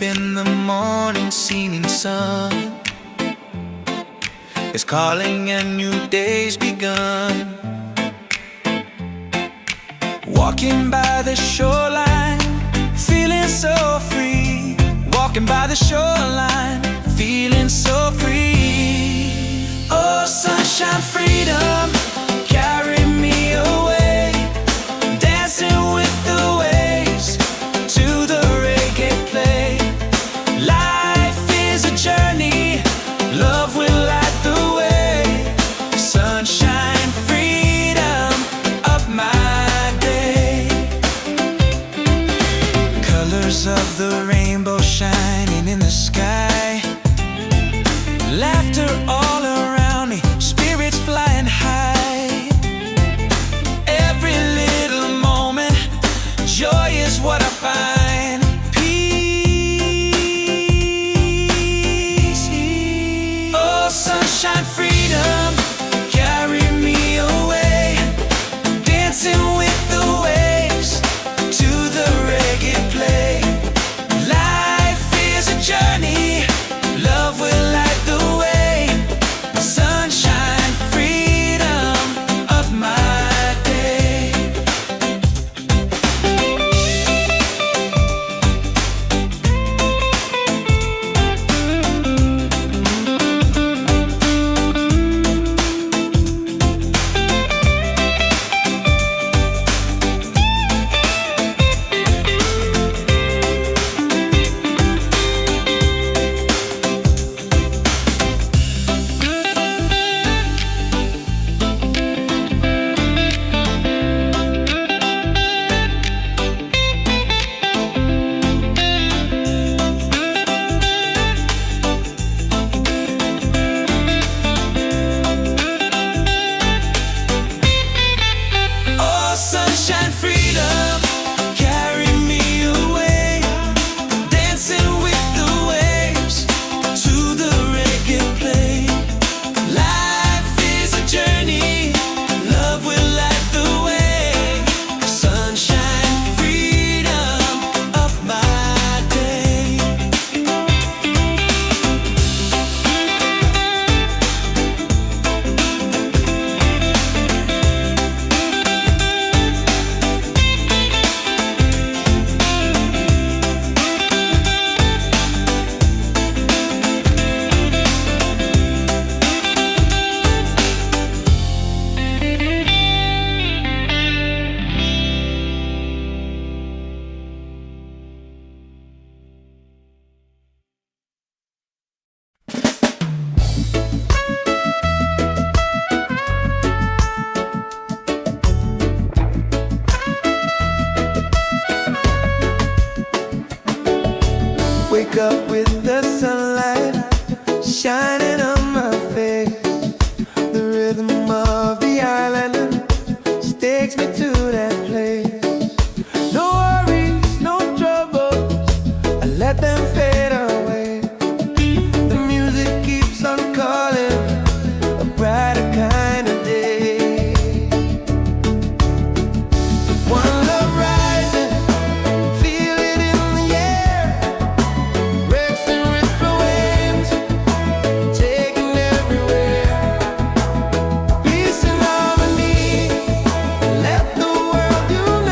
up in the morning, singing sun is calling and new day's begun. Walking by the shoreline, feeling so free. Walking by the shoreline, feeling so free. Oh, sunshine, freedom, carry me away. Dancing with the waves to the reggae play. Life is a journey, love will light the way. Sunshine, freedom, up my day. Colors of the rainbow shining in the sky. Laughter all around me, spirits flying high. Every little moment, joy is what I find. Peace. Oh, sunshine, freedom, carry me away. Dancing with the waves to the reggae play. Life is a journey, love will light the way. Sunshine, freedom, of my day. Oh, sunshine, freedom, carry me away. Dancing with the waves to the reggae play. Life is a journey, love will light the way. Sunshine, freedom, up my day. Wake up with the sunlight shining on my face. The rhythm of the island takes me to that place. No worries, no troubles, I let them fade away. The music keeps on calling, a brighter kind of day. One love rising, feel it in the air. Racing with the waves, taking everywhere. Peace and harmony, let the world unite.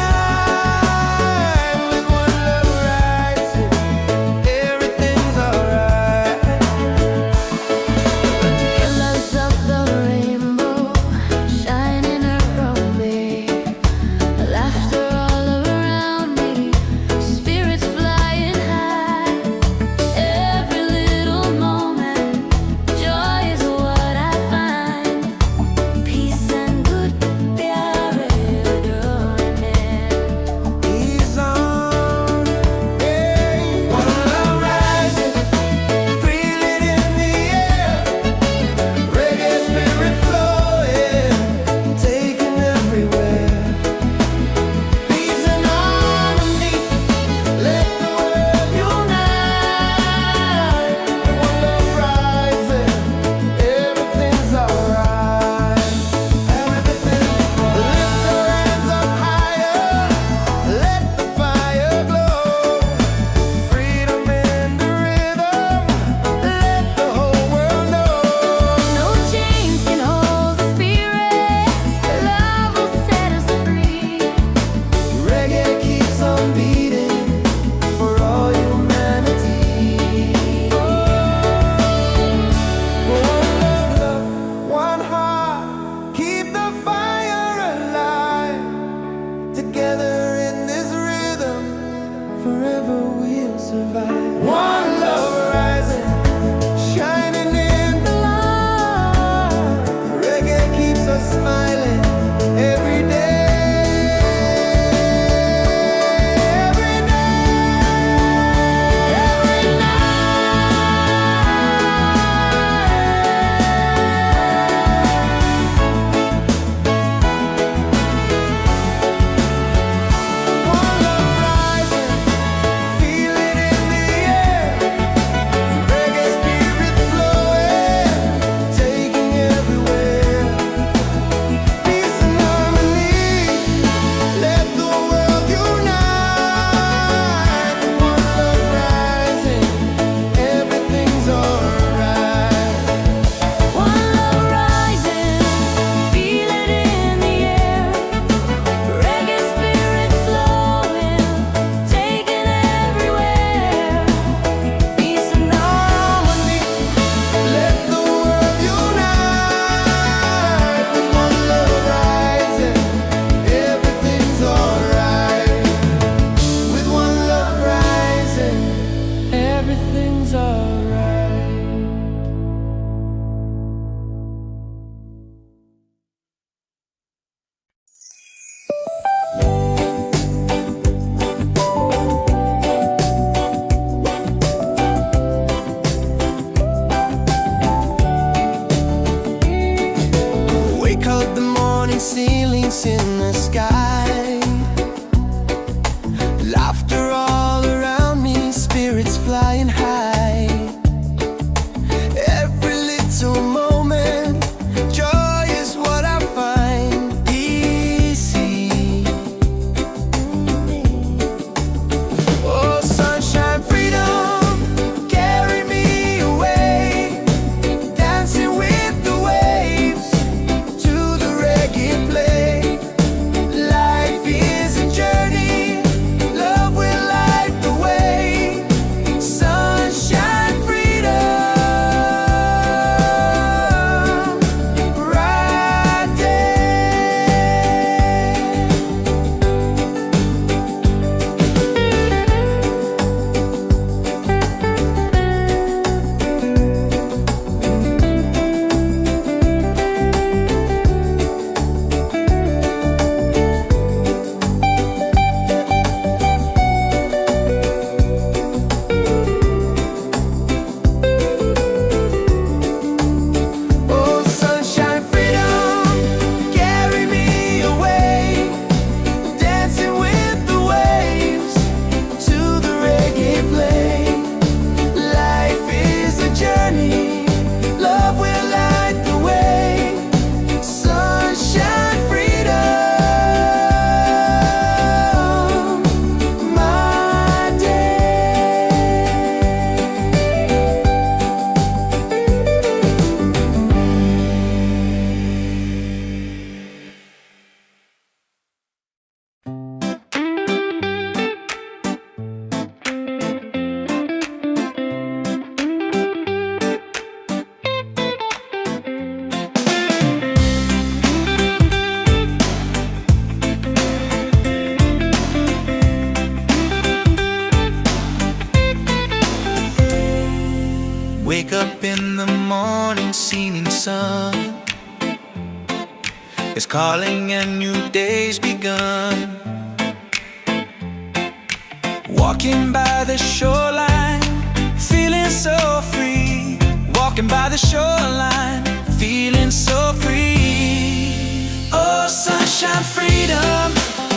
Wake up in the morning, seeing sun is calling and new day's begun. Walking by the shoreline, feeling so free. Walking by the shoreline, feeling so free. Oh, sunshine, freedom,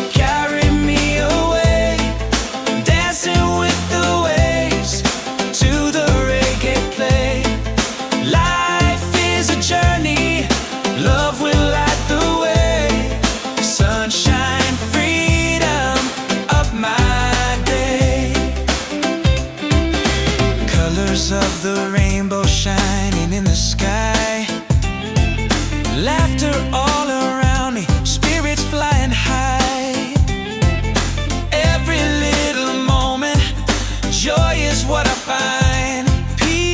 carry me away. Dancing with the waves to the reggae play. Life is a journey, love will light the way. Sunshine, freedom of my day. Colors of the rainbow shining in the sky. Laughter all around me, spirits flying high. Every little moment, joy is what I find. Peace.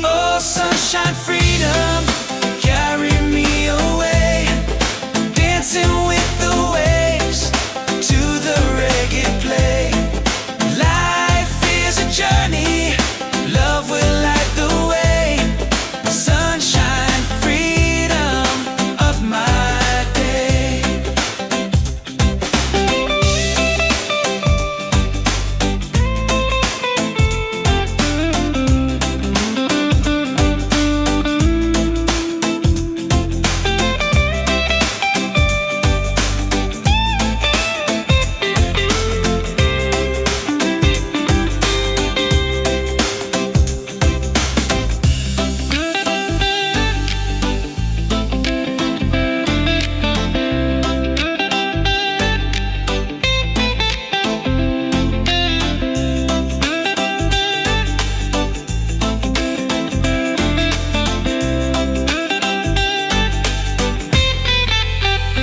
Oh, sunshine, freedom, carry me away. Dancing with the waves to the reggae play. Life is a journey, love will light the way. Sunshine, freedom of my day.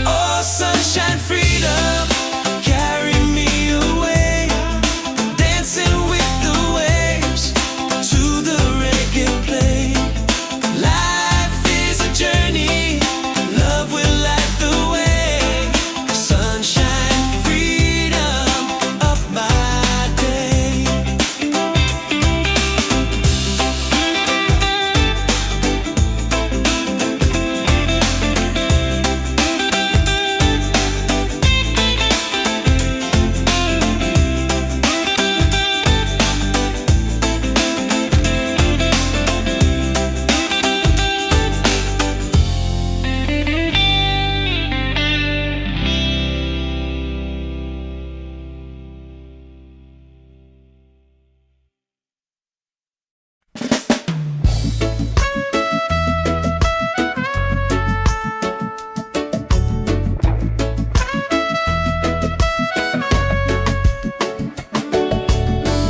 Oh, sunshine, freedom, carry me away. Dancing with the waves to the reggae play. Life is a journey, love will light the way. Sunshine, freedom of my day.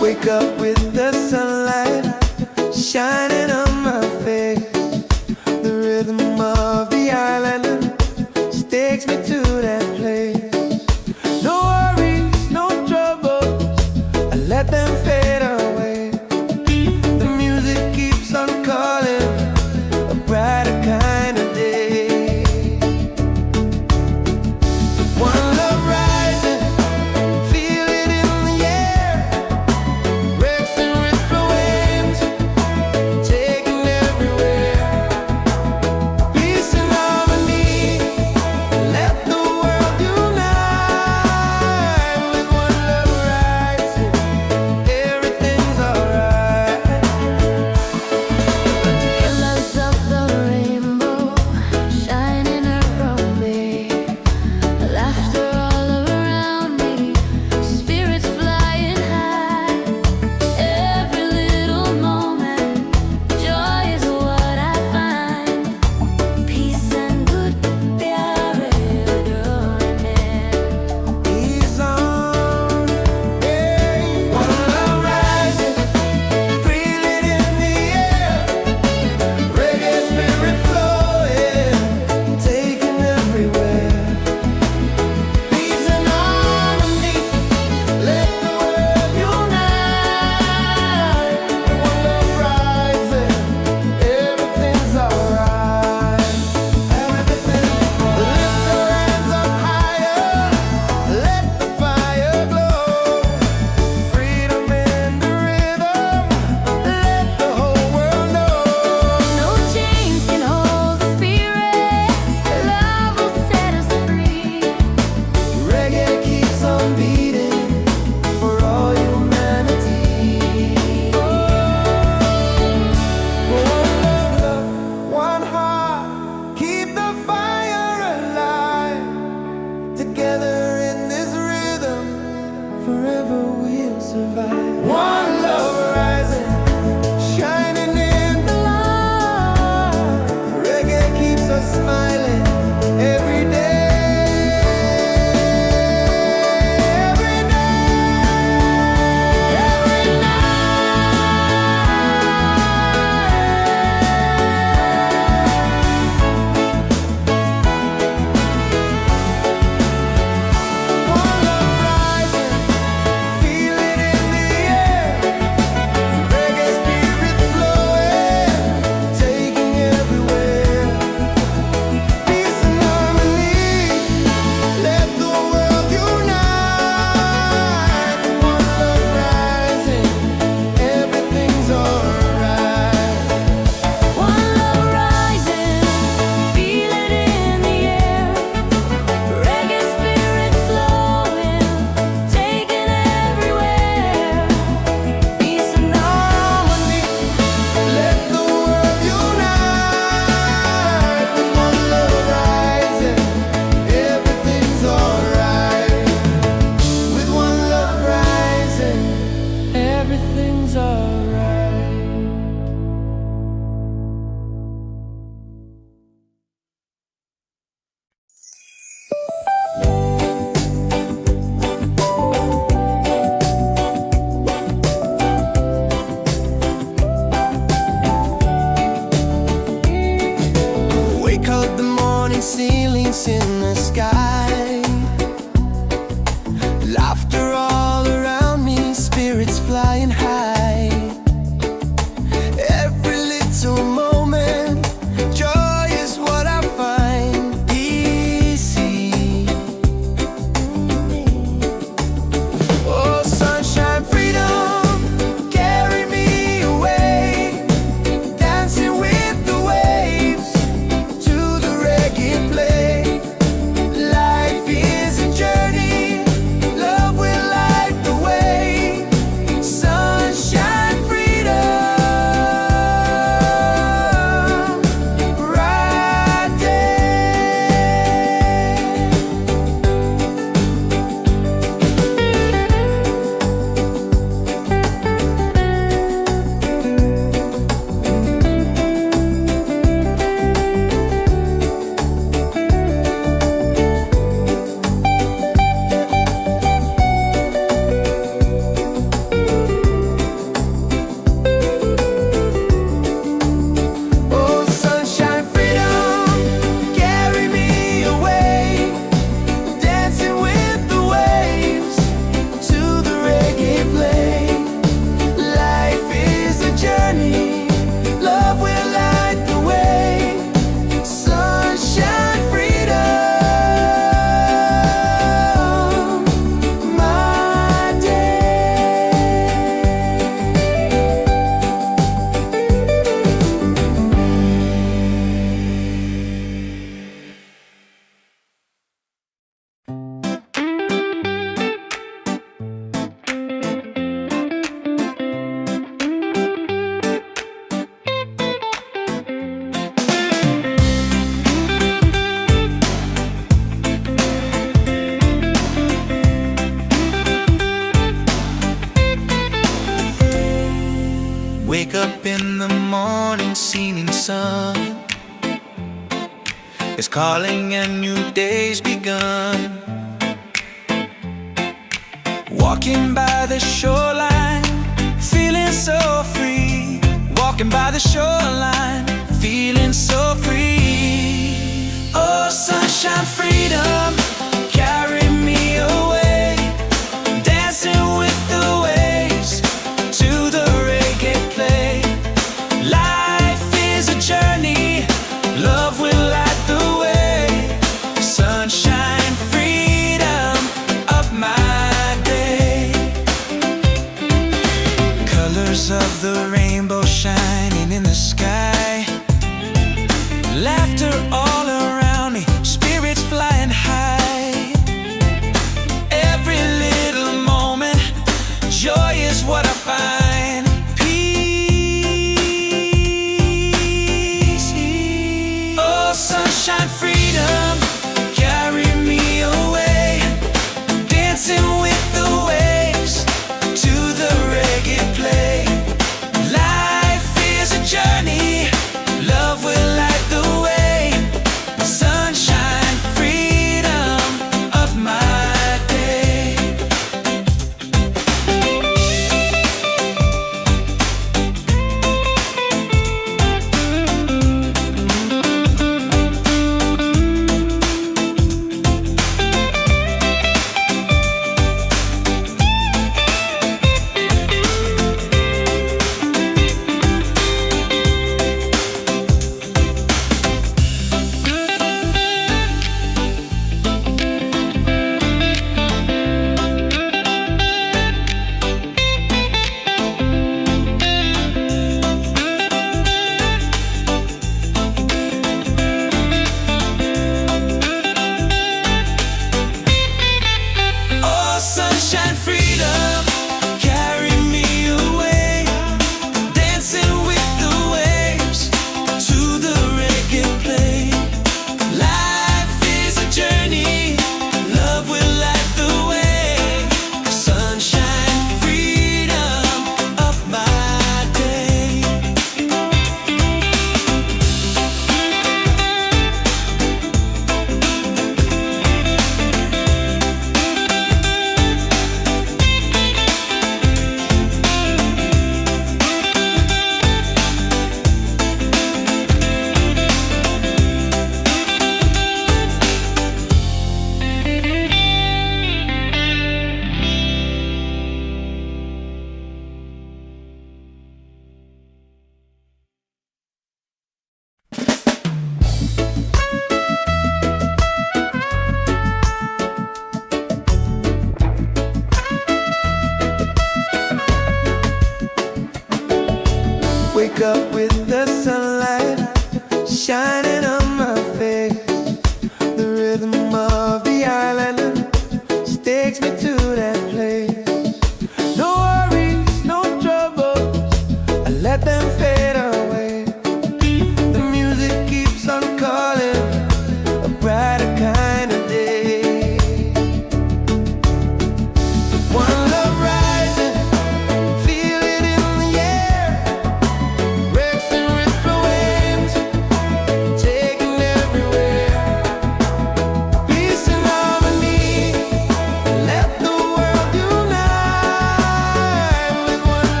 Wake up with the sunlight shining on my face. The rhythm of the island ceilings in the sky. Laughter all around me, spirits flying high. Every little moment, joy is what I find easy. Oh, sunshine, freedom, carry me away, dancing with the waves to the reggae play. Life is a journey, love will light the way. Sunshine, freedom, right there. Oh, sunshine, freedom, carry me away, dancing with the waves to the reggae play. Life is a journey, love will light the way. Sunshine, freedom, my day. Wake up in the morning, seeing sun is calling and new day's begun. Walking by the shoreline, feeling so free. Walking by the shoreline, feeling so free. Oh, sunshine, freedom, carry me away, dancing with the waves to the reggae play. Life is a journey, love will light the way. Sunshine, freedom of my day. Colors of the rainbow shining in the sky. Laughter all around me, spirits fly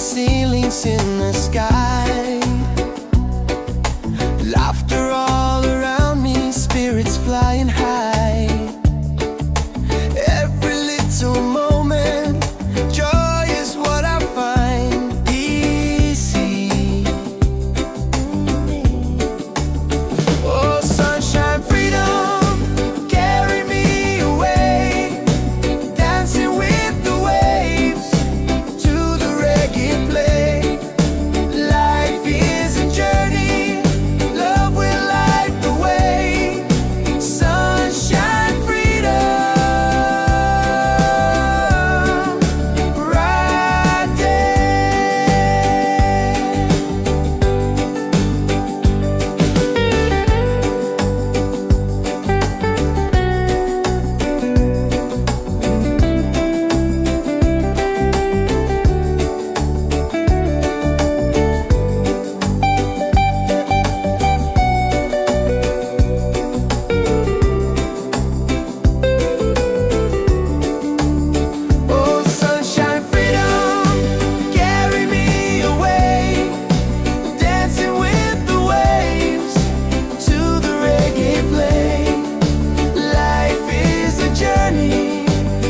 ceilings in the sky. Laughter all around me, spirits flying high. Every little moment, joy is what I find easy. Oh, sunshine, freedom, carry me away, dancing with the waves to the reggae play. Life is a journey, love will light the way. Sunshine, freedom, right there. Oh, sunshine, freedom, carry me away, dancing with the waves to the reggae play. Life is a journey,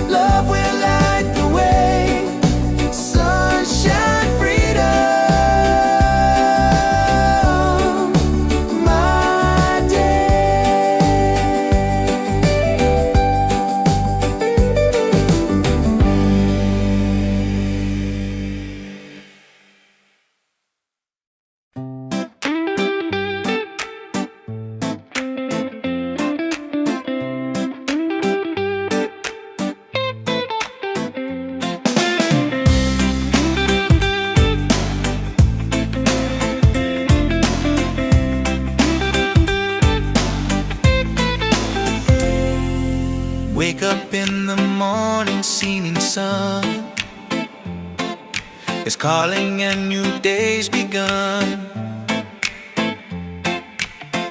love will light the way. Sunshine, freedom, my day. Wake up in the morning, seeing sun is calling and new day's begun.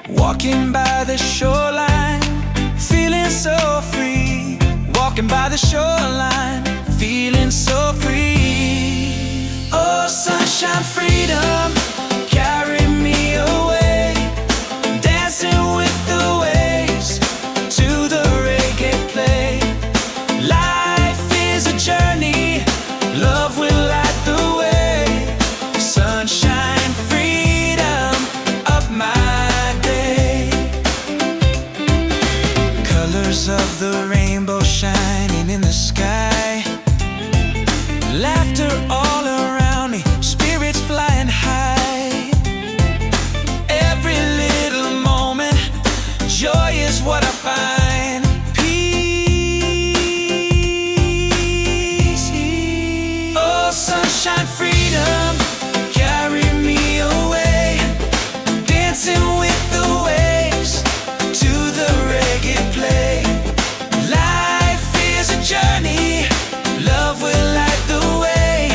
Walking by the shoreline, feeling so free. Walking by the shoreline, feeling so free. Oh, sunshine, freedom, carry me away, dancing with the waves to the reggae play. Life is a journey, love will light the way. Sunshine, freedom, up my day. Colors of the rainbow shining in the sky. Laughter all around me, spirits flying high. Every little moment, joy is what I find. Peace. Oh, sunshine, freedom, carry me away, dancing with the waves to the reggae play. Life is a journey, love will light the way.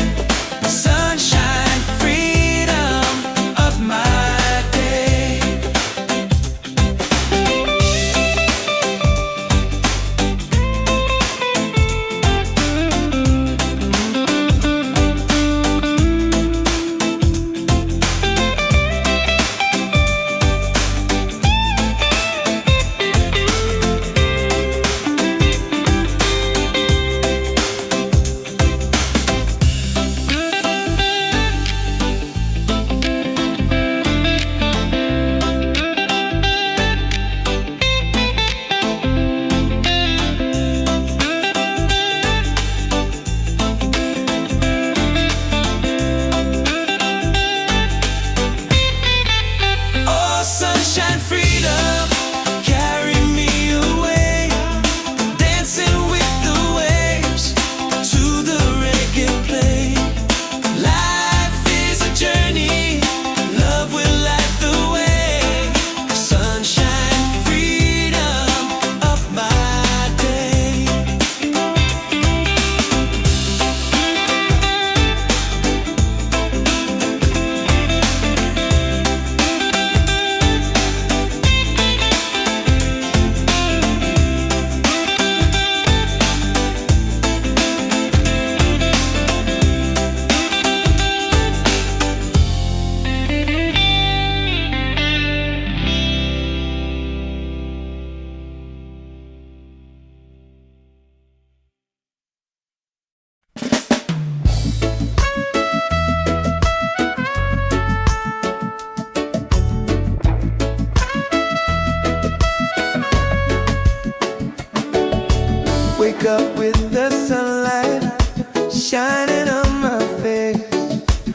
shining on my face.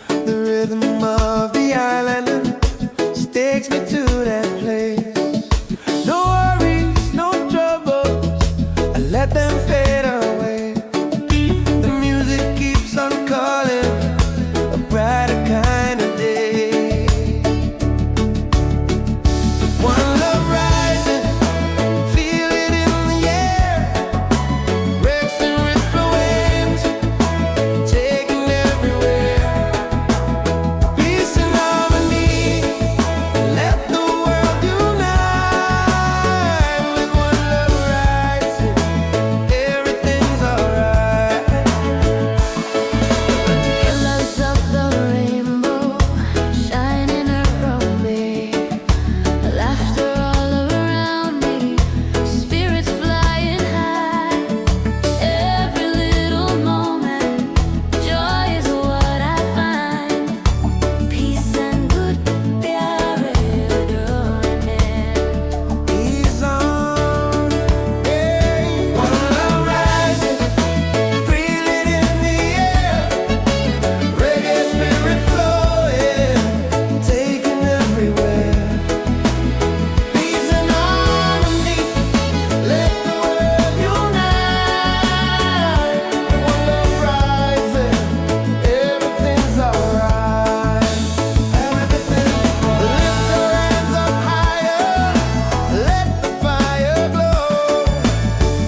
The rhythm of the island takes me to that place. No worries, no troubles, I let them fade away. The music keeps on calling, a brighter kind of day. One love rising, feel it in the air. Racing with the waves, taking everywhere. Peace and harmony, let the world unite. With one love rising, everything's alright. Colors of the rainbow shining around me, laughter all around me, spirits flying high. Every little moment, joy is what I find. Peace and good प्यारे डोने. Ease on, hey. One love rising, feel it in the air. Reggae spirit flowing, taking everywhere. Peace and harmony, let the world unite. One love rising, everything's alright. Everything's lift your hands up higher, let the fire glow.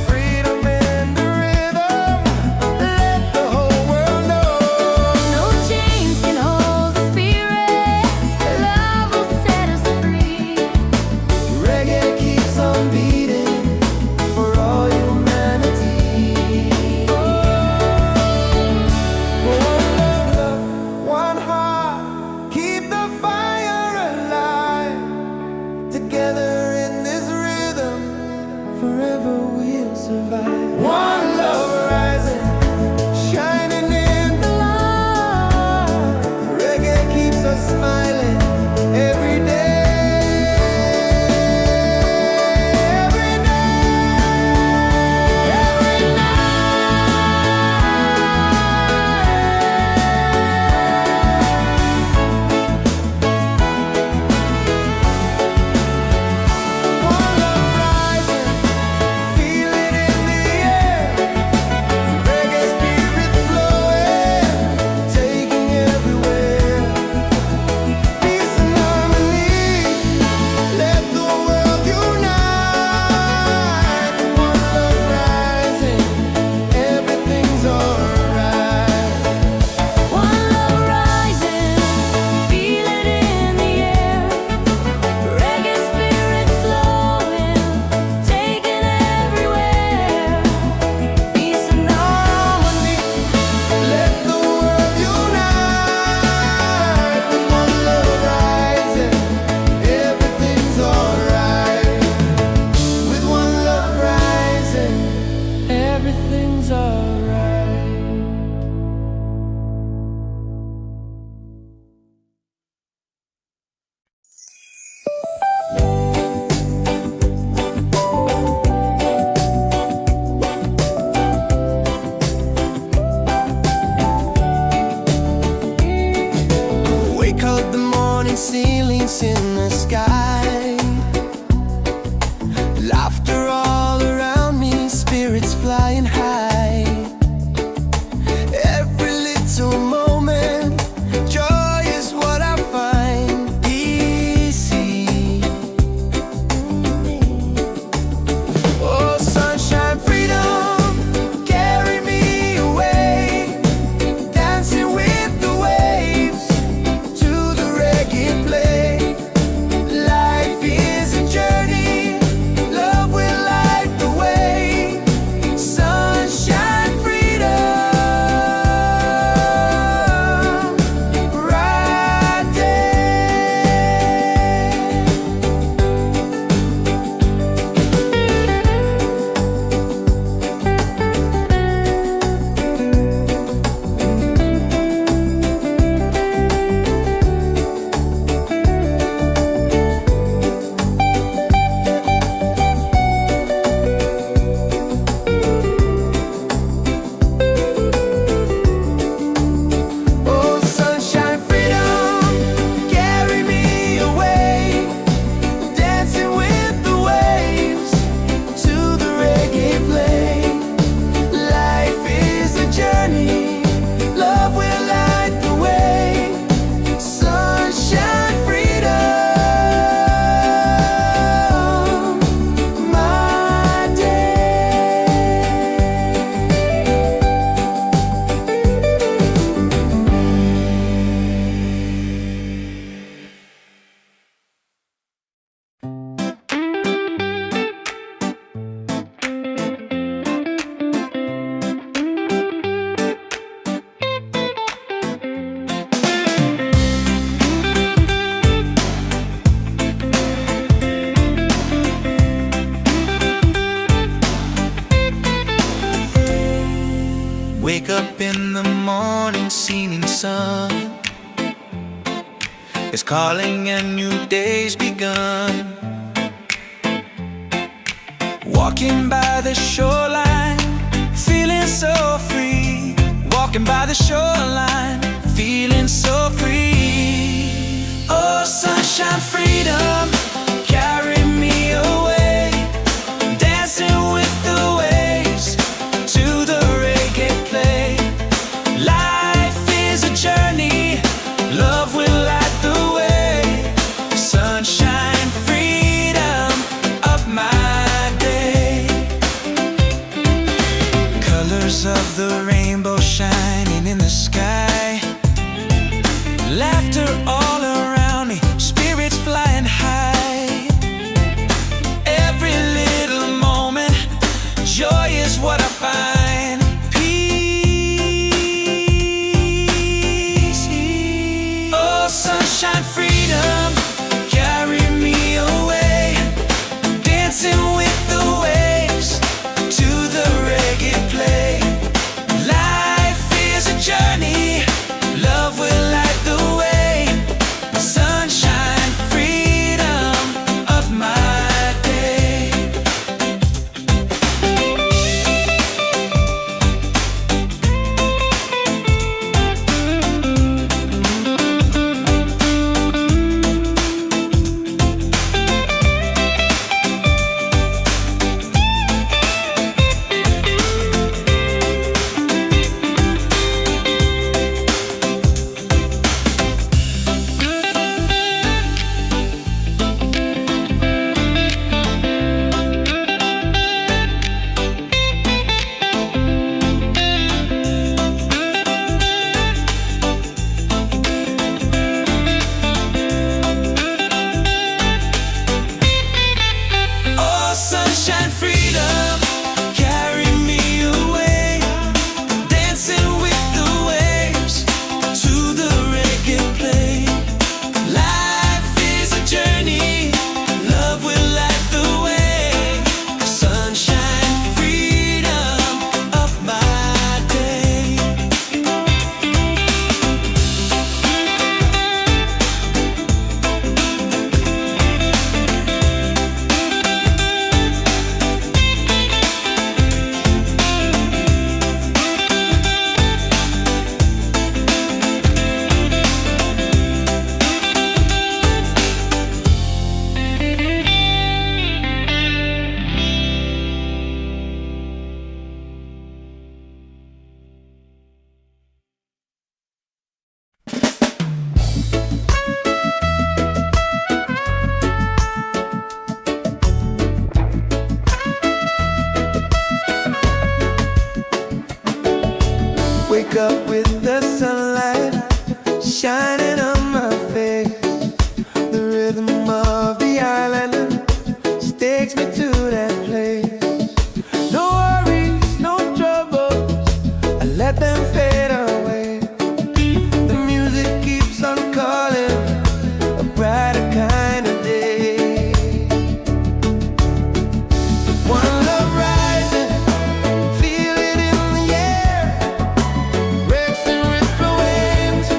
Freedom in the rhythm, let the whole world know. No chains can hold the spirit. Love will set us free. Reggae keeps on beating for all humanity. One love, one heart, keep the fire alive. Together in this rhythm, forever we'll survive. One love rising, shining in the light. Reggae keeps us smiling every day. Every day, every One love rising, feel it in the air. Reggae spirit flowing, taking everywhere. Peace and harmony, let the world unite. One love rising, everything's alright. One love rising, feel it in the air. Reggae spirit flowing, taking everywhere. Peace and harmony. Let the world unite. With one love rising, everything's alright. With one love rising, everything's alright. Wake up the morning, ceilings in the sky. Laughter all around me, spirits flying high. Every little moment, joy is what I find. Easy. Oh, sunshine, freedom, carry me away. Dancing with the waves to the reggae play. Life is a journey, love will light the way. Sunshine, freedom. morning seeming sun is calling and new day's begun. Walking by the shoreline, feeling so free. Walking by the shoreline, feeling so free. Oh, sunshine, freedom, carry me away. Dancing with the waves to the reggae play. Life is a journey, love will light the way. Sunshine, freedom of my day. Colors of the rainbow shining in the sky. Laughter all around me, spirits flying high. Every little moment, joy is what I find. Peace. Oh, sunshine, freedom, carry me away. Dancing with the waves to the reggae play. Life is a journey, love will light the way. Sunshine, freedom of my day. Oh, sunshine, freedom, carry me away. Dancing with the waves to the reggae play. Life is a journey, love will light the way. Sunshine, freedom of my day. Wake up with the sunlight shining on my face. The rhythm of the island takes me to that place. No worries, no troubles, I let them fade away. The music keeps on calling, a brighter kind of day. One love rising, feel it in the air. Racing with the waves,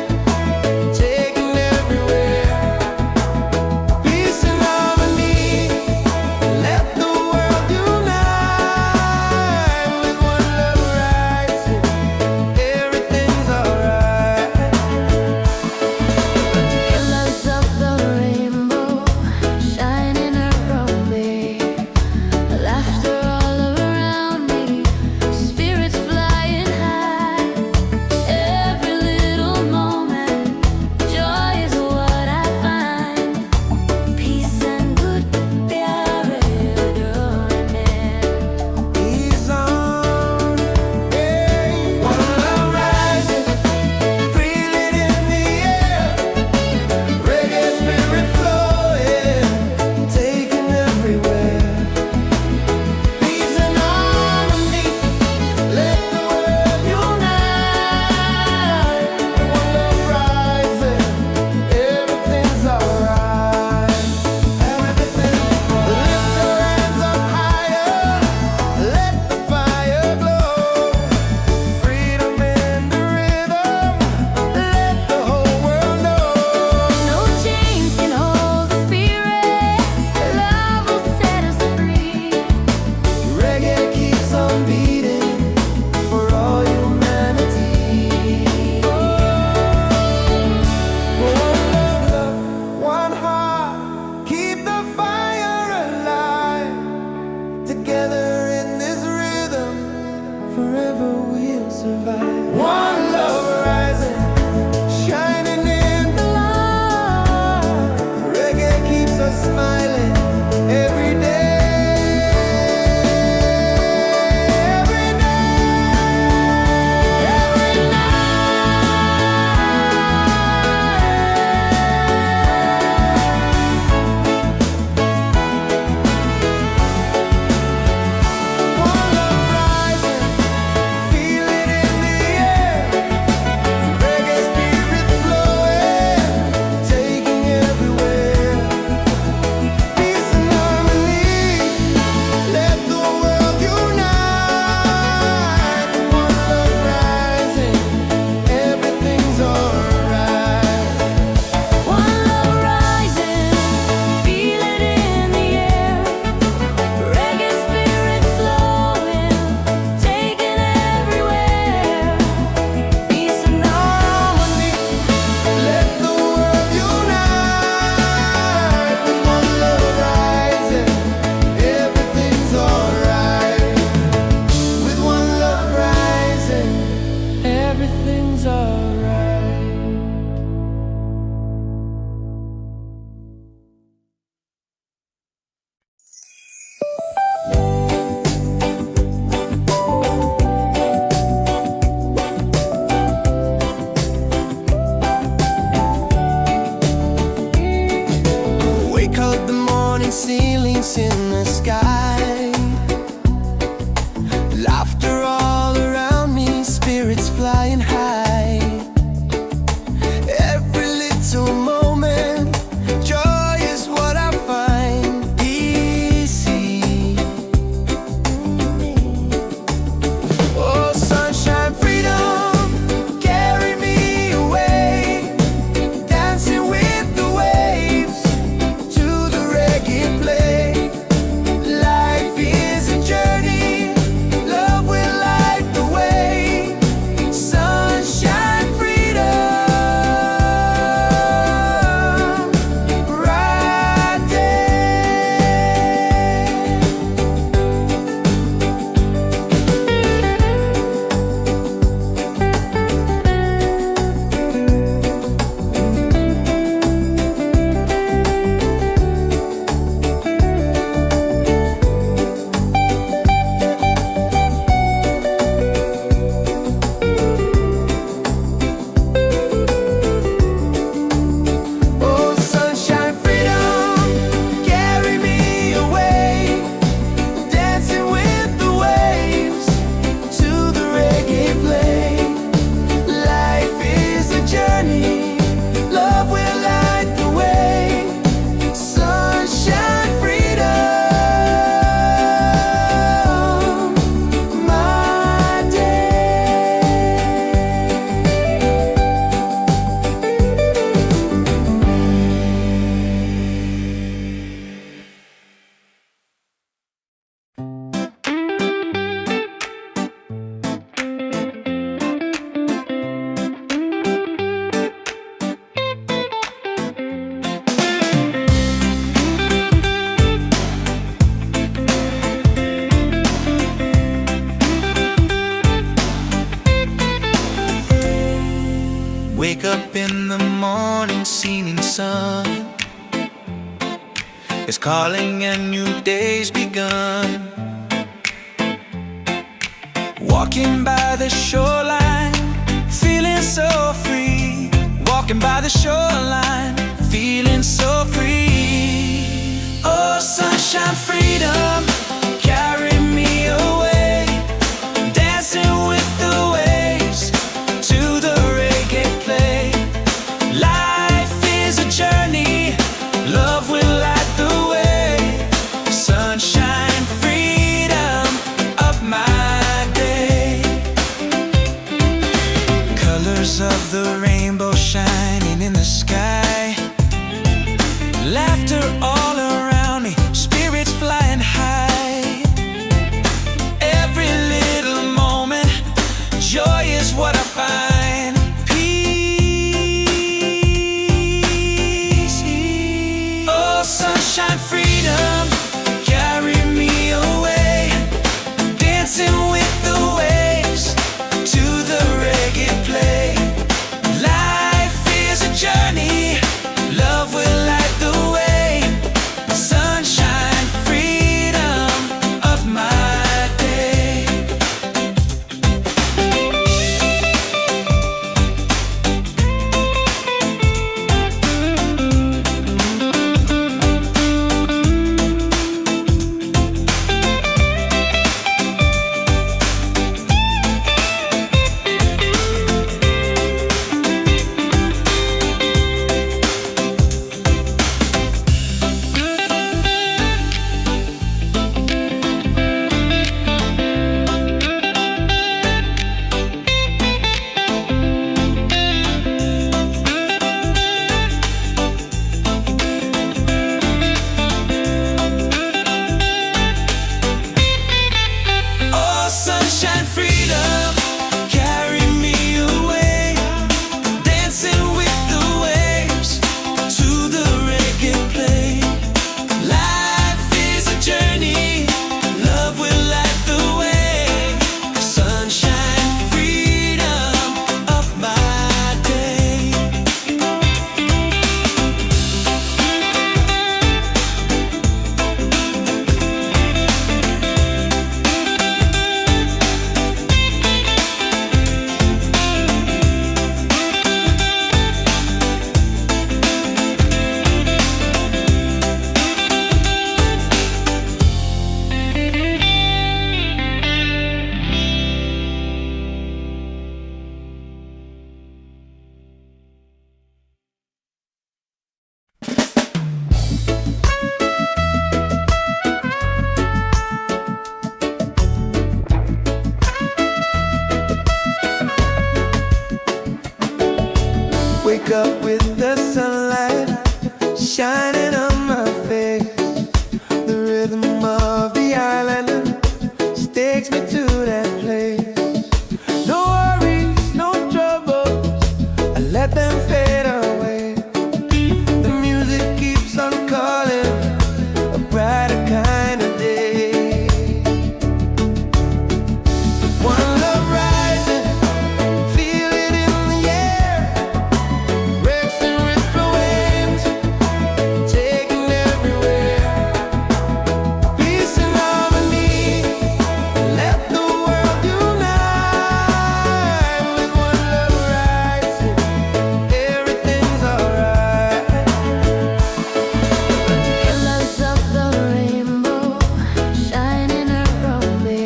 feels alright. Wake up, the morning ceilings in the sky, laughter all around me, spirits flying high. Every little moment, joy is what I find easy. Oh, sunshine, freedom, carry me away, dancing with the waves to the reggae play. Life is a journey, love will light the way. Sunshine, freedom, right there. Oh, sunshine, freedom, carry me away, dancing with the waves to the reggae play. Life is a journey, love will light the way. Sunshine, freedom, my day. Wake up in the morning, seeing sun is calling and new day's begun. Walking by the shoreline, feeling so free. Walking by the shoreline, feeling so free. Oh, sunshine, freedom, carry me away, dancing with the waves to the reggae play. Life is a journey, love will light the way. Sunshine, freedom of my day. Colors of the rainbow shining in the sky, laughter all around me, spirits flying high. Every little moment, joy is what I find. Peace. Oh, sunshine, freedom, carry me away, dancing with the waves to the reggae play. Life is a journey, wake up with the sunlight shining on my face. The rhythm of the island takes me to that place. No worries, no troubles, I let them fade away. The music keeps on calling, a brighter kind of day. One love rising, feel it in the air. Racing with the waves, taking everywhere. Peace and harmony, let the world unite. With one love rising, everything's alright. Colors of the rainbow shining around me,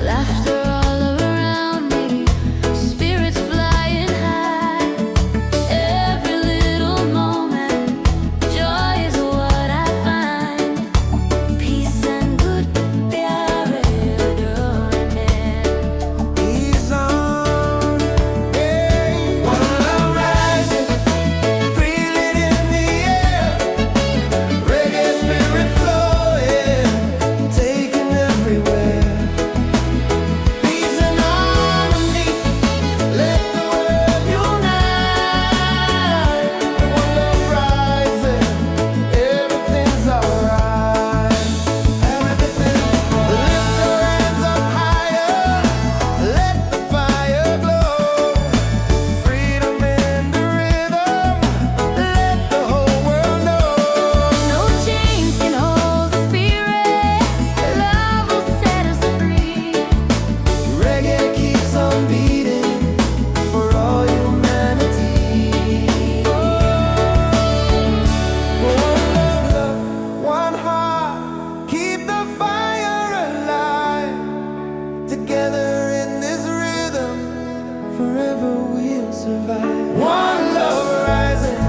laughter all around me, spirits flying high. Every little moment, joy is what I find. Peace and good प्यार डोरने. He's on, yeah. One love rising, feel it in the air. Reggae spirit flowing, taking everywhere. Peace and harmony, let the world unite. One love rising, everything's alright. Everything, lift your hands up higher, let the fire glow. Freedom in the rhythm, let the whole world know. No chains can hold the spirit. Love will set us free. Reggae keeps on beating for all humanity. One love, one heart, keep the fire alive. Together in this rhythm, forever we'll survive. One love rising,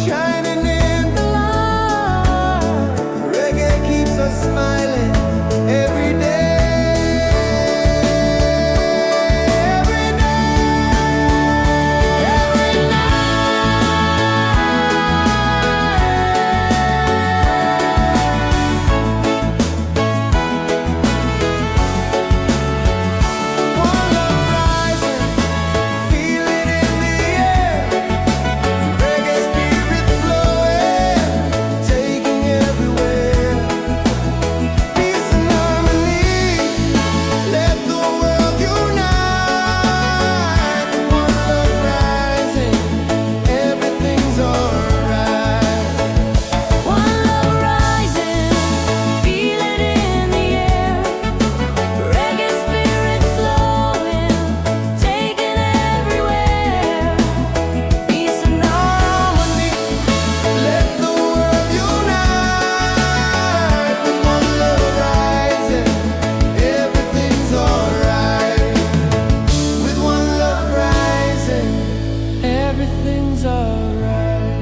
shining in the light. Reggae keeps us smiling every day. Every One love rising, feel it in the air. Reggae spirit flowing, taking everywhere. Peace and harmony, let the world unite. One love rising, everything's alright. One love rising, feel it in the air. Reggae spirit flowing, taking everywhere. Peace and harmony. Let the world unite. With one love rising, everything's alright. With one love rising, everything's alright.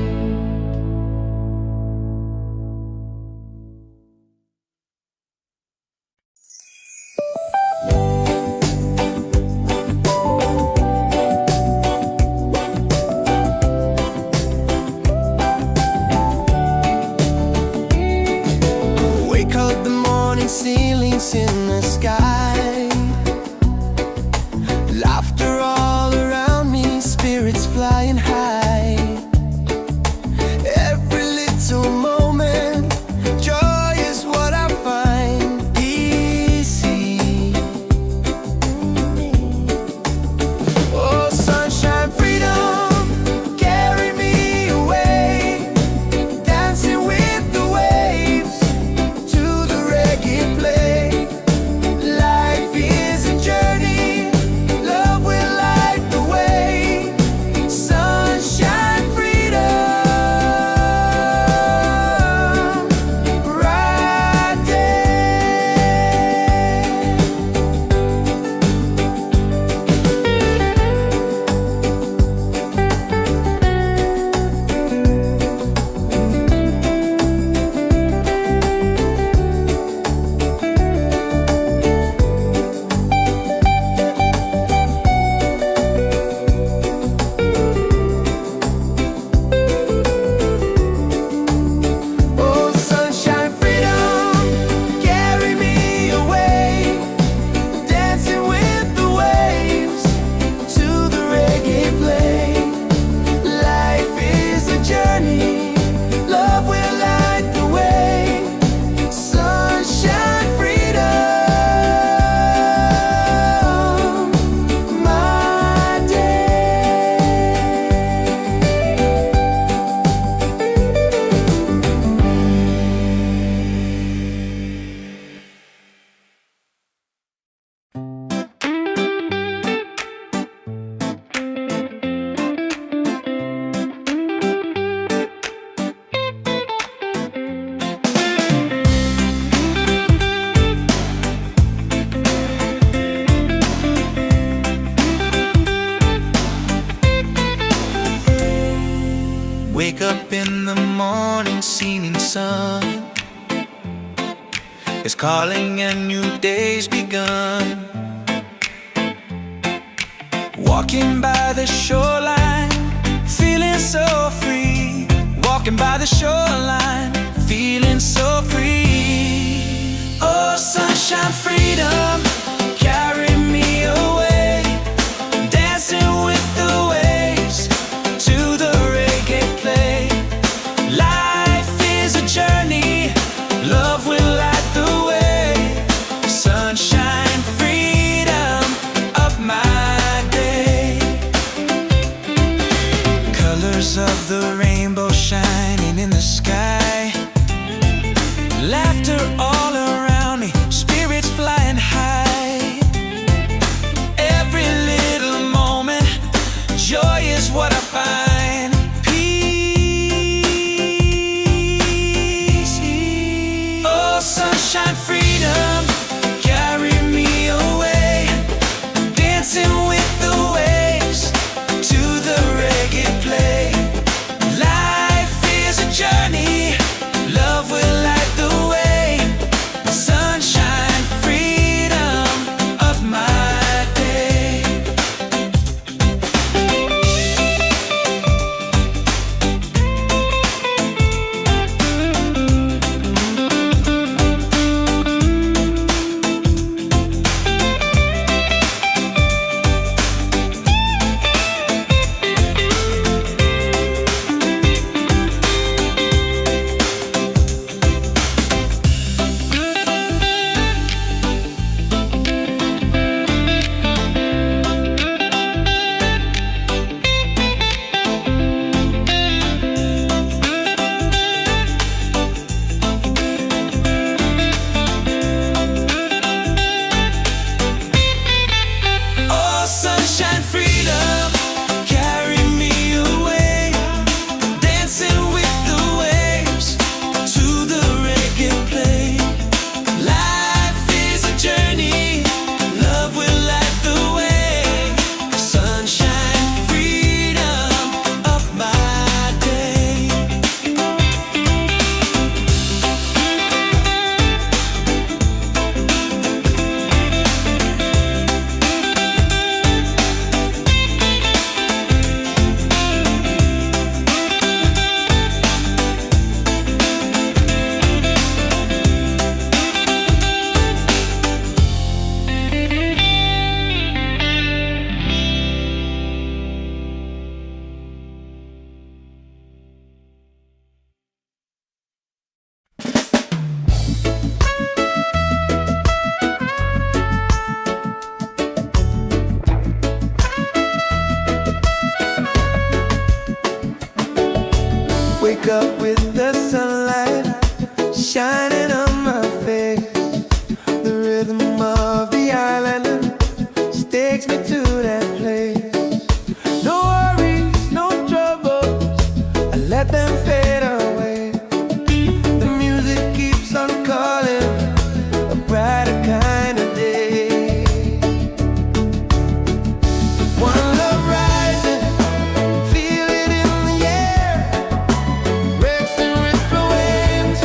Wake up the morning ceilings in the sky. Laughter all around me, spirits flying high. Every little moment, joy is what I find. Easy. Oh, sunshine, freedom, carry me away. Dancing with the waves to the reggae play. Life is a journey, love will light the way. Wake up in the morning, seeing sun is calling and new day's begun. Walking by the shoreline, feeling so free. Walking by the shoreline, feeling so free. Oh, sunshine, freedom, carry me away. Dancing with the waves to the reggae play. Life is a journey, love will light the way. Sunshine, freedom of my day. Colors of the rainbow shining in the sky. Laughter all around me, spirits flying high. Every little moment, joy is what I find. Peace. Oh, sunshine, freedom, carry me away. Dancing with the waves to the reggae play. Life is a journey, love will light the way. Sunshine, freedom of my day. Oh, sunshine, freedom, carry me away. Dancing with the waves to the reggae play. Life is a journey, love will light the way. Sunshine, freedom of my day. Wake up with the sunlight shining on my face. The rhythm of the island takes me to that place. No worries, no troubles, I let them fade away. The music keeps on calling, a brighter kind of day. One love rising, feel it in the air. Racing with the waves,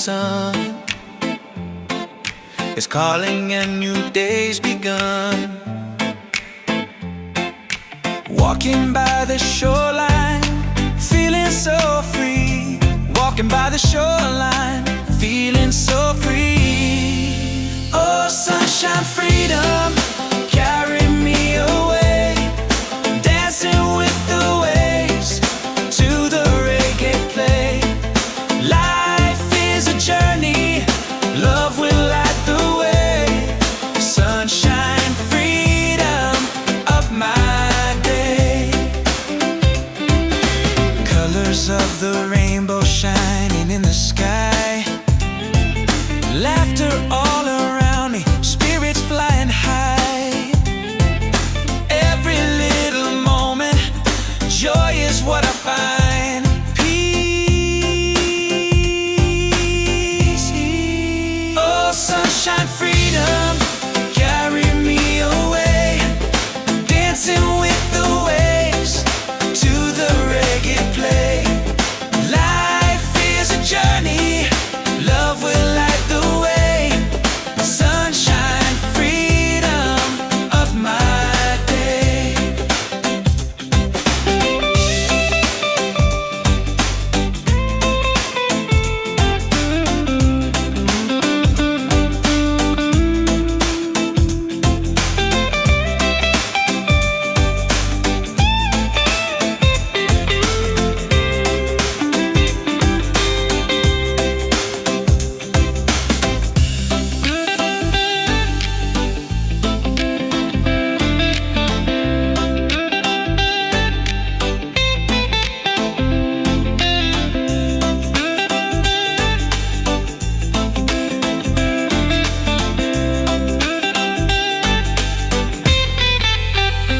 sun is calling and new day's begun. Walking by the shoreline, feeling so free. Walking by the shoreline, feeling so free. Oh, sunshine, freedom, carry me away. Dancing with the waves to the reggae play. Life is a journey, love will light the way. Sunshine, freedom of my day. Colors of the rainbow shining in the sky. Laughter all around me, spirits flying high. Every little moment, joy is what I find. Peace. Oh, sunshine, freedom, carry me away. Dancing with the waves to the reggae play. Life is a journey, love will light the way. Sunshine, freedom of my day.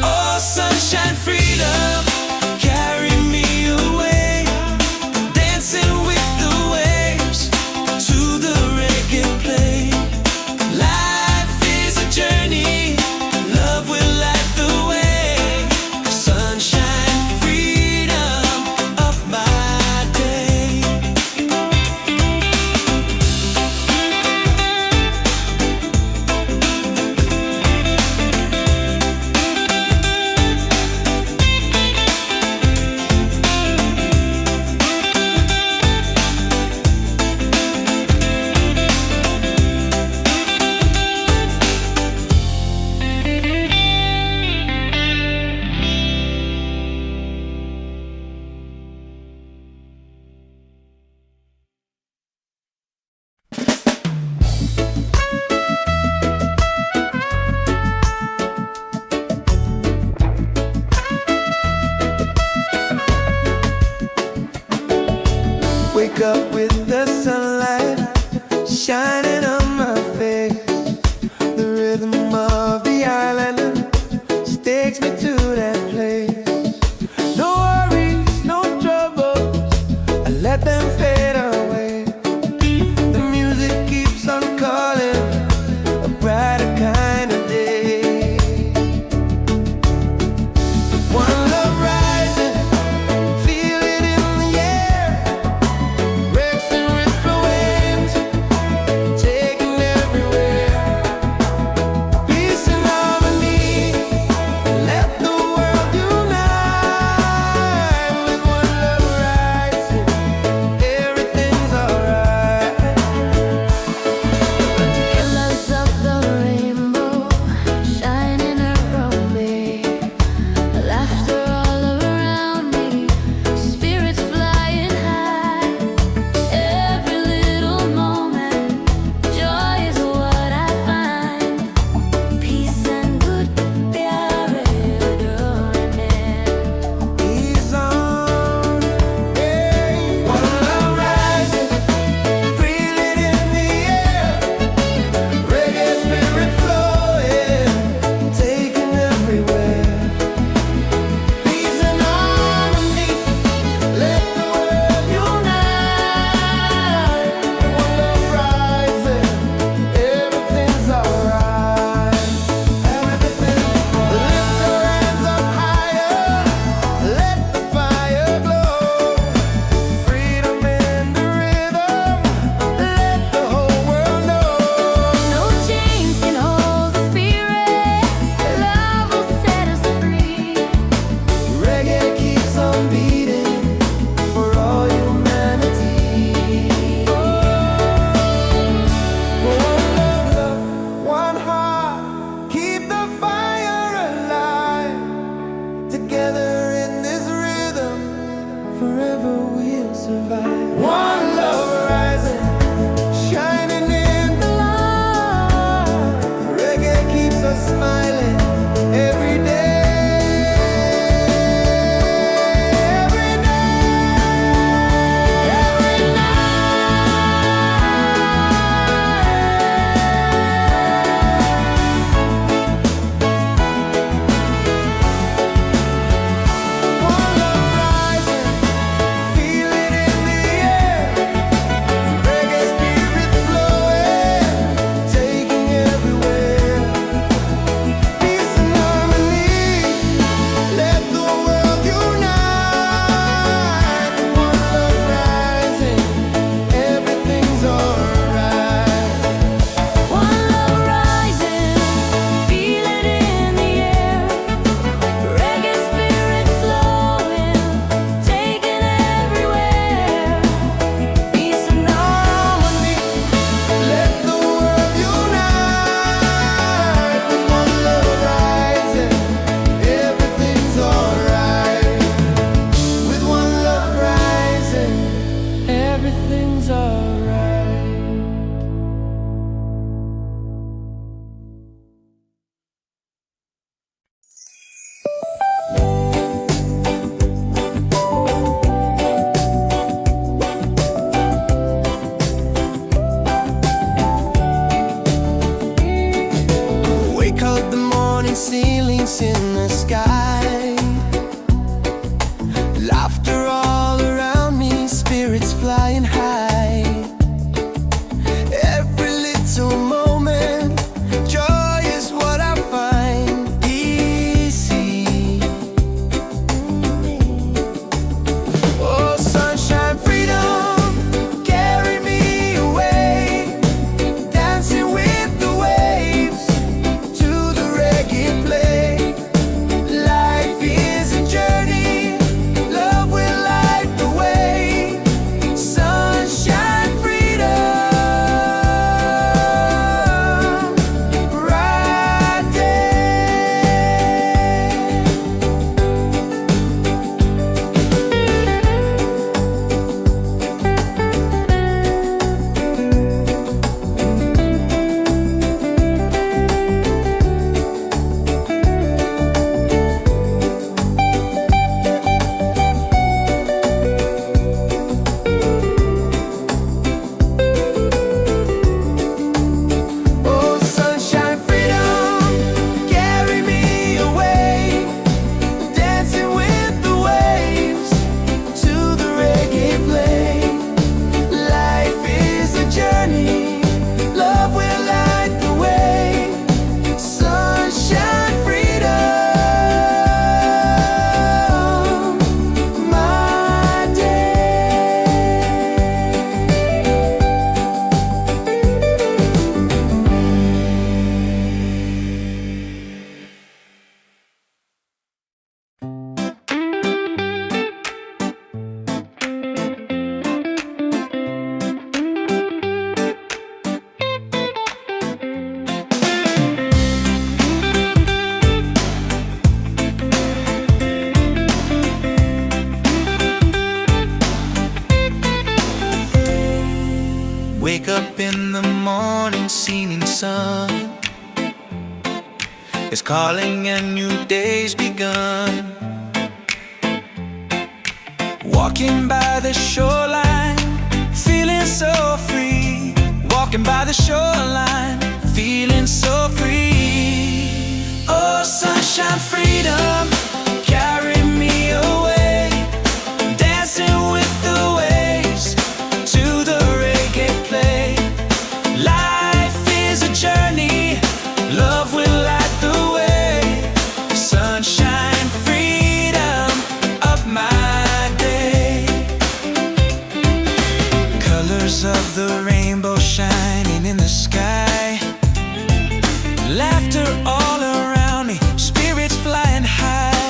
Oh, sunshine, freedom, carry me away. Dancing with the waves to the reggae play. Life is a journey, love will light the way. Sunshine, freedom of my day. Wake up with the sunlight shining on my face. The rhythm of the island takes me to that place. No worries, no troubles, I let them fade away. The music keeps on calling, a brighter kind of day. One love rising, feel it in the air. Breaks and ripple waves, taking everywhere. Peace and harmony, let the world unite. survive. One love rising, shining in the light. Reggae keeps us smiling every day. Ceilings in the sky, laughter all around me, spirits flying high. Every little moment, joy is what I find easy. Oh, sunshine, freedom, carry me away, dancing with the waves to the reggae play. Life is a journey, love will light the way. Sunshine, freedom, right there. Oh, sunshine, freedom, carry me away, dancing with the waves to the reggae play. Life is a journey, love will light the way. Sunshine, freedom, my day. Wake up in the morning, seeing sun is calling and new day's begun. Walking by the shoreline, feeling so free. Walking by the shoreline, feeling so free. Oh, sunshine, freedom, carry me away, dancing with the waves to the reggae play. Life is a journey, love will light the way. Sunshine, freedom of my day. Colors of the rainbow shining in the sky, laughter all around me, spirits flying high.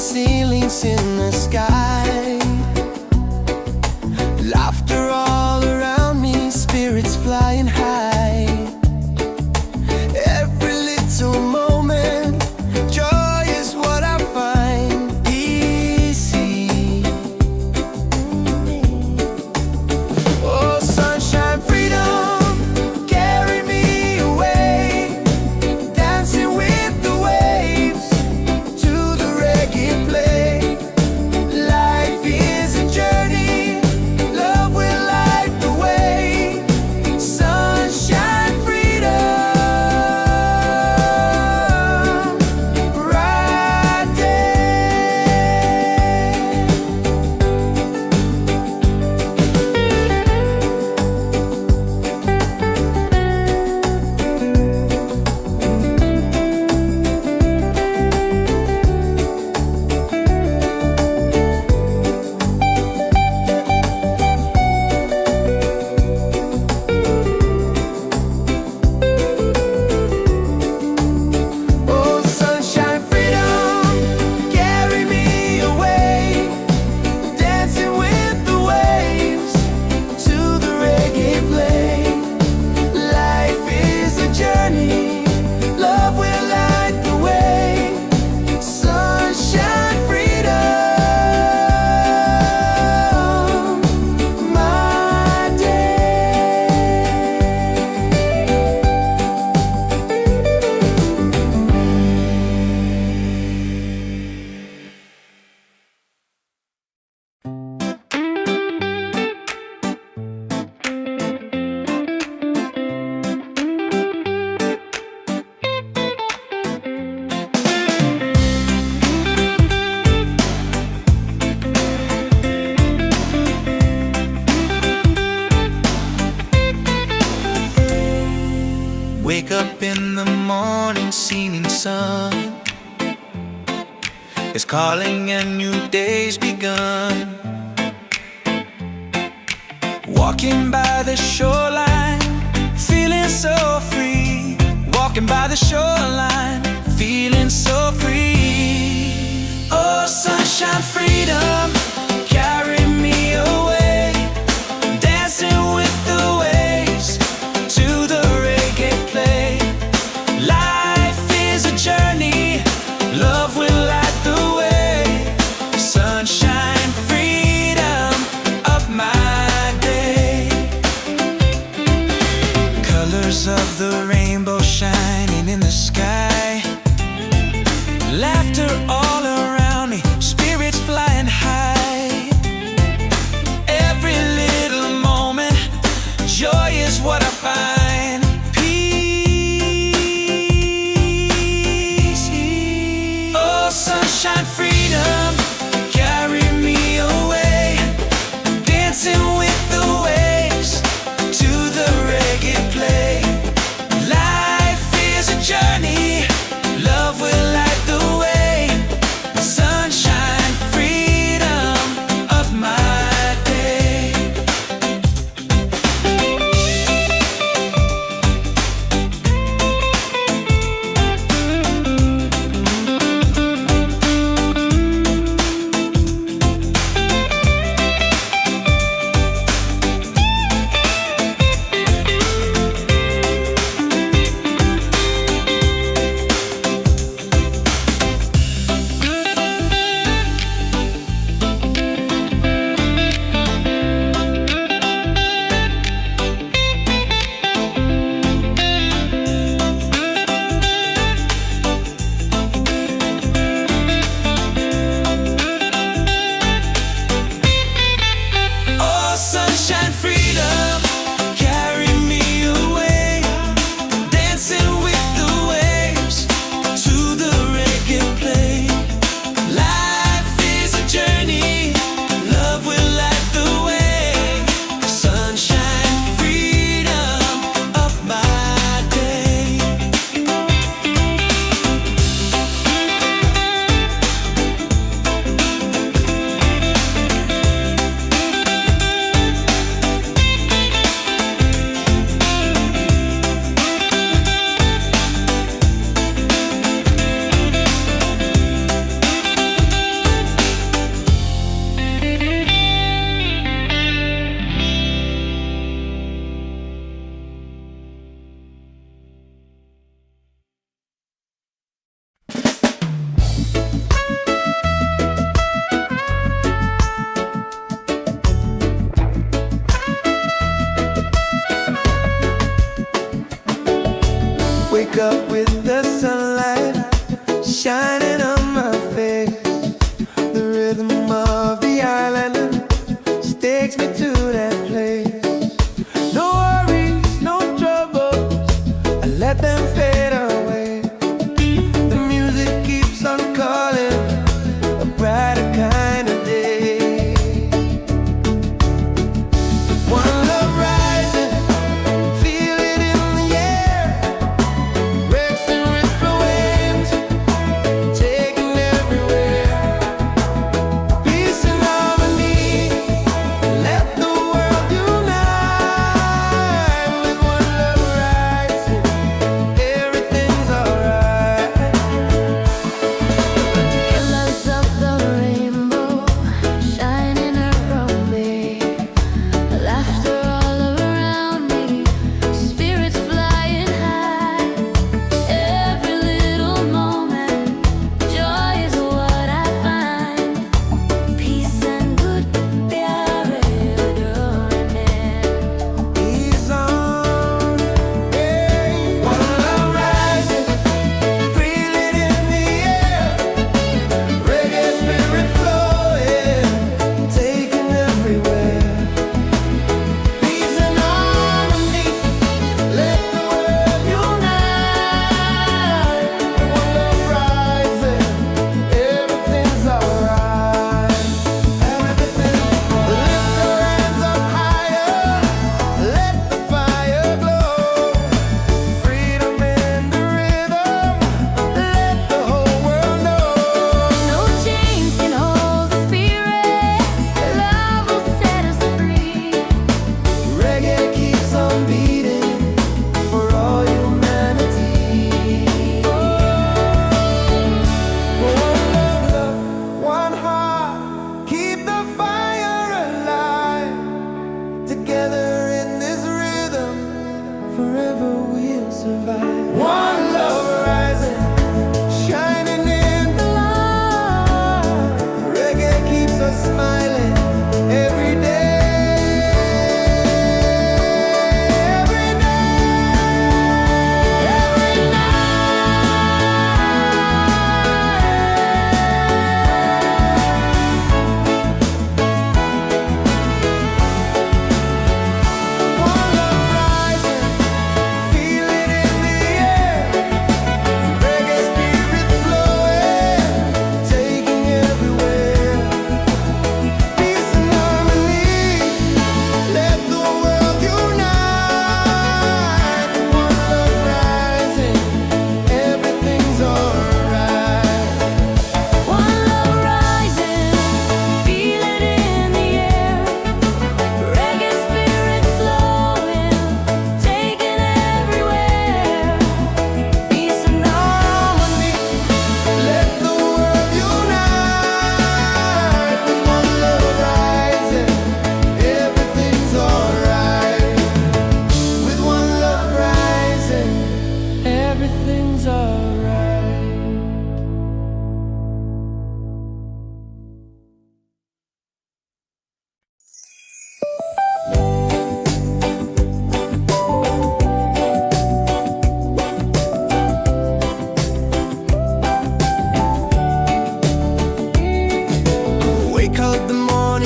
ceilings in the sky. Laughter all around me, spirits flying high. Every little moment, joy is what I find easy. Oh, sunshine, freedom, carry me away, dancing with the waves to the reggae play. Life is a journey, love will light the way. Sunshine, freedom, right there. Oh, sunshine, freedom, carry me away, dancing with the waves to the reggae play. Life is a journey, love will light the way. Sunshine, freedom, my day. Wake up in the morning, seeing sun is calling and new day's begun. Walking by the shoreline, feeling so free. Walking by the shoreline, feeling so free. Oh, sunshine, freedom, carry me away, dancing with the waves to the reggae play. Life is a journey, love will light the way. Sunshine, freedom of my day. Colors of the rainbow shining in the sky. Laughter all around me, spirits flying high.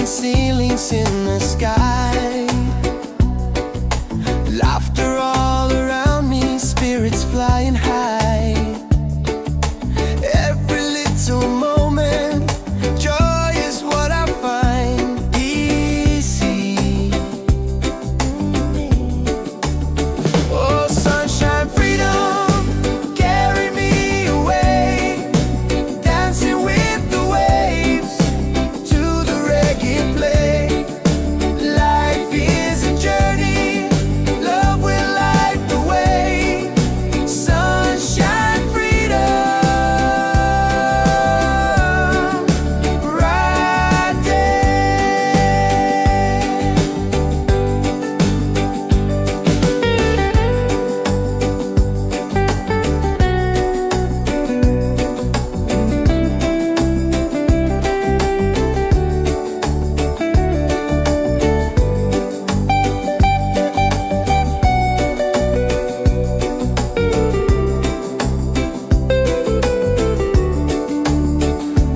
ceilings in the sky. Laughter all around me, spirits flying high. Every little moment, joy is what I find easy. Oh, sunshine, freedom, carry me away, dancing with the waves to the reggae play. Life is a journey, love will light the way. Sunshine, freedom, right there.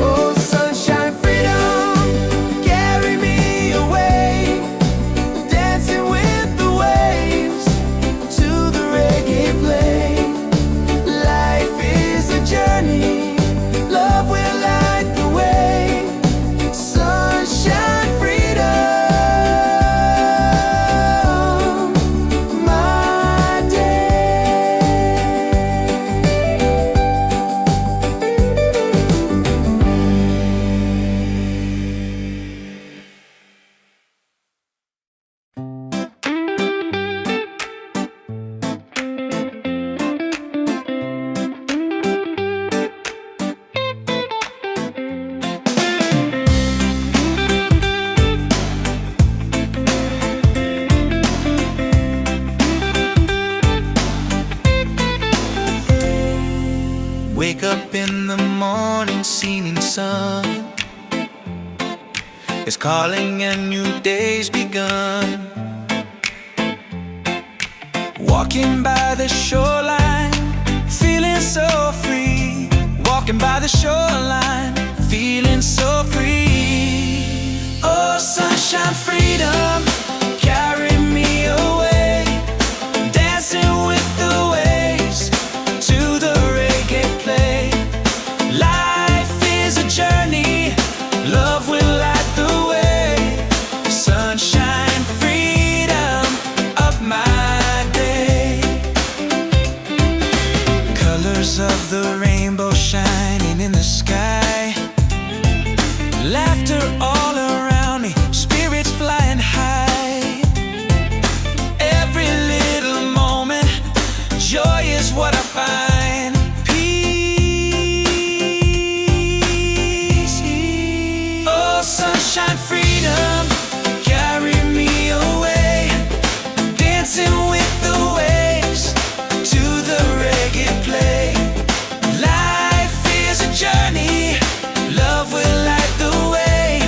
Oh, sunshine, freedom, carry me away, dancing with the waves to the reggae play. Life is a journey, love will light the way. Sunshine, freedom, my day. Wake up in the morning, seeing sun is calling and new day's begun. Walking by the shoreline, feeling so free. Walking by the shoreline, feeling so free. Oh, sunshine, freedom, carry me away, dancing with the waves to the reggae play. Life is a journey, love will light the way. Sunshine, freedom of my day. Colors of the rainbow shining in the sky. Laughter all around me, spirits flying high. Every little moment, joy is what I find. Peace. Oh, sunshine, freedom, carry me away, dancing with the waves to the reggae play. Life is a journey, love will light the way.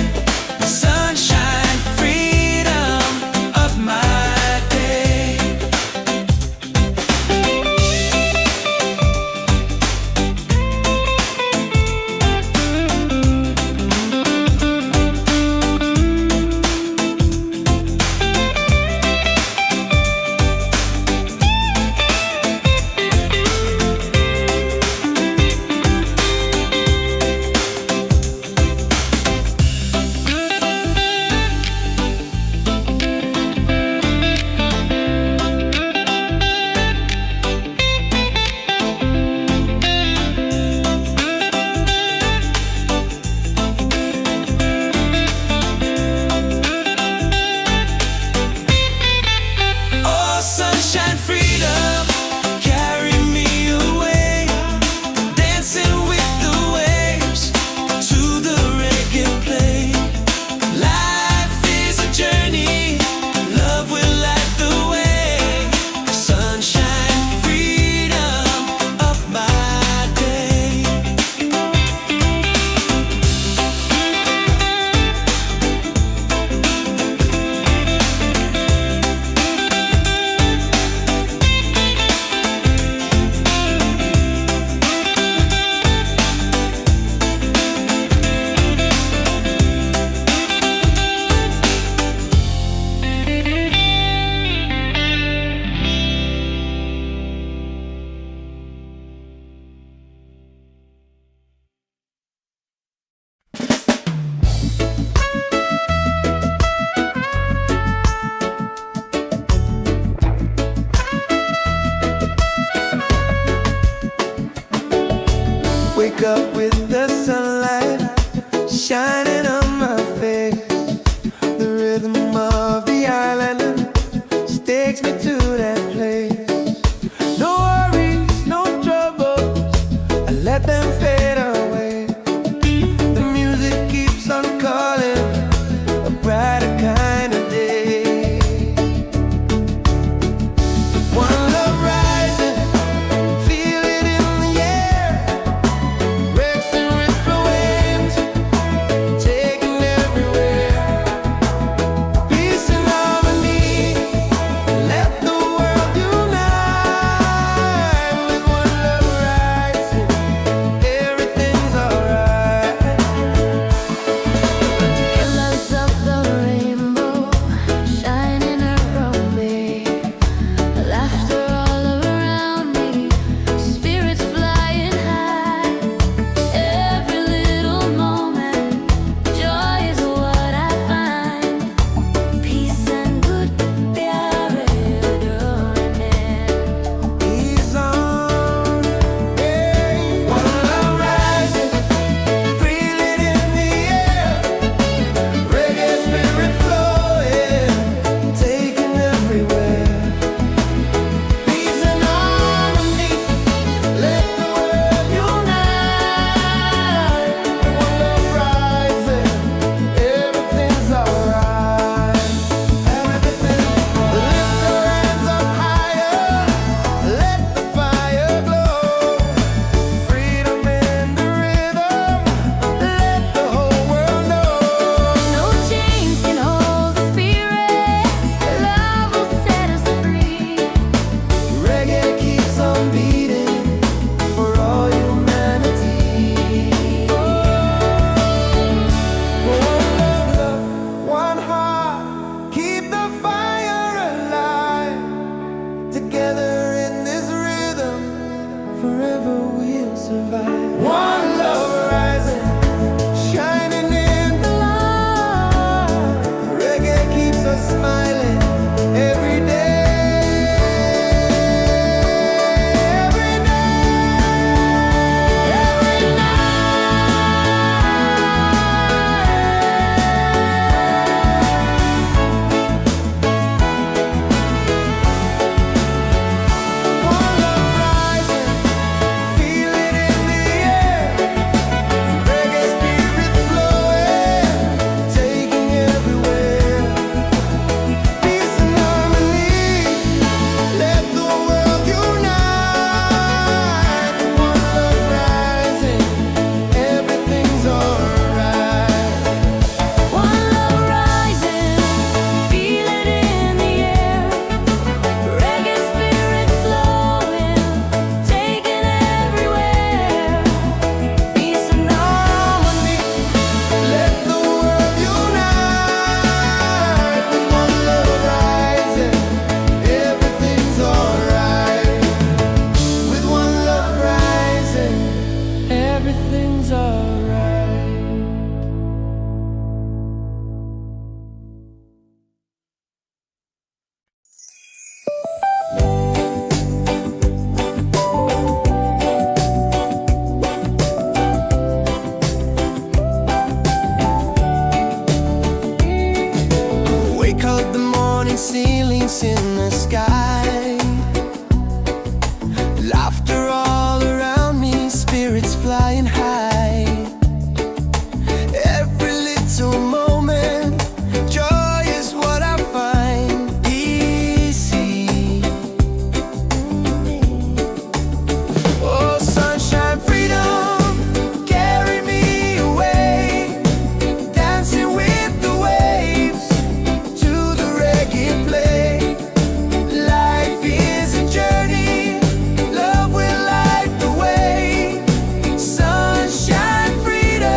shining on my face. The rhythm of the island takes me to that place. No worries, no troubles, I let them fade away. The music keeps on calling, a brighter kind of day. One love rising, feel it in the air. Breaks and ripple waves, taking everywhere. Peace and harmony, let the world unite. With one love rising, everything's alright. Colors of the rainbow shining around me, laughter all around me, spirits flying high. Every little moment, joy is what I find. Peace and good प्यार डोरने. He's on, yeah. One love rising, feel it in the air. Reggae spirit flowing, taking everywhere. Peace and harmony, let the world unite. One love rising, everything's alright. Everything, lift your hands up higher, let the fire glow. Freedom in the rhythm, let the whole world know. No chains can hold the spirit. Love will set us free. Reggae keeps on beating for all humanity. One love, one heart, keep the fire alive. Together in this rhythm, forever we'll survive. One love rising, shining in the light. Reggae keeps us smiling every day. Every One love rising, feel it in the air. Reggae spirit flowing, taking everywhere. Peace and harmony, let the world unite. One love rising, everything's alright. One love rising, feel it in the air. Reggae spirit flowing, taking everywhere. Peace and harmony. Let the world unite. One love rising, everything's alright. With one love rising, everything's alright. Wake up the morning, ceilings in the sky. Laughter all around me, spirits flying high. Every little moment, joy is what I find. Easy. Oh, sunshine, freedom, carry me away. Dancing with the waves to the reggae play. Life is a journey, love will light the way. Sunshine, freedom.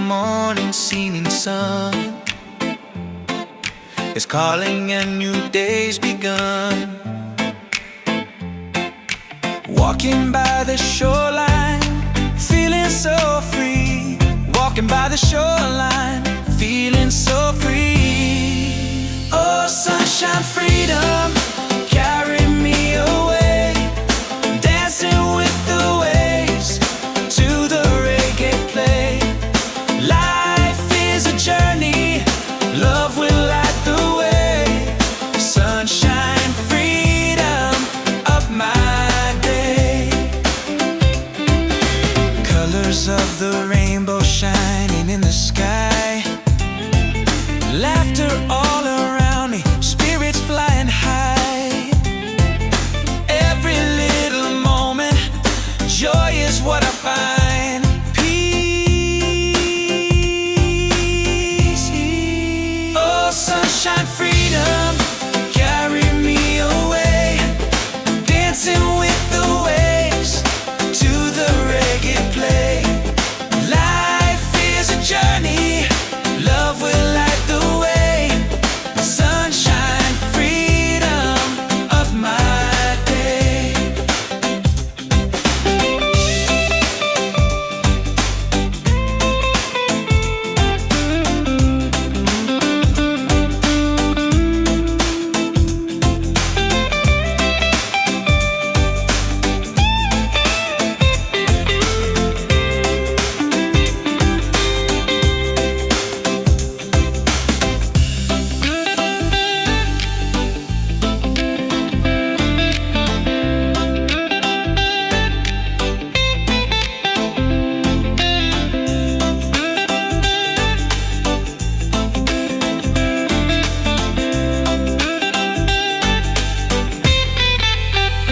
morning seeming sun is calling and new day's begun. Walking by the shoreline, feeling so free. Walking by the shoreline, feeling so free. Oh, sunshine, freedom, carry me away. Dancing with the waves to the reggae play. Life is a journey, love will light the way. Sunshine, freedom of my day. Colors of the rainbow shining in the sky. Laughter all around me, spirits flying high. Every little moment, joy is what I find. Peace. Oh, sunshine, freedom, carry me away. Dancing with the waves to the reggae play. Life is a journey, love will light the way. Sunshine, freedom of my day.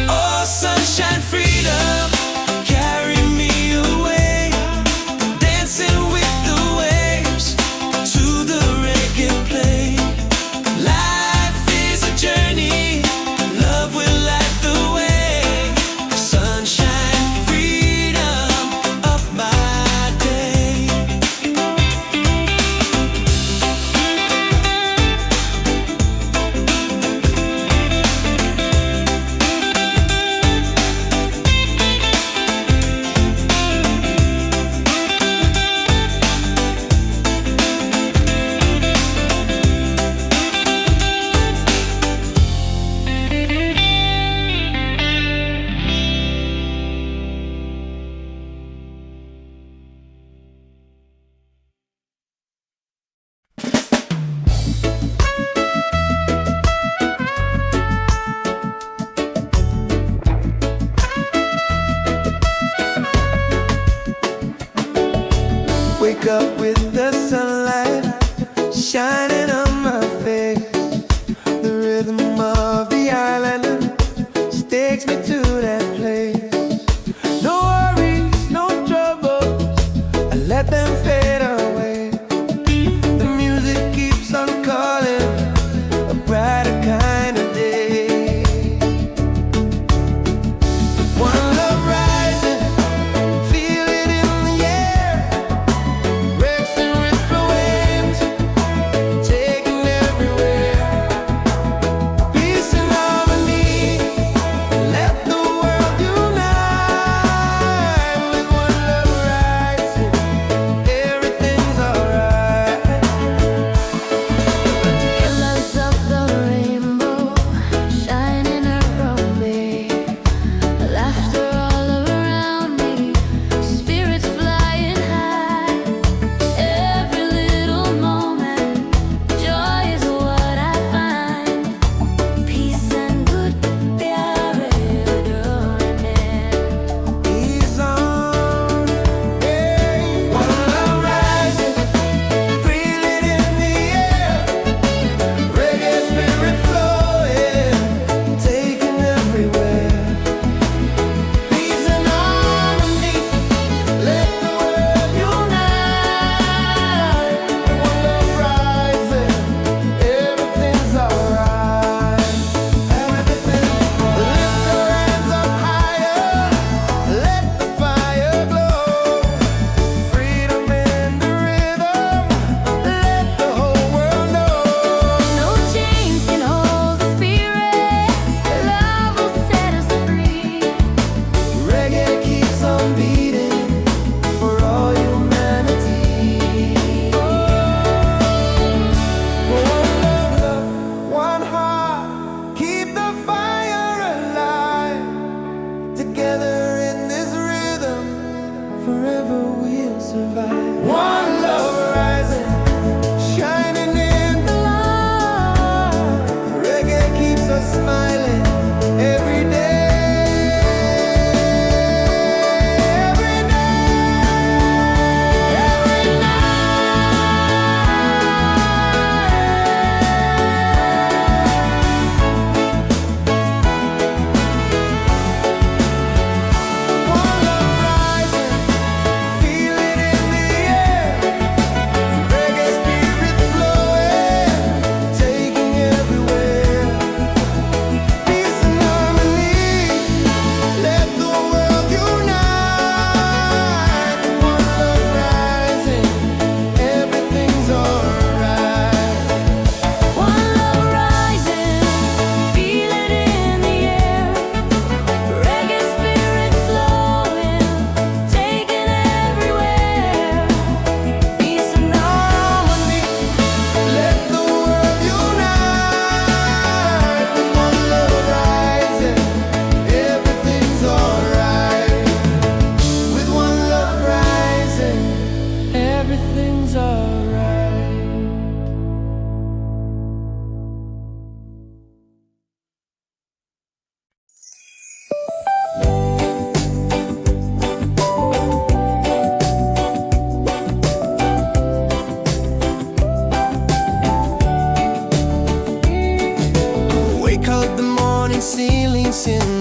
Oh, sunshine, freedom, carry me away. Dancing with the waves to the reggae play. Life is a journey, love will light the way. Sunshine, freedom of my day. Wake up with the sunlight shining on my face. The rhythm of the island takes me to that place. No worries, no troubles, I let them fade away. The music keeps on calling, a brighter kind of day. One love rising, feel it in the air. Racing with the waves, take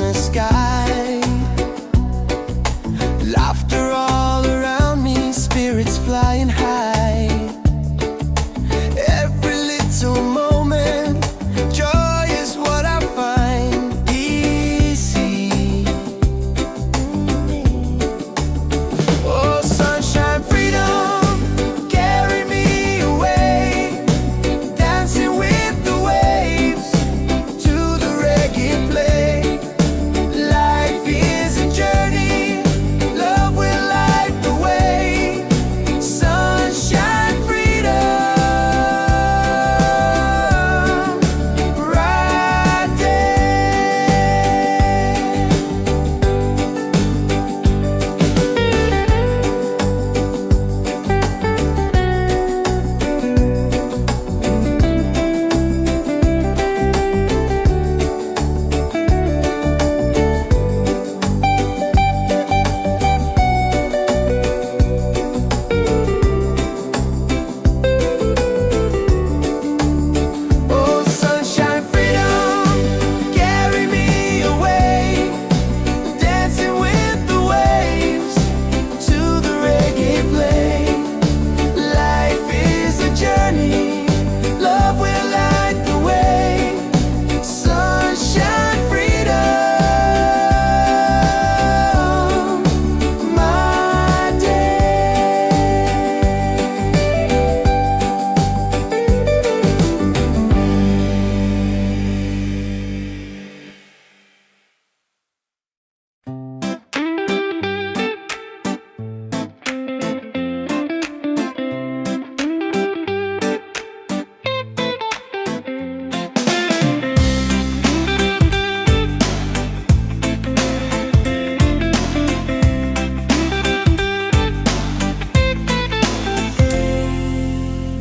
the sky. Laughter all around me, spirits flying high. Every little moment, joy is what I find easy. Oh, sunshine, freedom, carry me away, dancing with the waves to the reggae play. Life is a journey, love will light the way. Sunshine, freedom, bright day. Oh, sunshine, freedom, carry me away, dancing with the waves to the reggae play. Life is a journey, love will light the way. Sunshine, freedom, my day.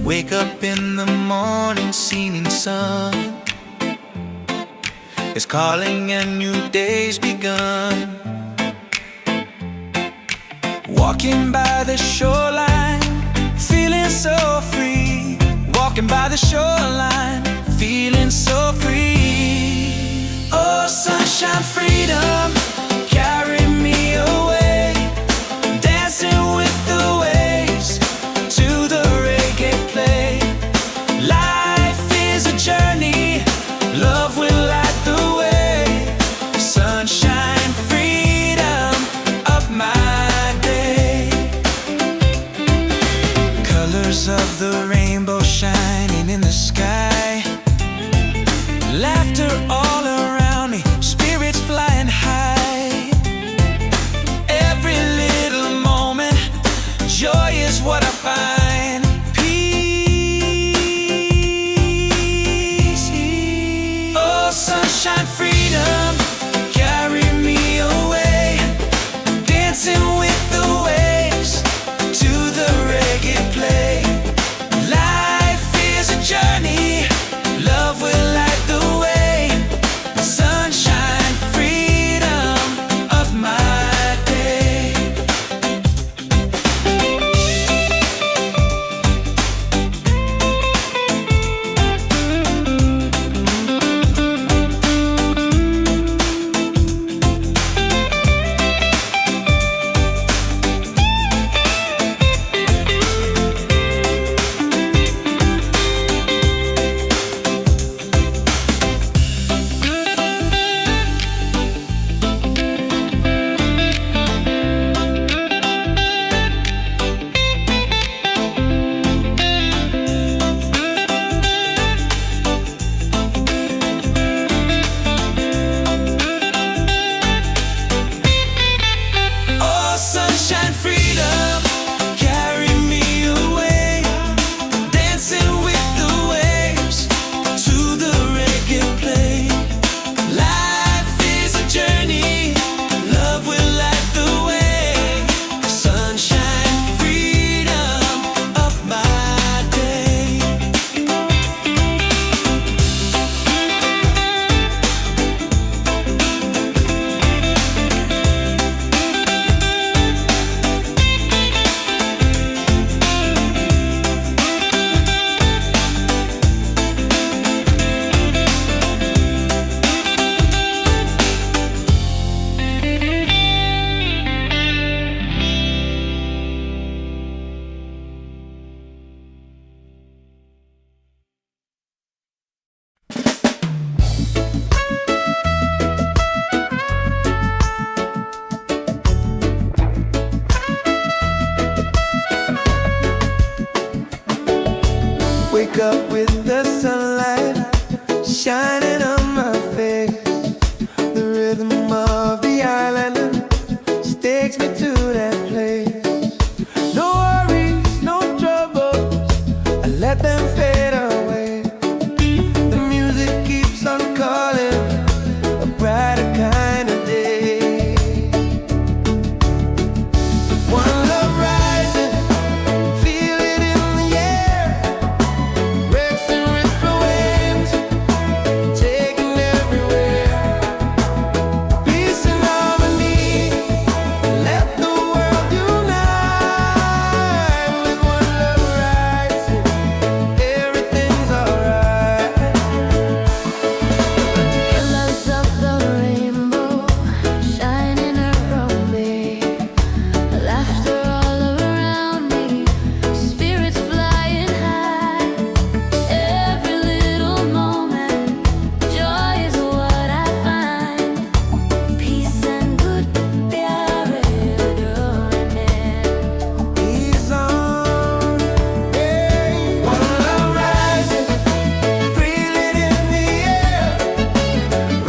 Wake up in the morning, seeing sun is calling and new day's begun. Walking by the shoreline, feeling so free. Walking by the shoreline, feeling so free. Oh, sunshine, freedom, carry me away, dancing with the waves to the reggae play. Life is a journey, love will light the way. Sunshine, freedom of my day. Colors of the rainbow shining in the sky. Laughter all around me, spirits flying high. Every little moment, joy is what I find. Peace. Oh, sunshine, freedom, carry me away, dancing with the waves to the reggae play. Wake up with the sunlight shining on my face. The rhythm of the island just takes me to that place. No worries, no troubles, I let them fade away. The music keeps on calling, a brighter kind of day. One love rising, feel it in the air. Rex and ripple waves, taking everywhere. Peace and harmony, let the world unite. With one love rising, everything's alright. Colors of the rainbow shining around me, laughter all around me, spirits flying high. Every little moment, joy is what I find. Peace and good प्यारे डोने He's on, yeah. One love rising, feel it in the air.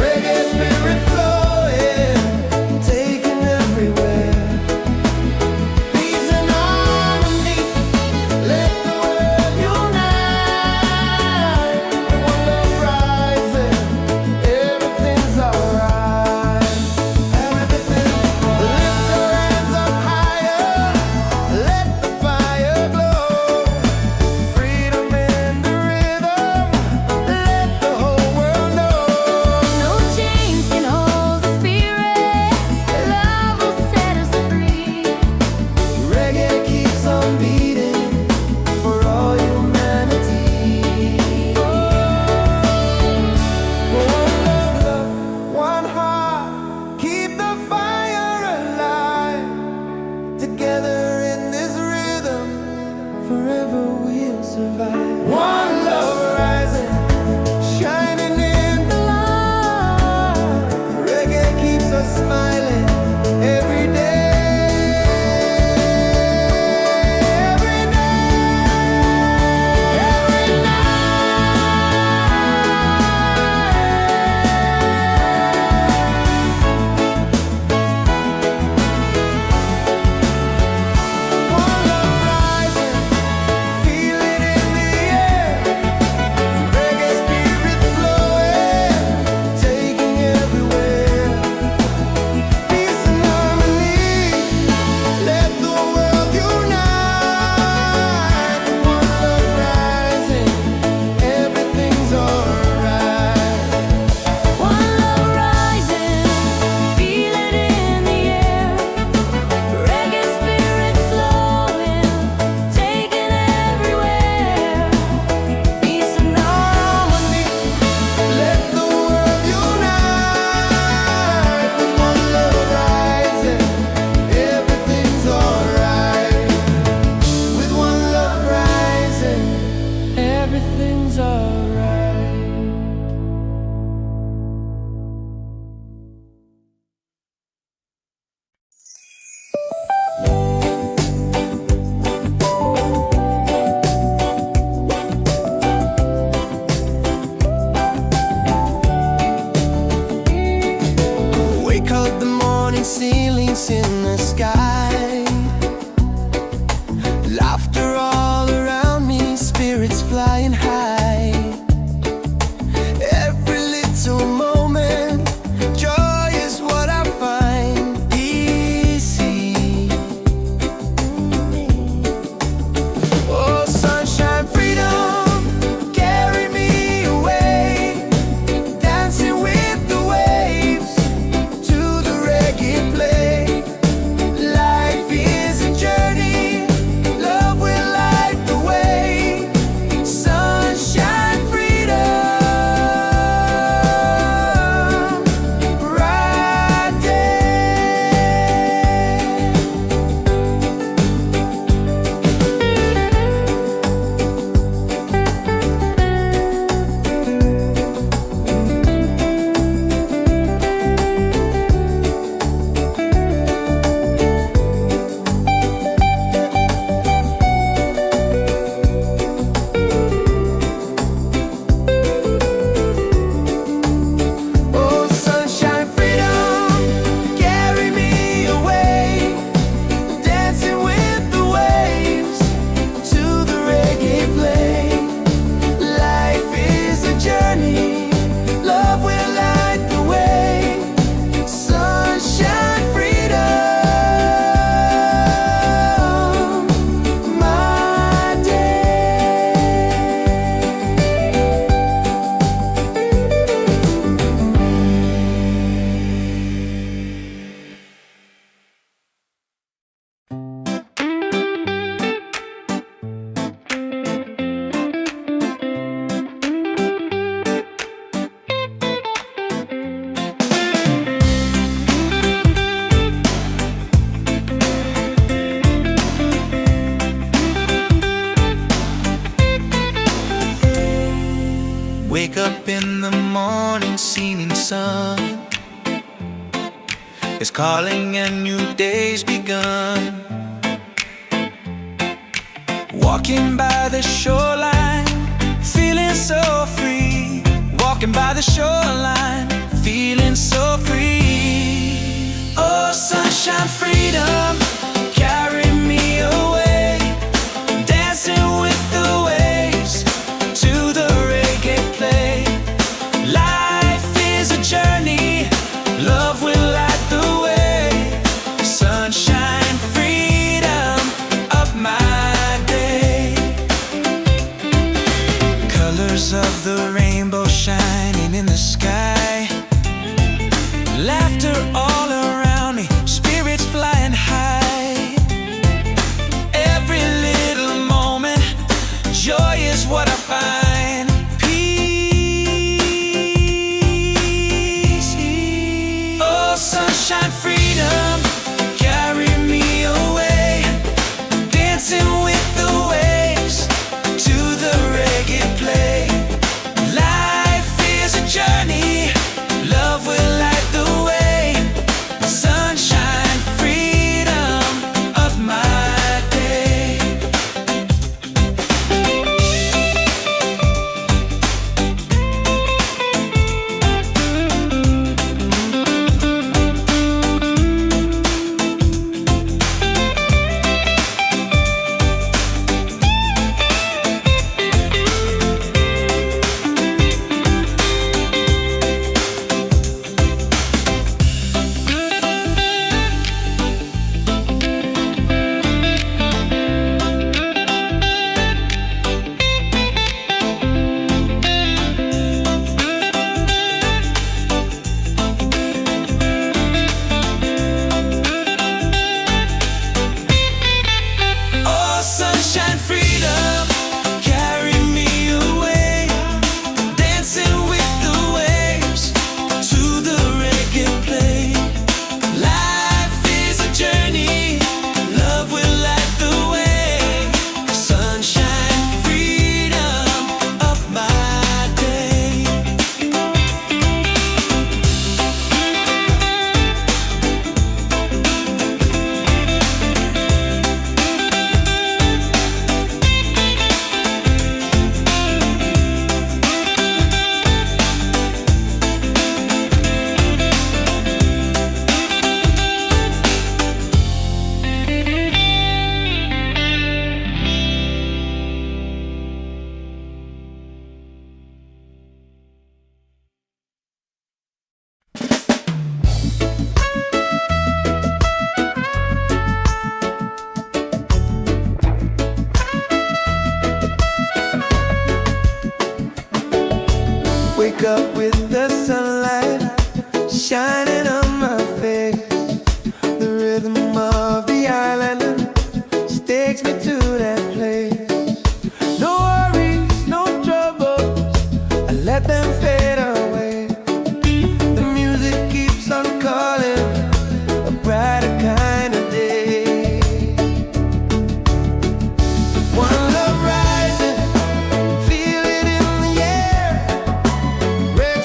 Reggae spirit flowing, taking everywhere. Peace and harmony, let the world unite. One love rising, everything's alright. Everything, lift your hands up higher, let the fire glow. Freedom in the rhythm, let the whole world know. No chains can hold the spirit, love will set us free. Reggae keeps on beating for all humanity. One love, one heart, keep the fire alive. Together in this rhythm, forever we'll survive. One love rising, shining in the light. Reggae keeps us smiling every day. Every night, every night. One love rising, feel it in the Wake up in the morning, seeing sun is calling and new day's begun. Walking by the shoreline, feeling so free. Walking by the shoreline, feeling so free. Oh, sunshine, freedom, carry me away. Dancing with the waves to the reggae play. Life is a journey, love will light the way. Sunshine, freedom of my day. Colors of the rainbow shining in the sky. Laughter all around me, spirits flying high. Every little moment, joy is what I find. Peace. Oh, sunshine, freedom, carry me away. Dancing with the waves to the reggae play. Life is a journey, love will light the way. Sunshine, freedom of my day. Oh, sunshine, freedom, carry me away. Dancing with the waves to the reggae play. Life is a journey, love will light the way. Sunshine, freedom of my day. Wake up with the sunlight shining on my face. The rhythm of the island takes me to that place. No worries, no troubles, I let them fade away. The music keeps on calling, a brighter kind of day. One love rising, feel it in the air. Red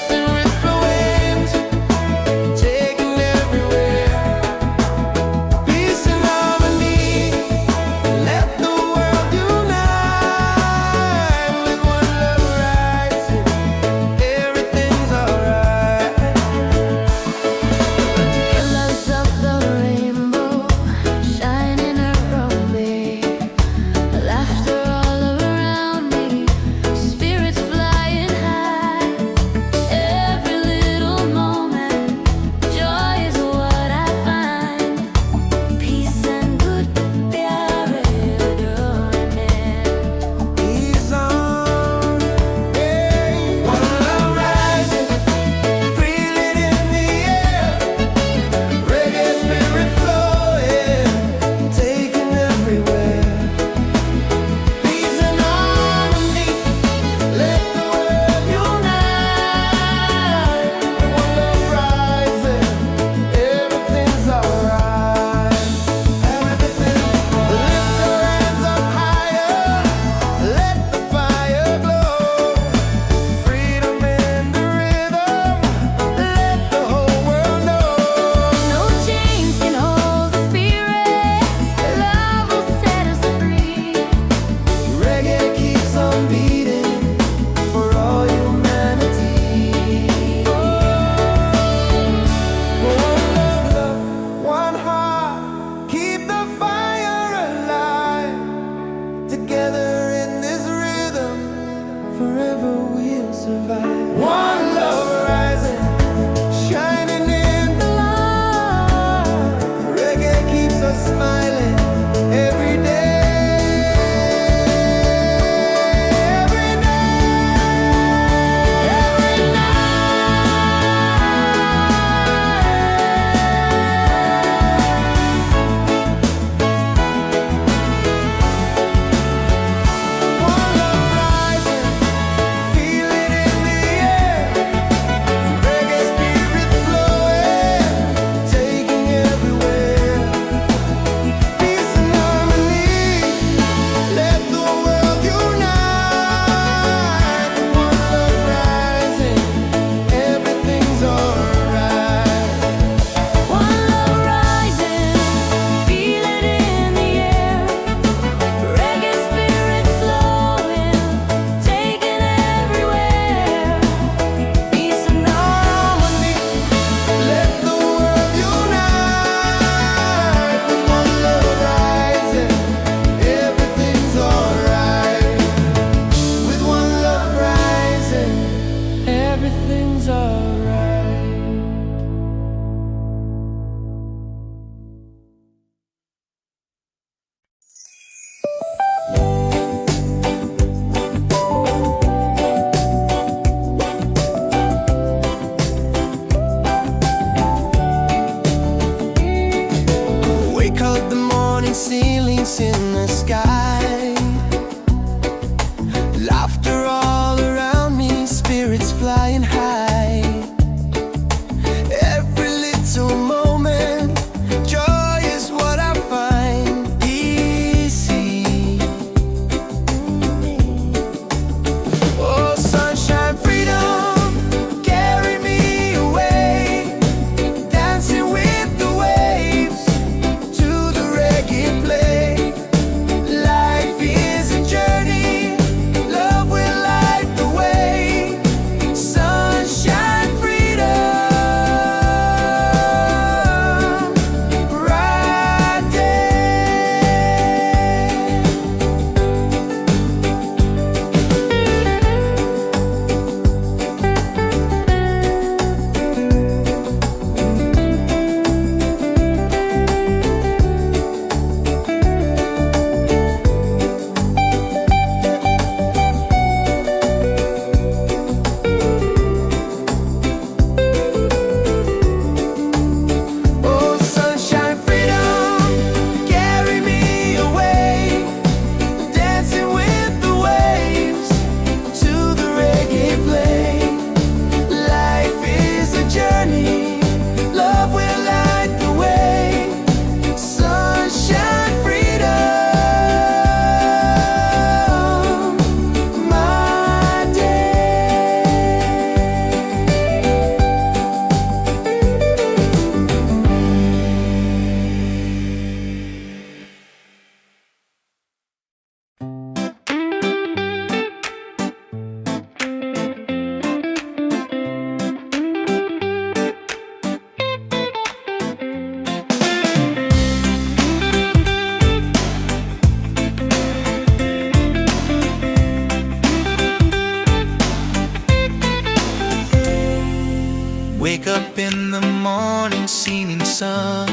Wake up in the morning, seeing sun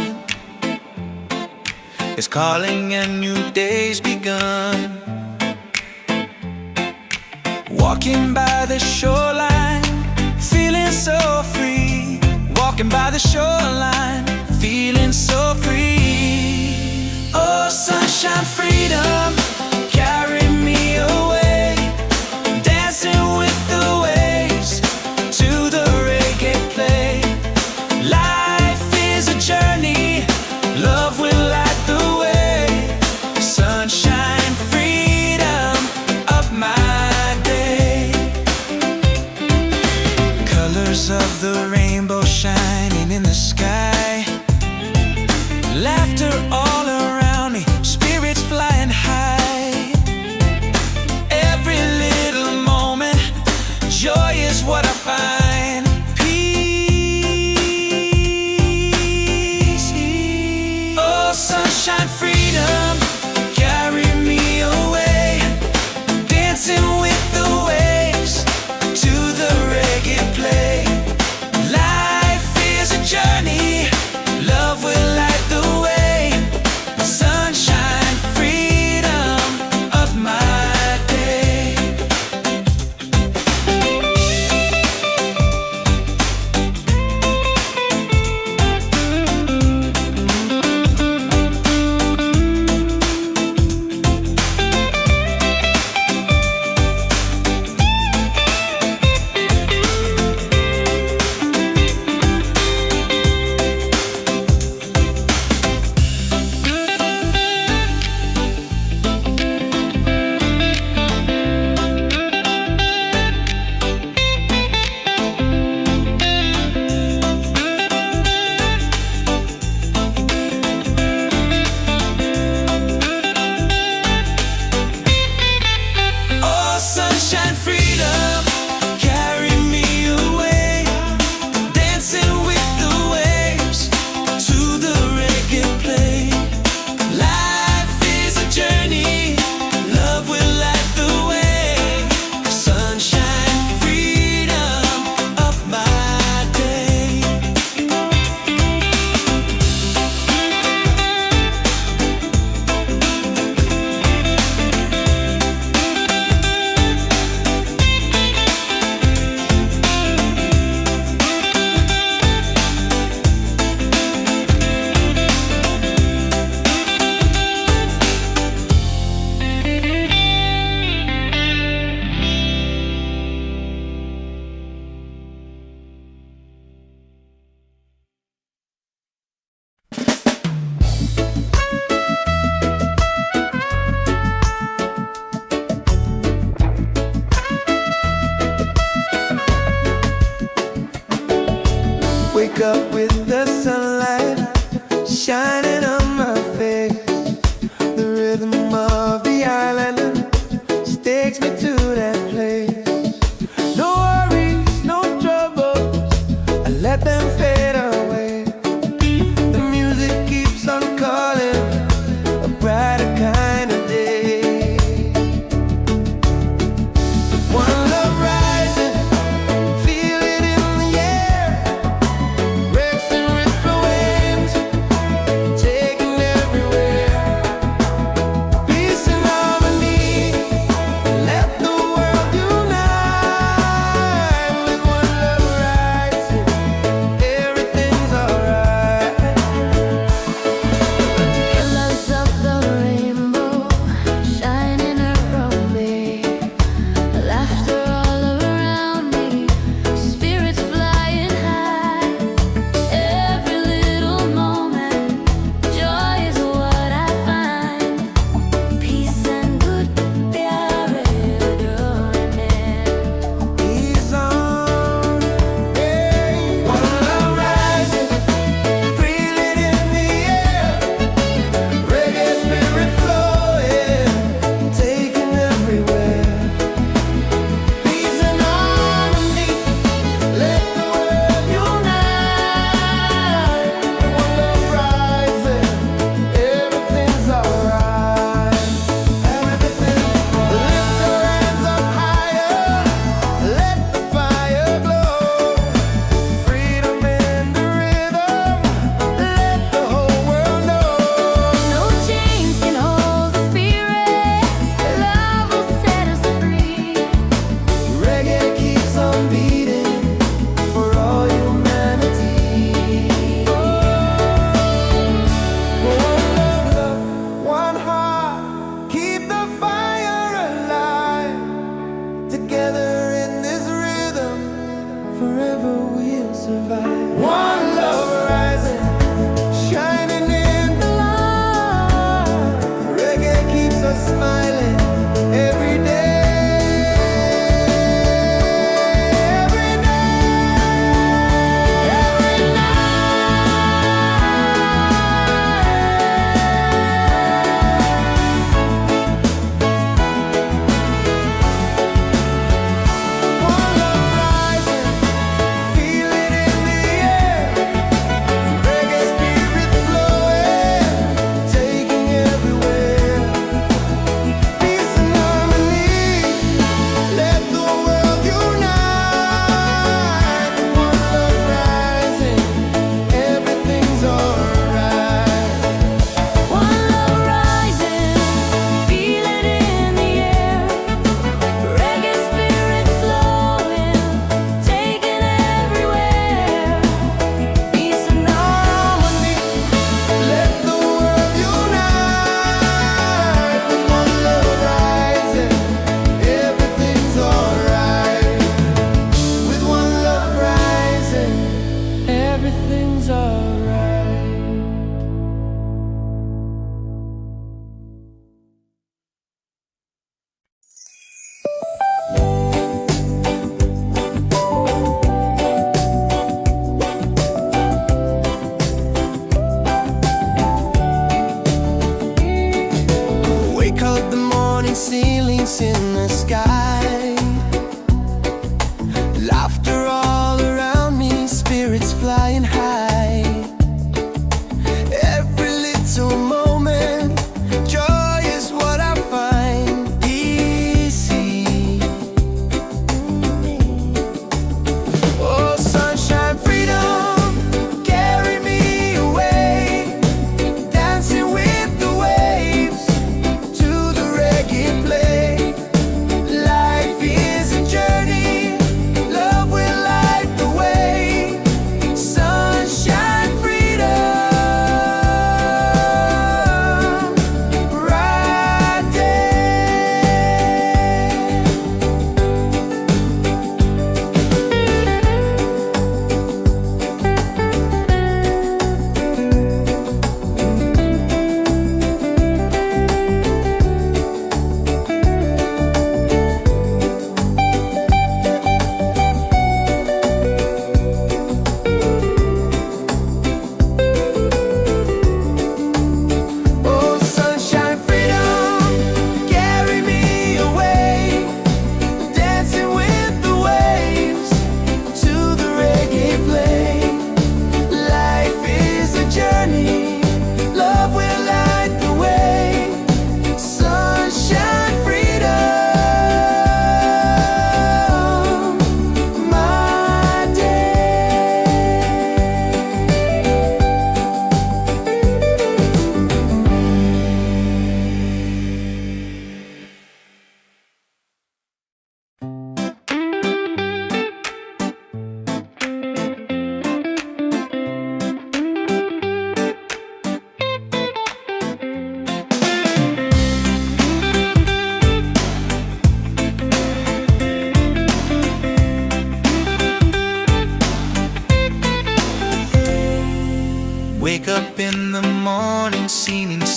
is calling and new day's begun. Walking by the shoreline, feeling so free. Walking by the shoreline, feeling so free. Oh, sunshine, freedom, carry me away. Dancing with the waves to the reggae play. Life is a journey, love will light the way. Sunshine, freedom, up my day. Colors of the rainbow shining in the sky. Laughter all around me, spirits flying high. Every little moment, joy is what I find. Peace. Oh, sunshine, freedom, carry me away. Dancing with the waves to the reggae play. Life is a journey, love will light the way.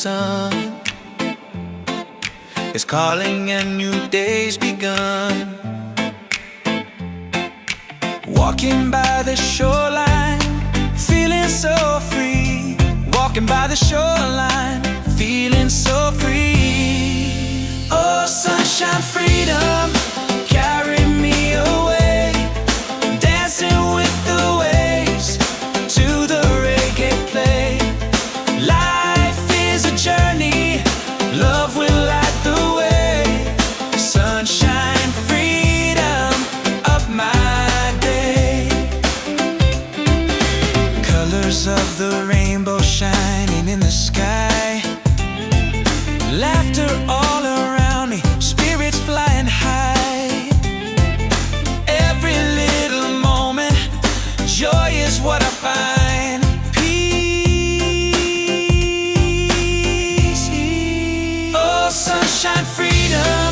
sun is calling and new day's begun. Walking by the shoreline, feeling so free. Walking by the shoreline, feeling so free. Oh, sunshine, freedom, carry me away. Dancing with the waves to the reggae play. Life is a journey, love will light the way. Sunshine, freedom of my day. Colors of the rainbow shining in the sky. Laughter all around me, spirits flying high. Every little moment, joy is what I find. Peace. Oh, sunshine, freedom,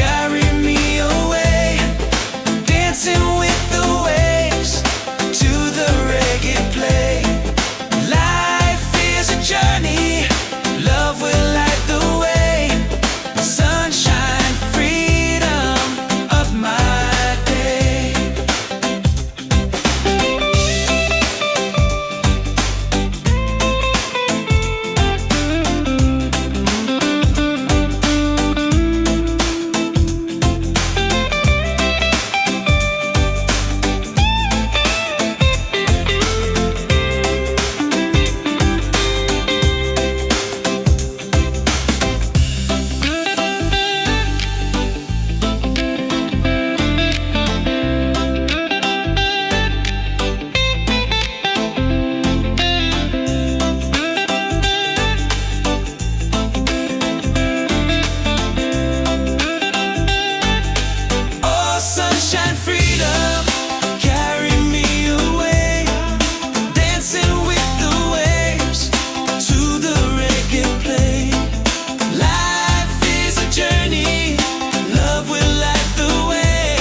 carry me away. Dancing with the waves to the reggae play. Life is a journey, love will light the way. Sunshine, freedom of my day. Oh, sunshine, freedom, carry me away. Dancing with the waves to the reggae play. Life is a journey, love will light the way.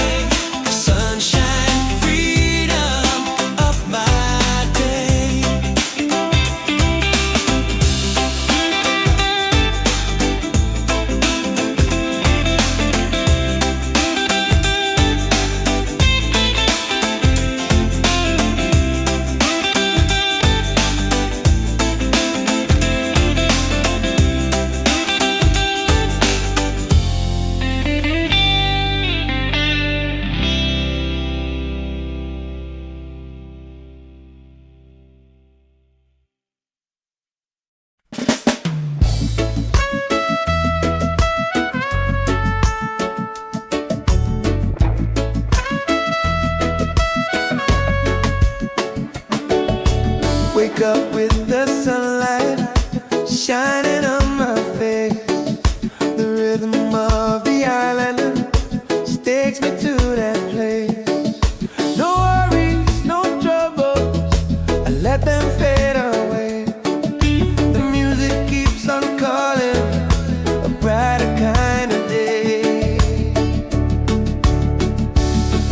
Sunshine, freedom of my day. Wake up with the sunlight shining on my face. The rhythm of the island takes me to that place. No worries, no troubles, I let them fade away. The music keeps on calling, a brighter kind of day.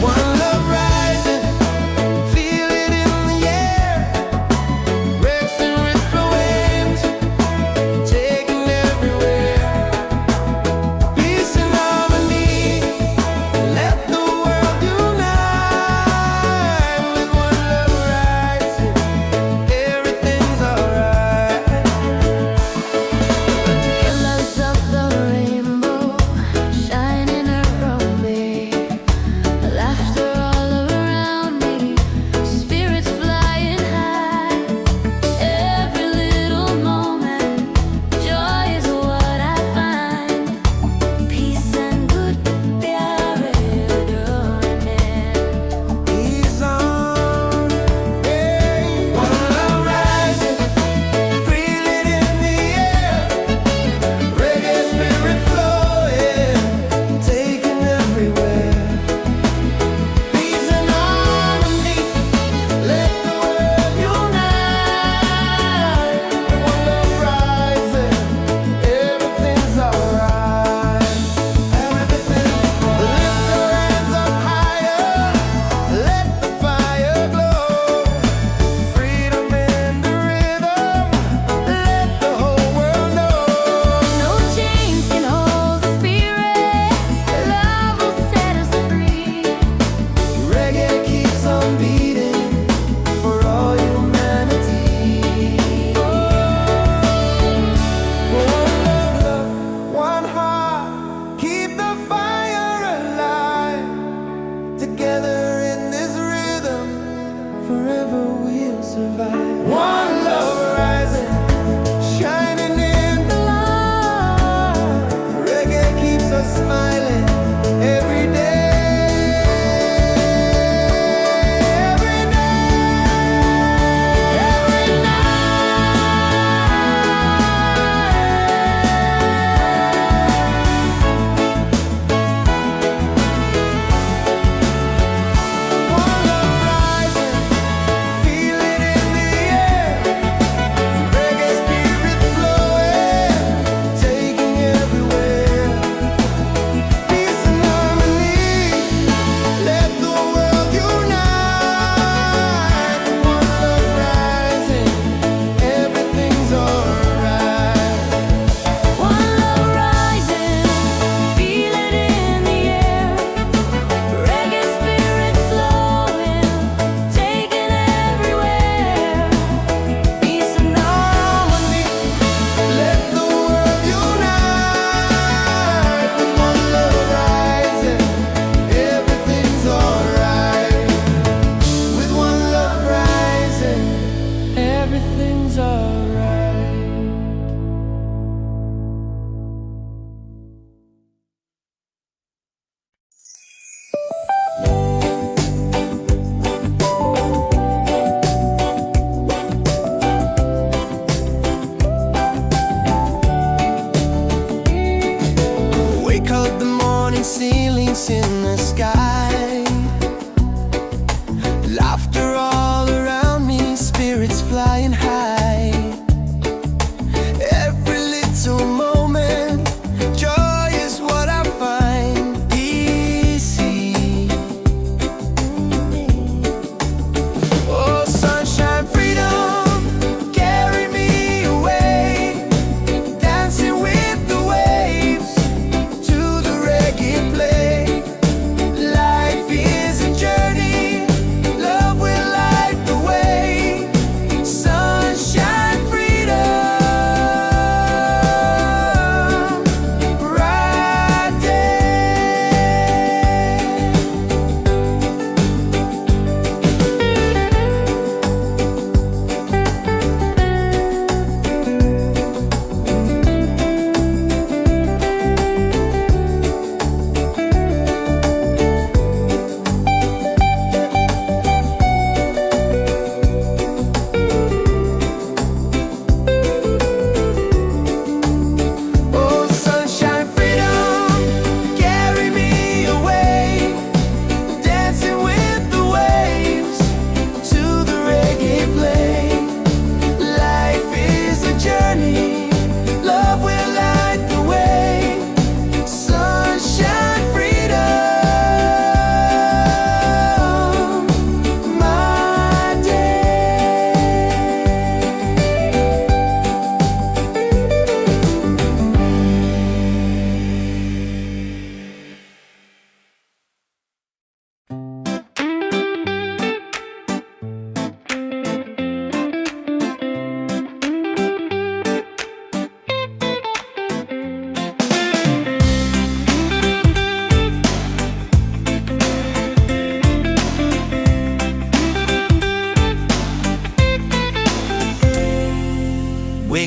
One love rising, feel it in the air. Racing with the waves, taking everywhere. Peace and harmony, let the world unite.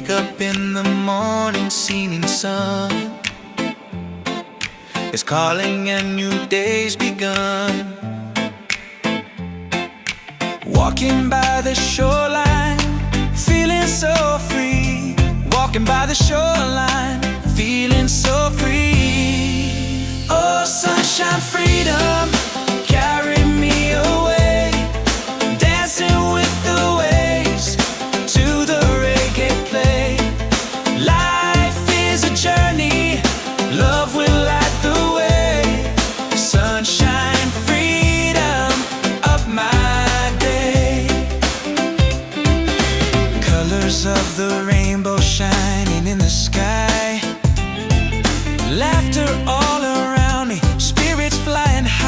Wake up in the morning, seeing sun is calling and new day's begun. Walking by the shoreline, feeling so free. Walking by the shoreline, feeling so free. Oh, sunshine, freedom, carry me away. Dancing with the waves to the reggae play. Life is a journey, love will light the way. Sunshine, freedom, up my day. Colors of the rainbow shining in the sky. Laughter all around me, spirits flying high.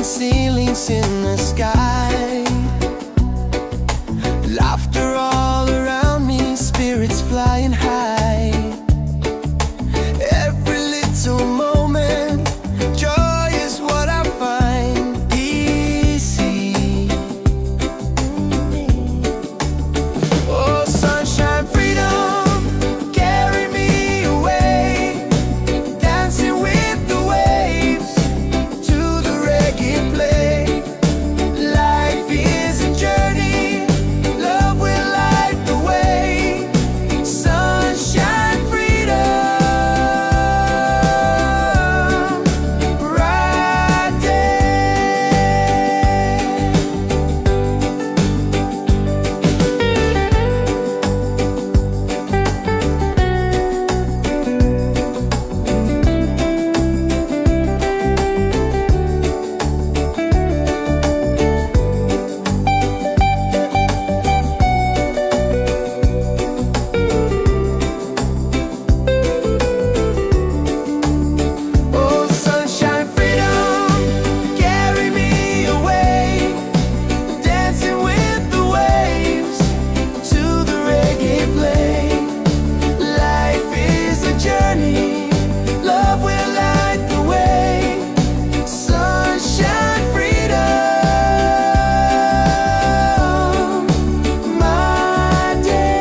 ceilings in the sky. Laughter all around me, spirits flying high. Every little moment, joy is what I find easy. Oh, sunshine, freedom, carry me away, dancing with the waves to the reggae play. Life is a journey, love will light the way. Sunshine, freedom, right there. Oh, sunshine, freedom, carry me away, dancing with the waves to the reggae play. Life is a journey, love will light the way. Sunshine, freedom, my day.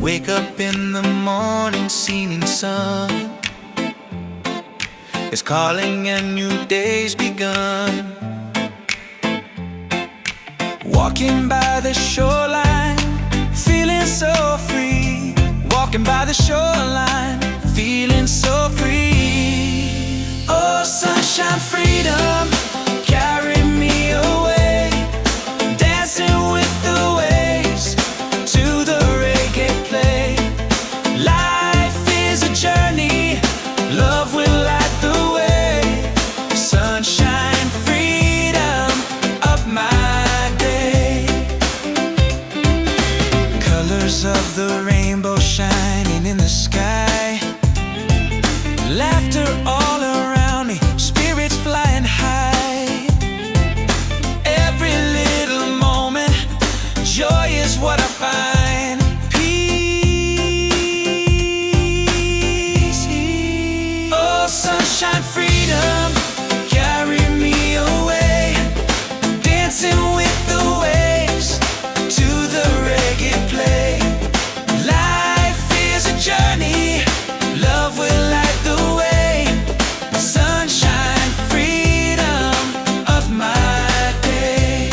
Wake up in the morning, seeing sun is calling and new day's begun. Walking by the shoreline, feeling so free. Walking by the shoreline, feeling so free. Oh, sunshine, freedom, carry me away, dancing with the waves to the reggae play. Life is a journey, love will light the way. Sunshine, freedom, up my day. Colors of the rainbow shining in the sky. Laughter all around me, spirits flying high. Every little moment, joy is what I find. Peace. Oh, sunshine, freedom, carry me away, dancing with the waves to the reggae play. Life is a journey, love will light the way. Sunshine, freedom, of my day.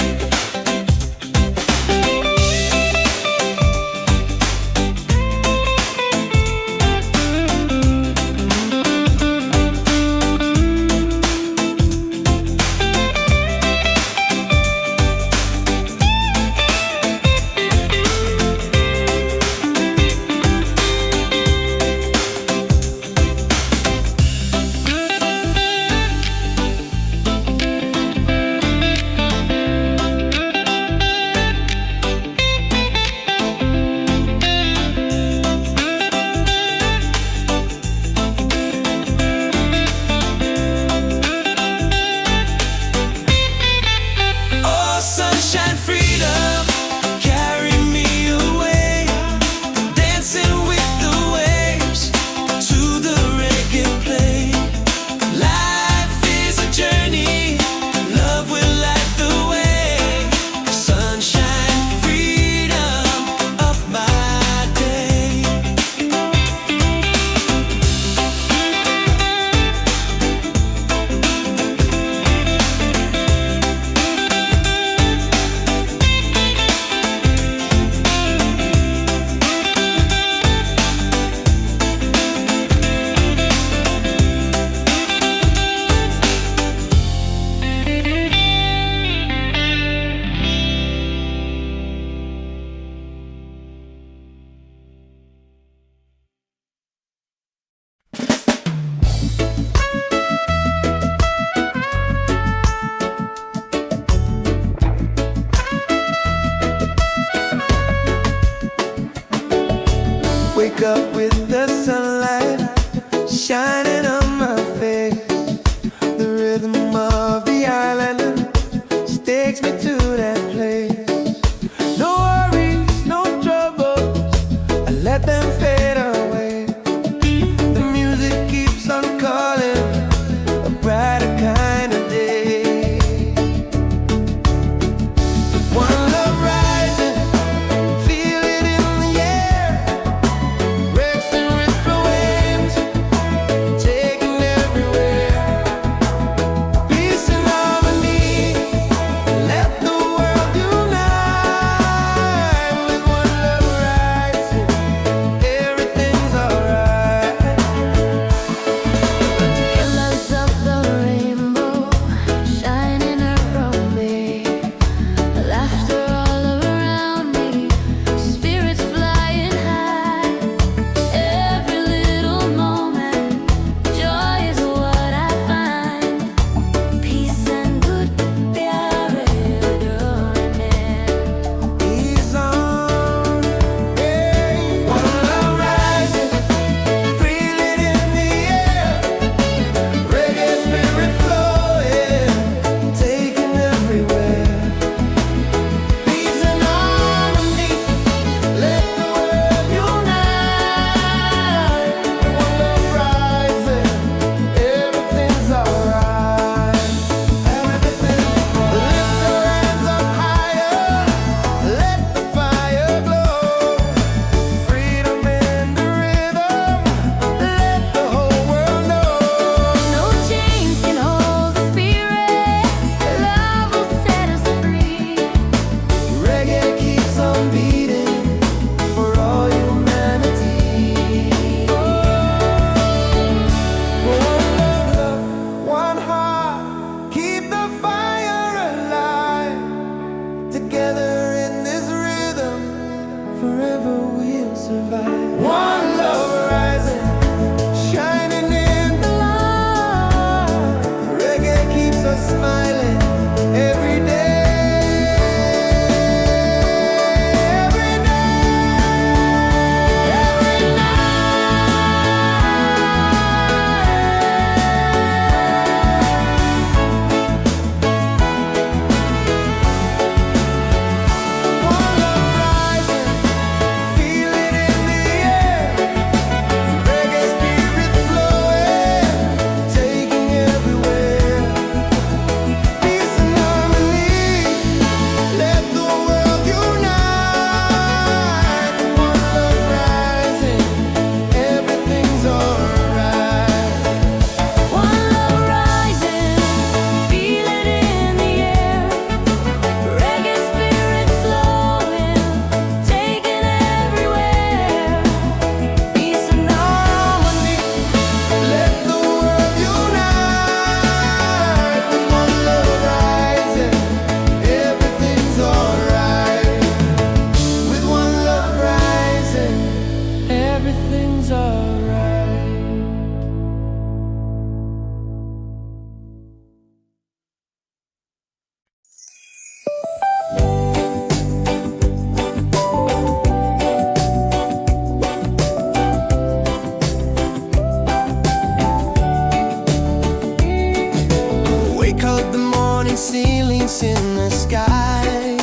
dance in the sky.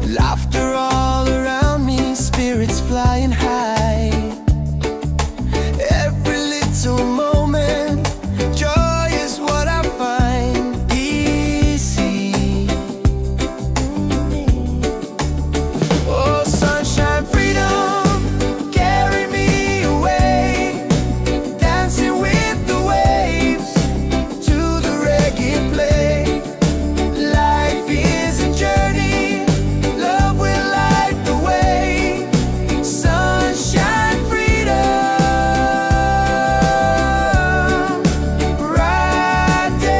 Laughter all around me, spirits flying high. Every little moment, joy is what I find easy. Oh, sunshine, freedom, carry me away, dancing with the waves to the reggae play. Life is a journey, love will light the way. Sunshine, freedom, right there.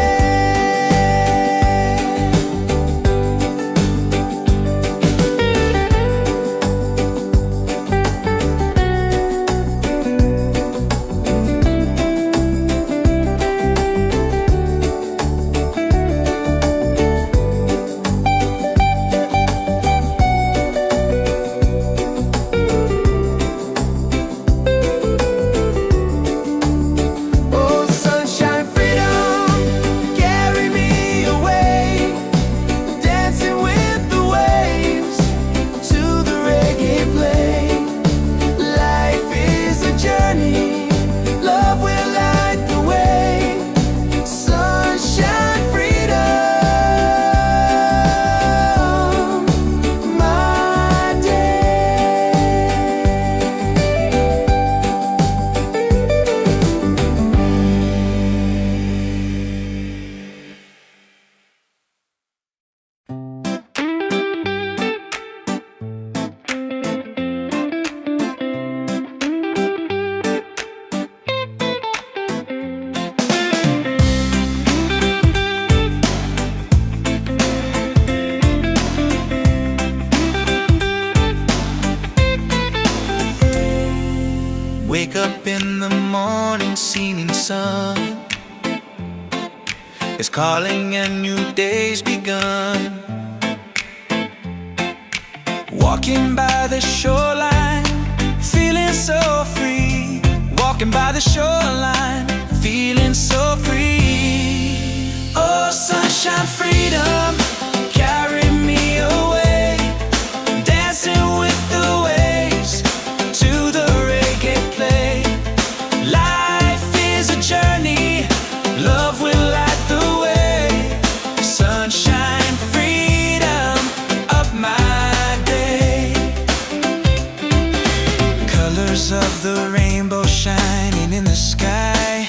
Oh, sunshine, freedom, carry me away, dancing with the waves to the reggae play. Life is a journey, love will light the way. Sunshine, freedom, my day. Wake up in the morning, seeing sun is calling and new day's begun. Walking by the shoreline, feeling so free. Walking by the shoreline, feeling so free. Oh, sunshine, freedom, carry me away, dancing with the waves to the reggae play. Life is a journey, love will light the way. Sunshine, freedom of my day. Colors of the rainbow shining in the sky.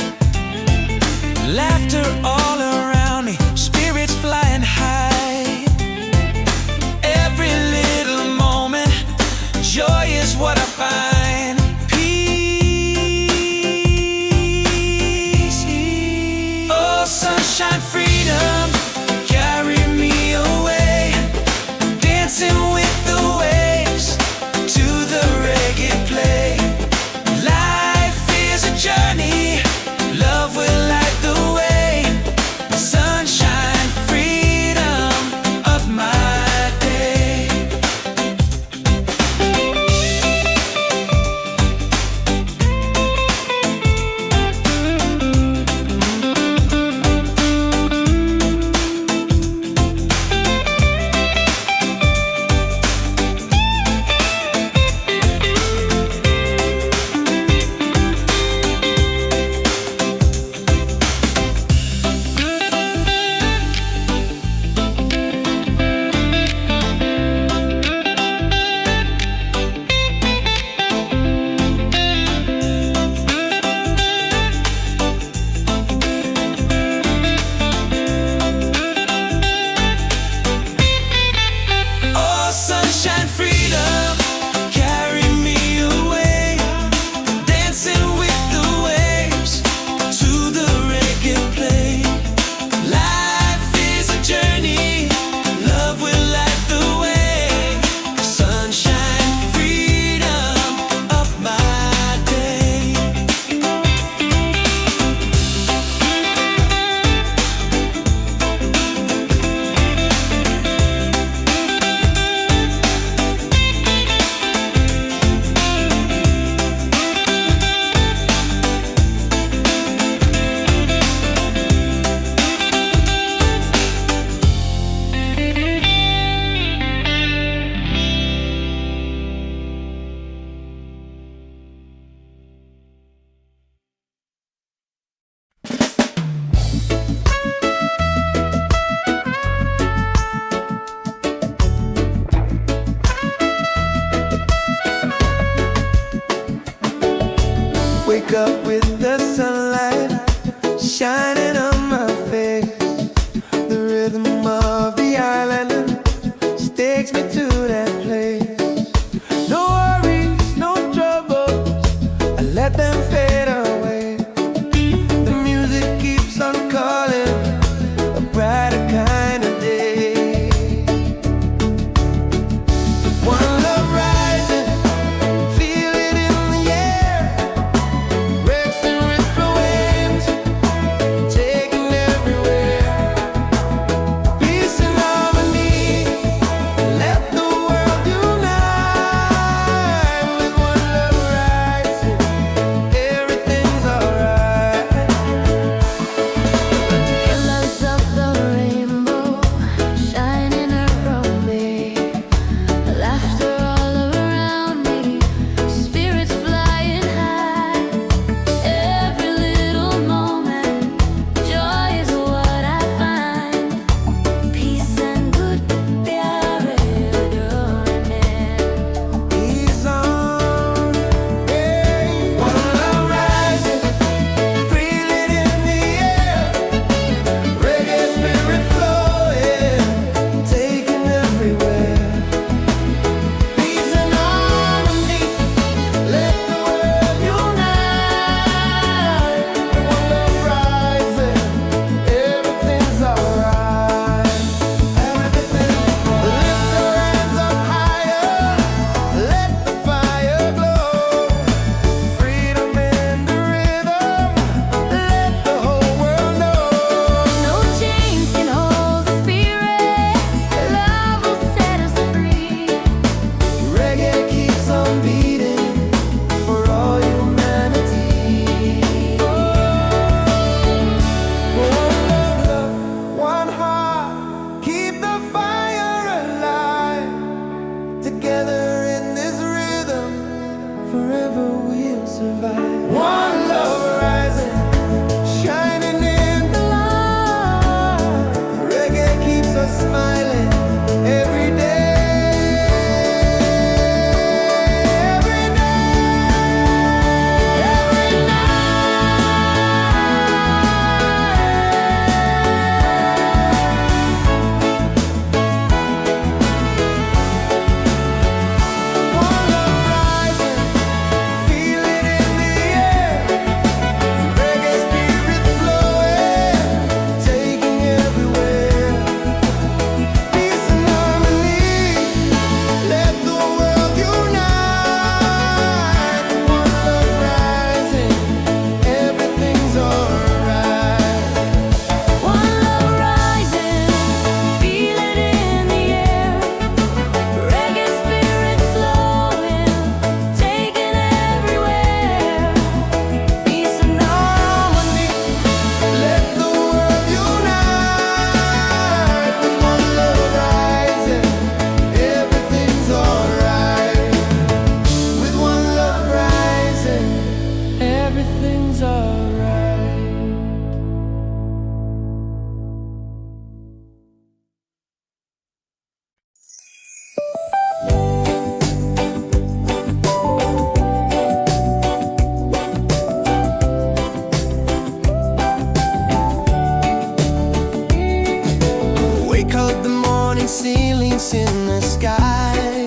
ceilings in the sky.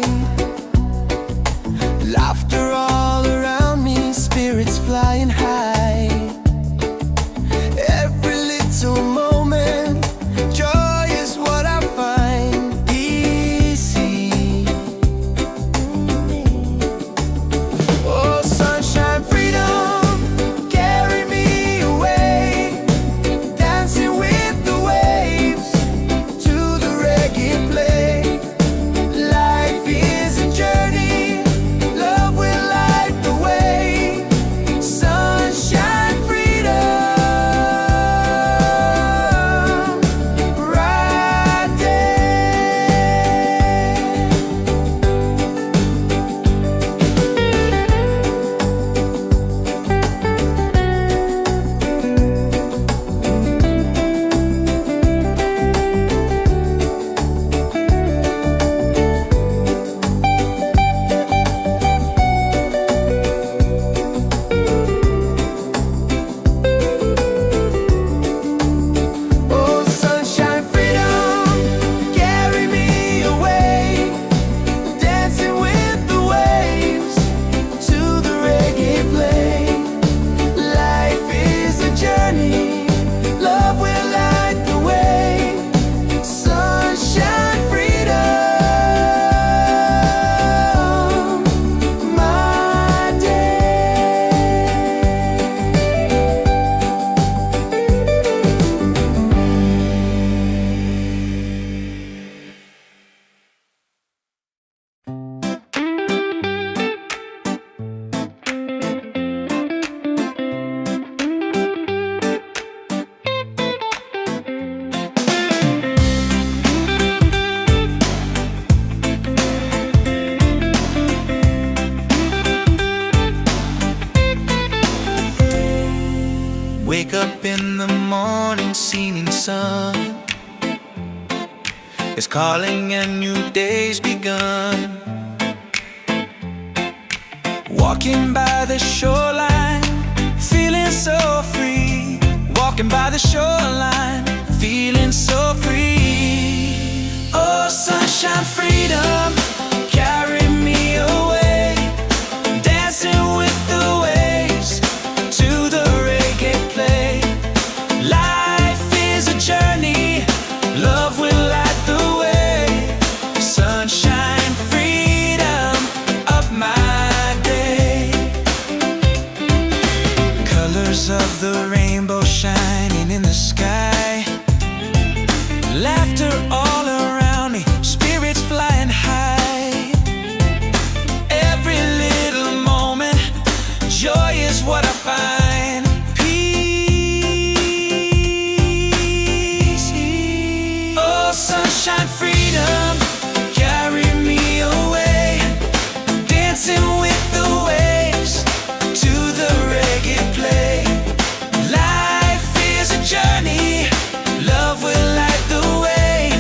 Laughter all around me, spirits flying high. Every little moment, joy is what I find easy. Oh, sunshine, freedom, carry me away, dancing with the waves to the reggae play. Life is a journey, love will light the way. Sunshine, freedom, right there. Oh, sunshine, freedom, carry me away, dancing with the waves to the reggae play. Life is a journey, love will light the way. Sunshine, freedom, my day. Wake up in the morning, seeing sun is calling and new day's begun. Walking by the shoreline, feeling so free. Walking by the shoreline, feeling so free. Oh, sunshine, freedom, carry me away, dancing with the waves to the reggae play. Life is a journey, love will light the way. Sunshine, freedom of my day. Colors of the rainbow shining in the sky. Laughter all around me, spirits flying high. Every little moment, joy is what I find. Peace. Oh, sunshine, freedom, carry me away, dancing with the waves to the reggae play. Life is a journey, love will light the way.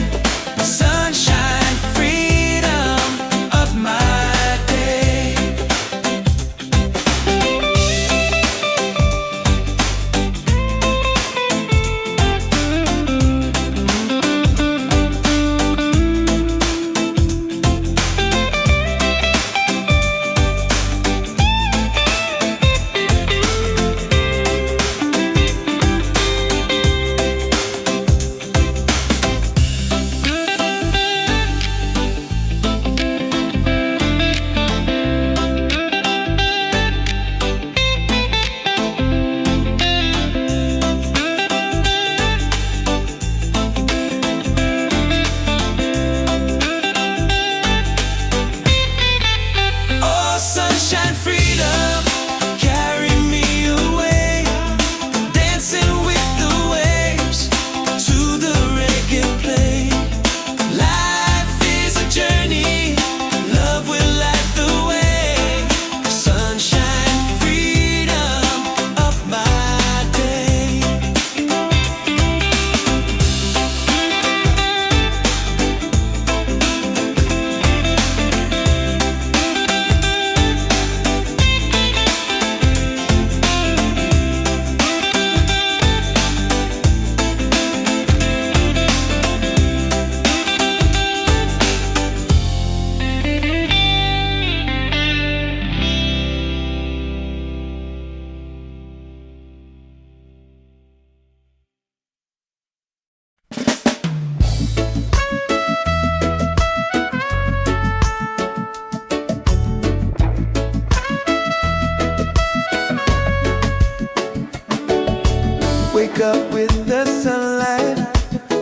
up with the sunlight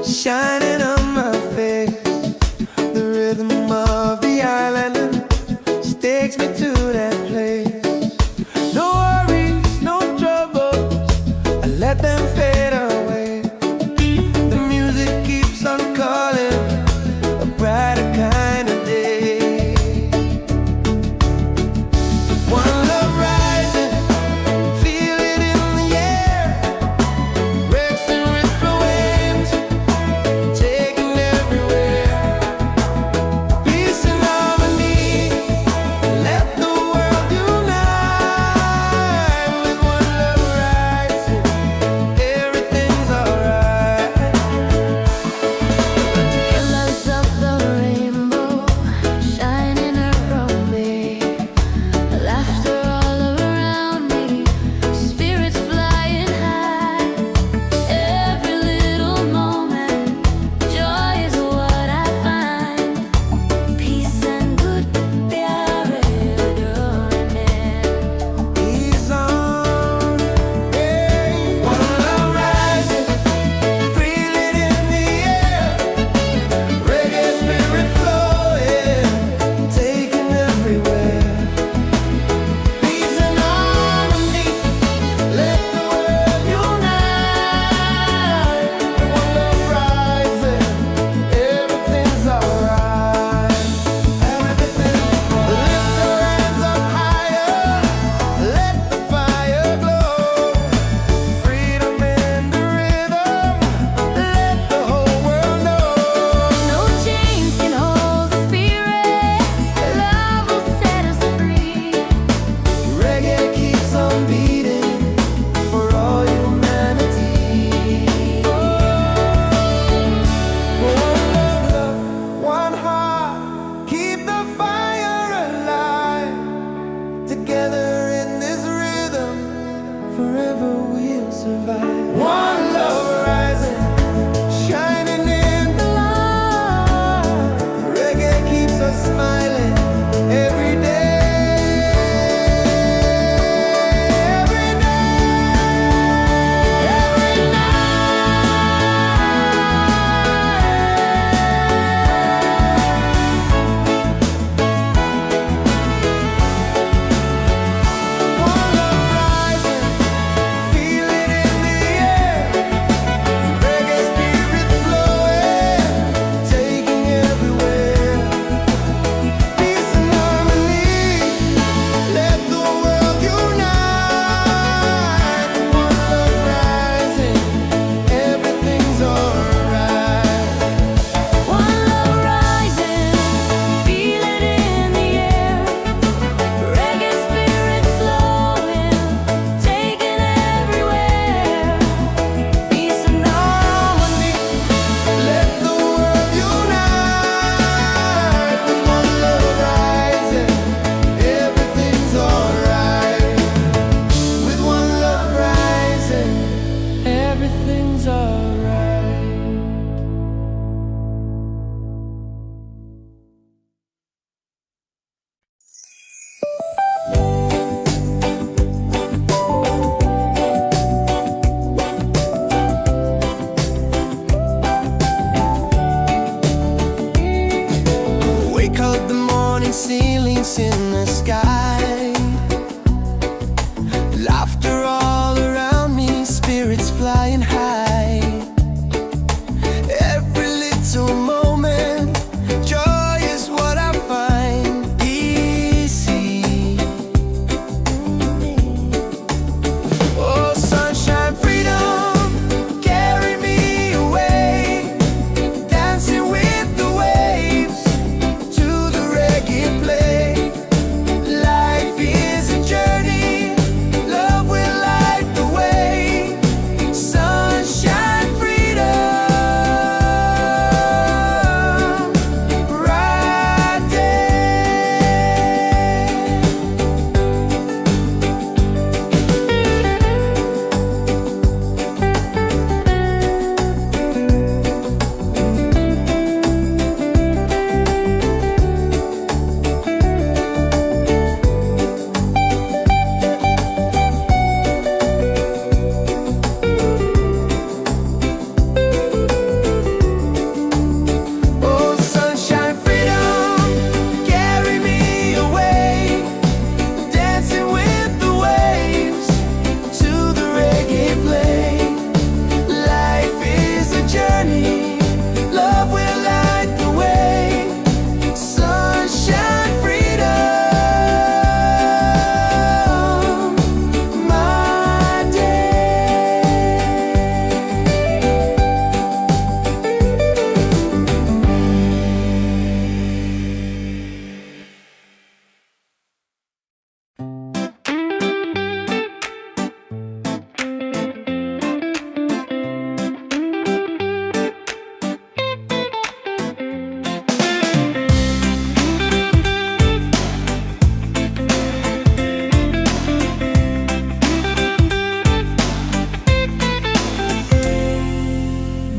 shining on my face. The rhythm of the island takes me to that place. No worries, no troubles, I let them fade away. The music keeps on calling, a brighter kind of day. One love rising, feel it in the air. Breaks and ripple waves, taking everywhere. Peace and harmony, let the world unite. With one love rising,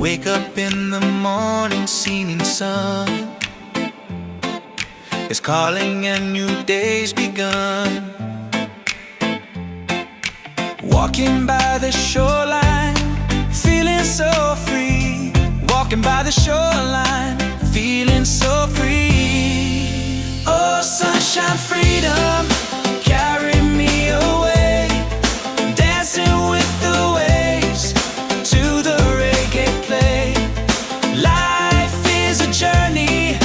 Wake up in the morning, seeing sun is calling and new day's begun. Walking by the shoreline, feeling so free. Walking by the shoreline, feeling so free. Oh, sunshine, freedom, carry me away. Dancing with the waves to the reggae play. Life is a journey,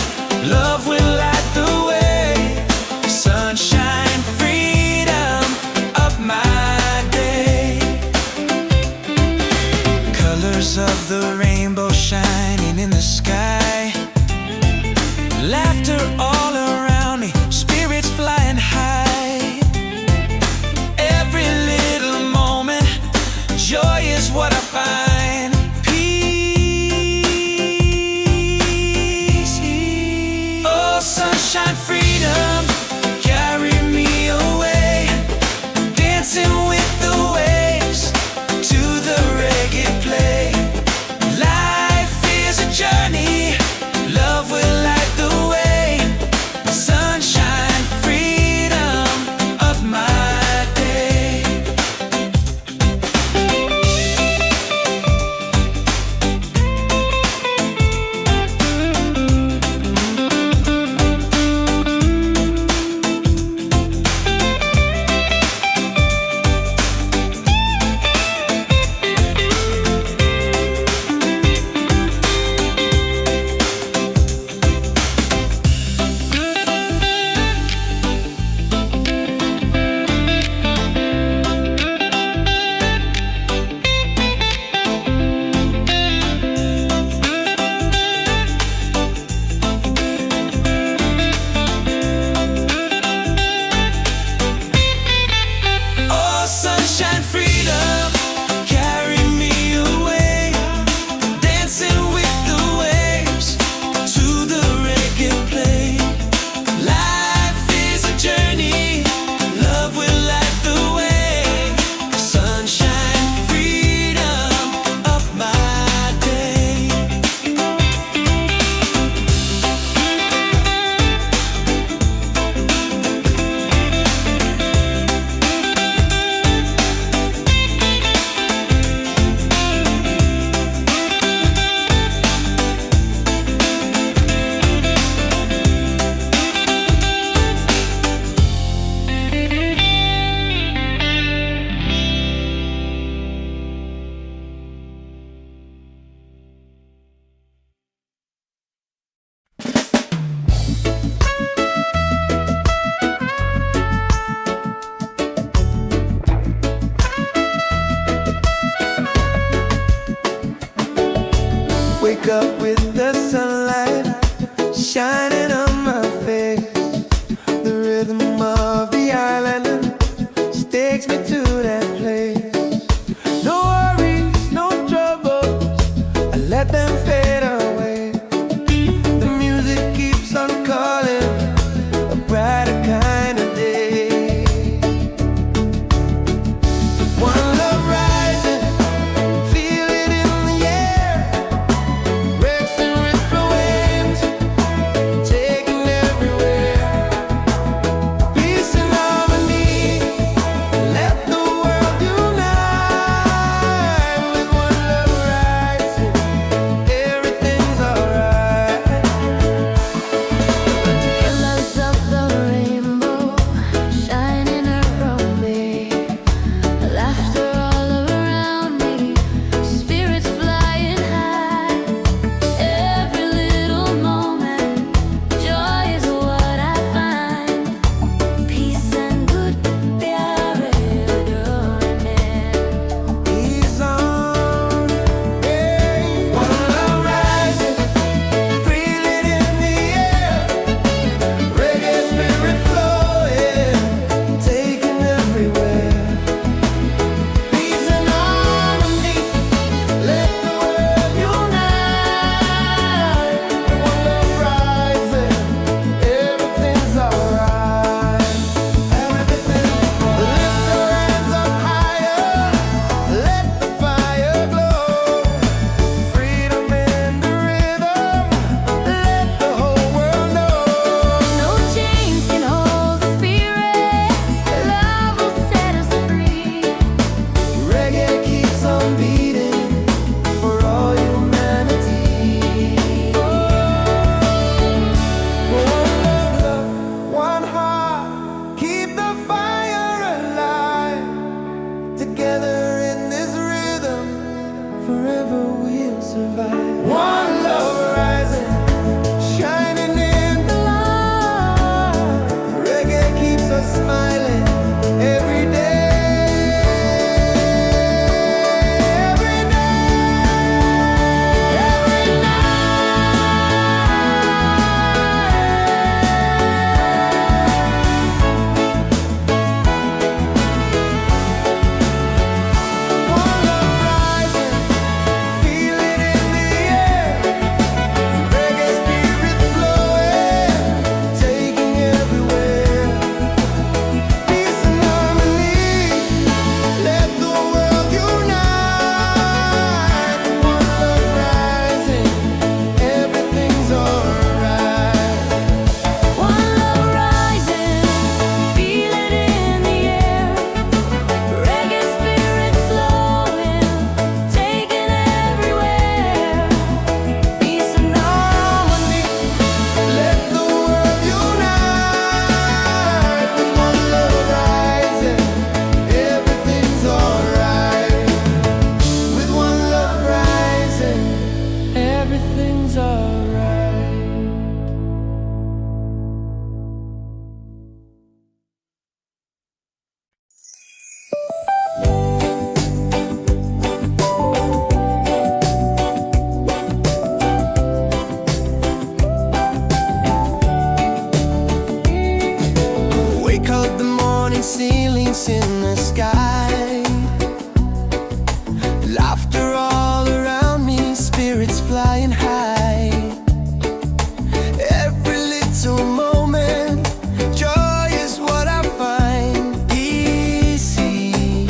love will light the way. Sunshine, freedom, up my day. Colors of the rainbow shining in the sky. Laughter all around me, spirits flying high. Every little moment, joy is what I find. Peace. Oh, sunshine, freedom, carry me away. Dancing with the waves to the reggae play. Life is a journey, love will light the way. Sunshine, freedom, of my day. Oh, sunshine, freedom, carry me away. Dancing with the waves to the reggae play. Life is a journey, love will light the way. Sunshine, freedom, up my day. Wake up with the sunlight shining on my face. The rhythm of the island takes me to that place. No worries, no troubles, I let them fade away. The music keeps on calling, a brighter kind of day. One love rising, feel it in the air. Rest forever we'll survive. One love rising, shining in the light. Reggae keeps us smiling every day. Ceilings in the sky, laughter all around me, spirits flying high. Every little moment, joy is what I find easy.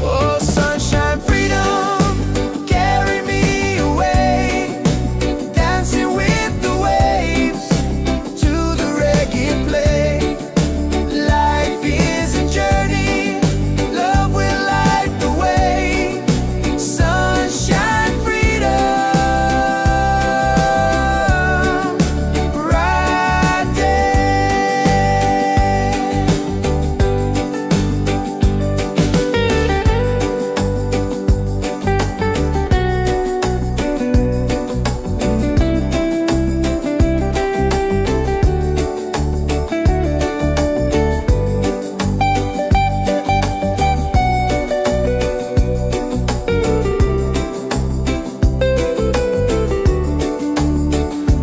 Oh, sunshine, freedom, carry me away, dancing with the waves to the reggae play. Life is a journey, love will light the way. Sunshine, freedom, bright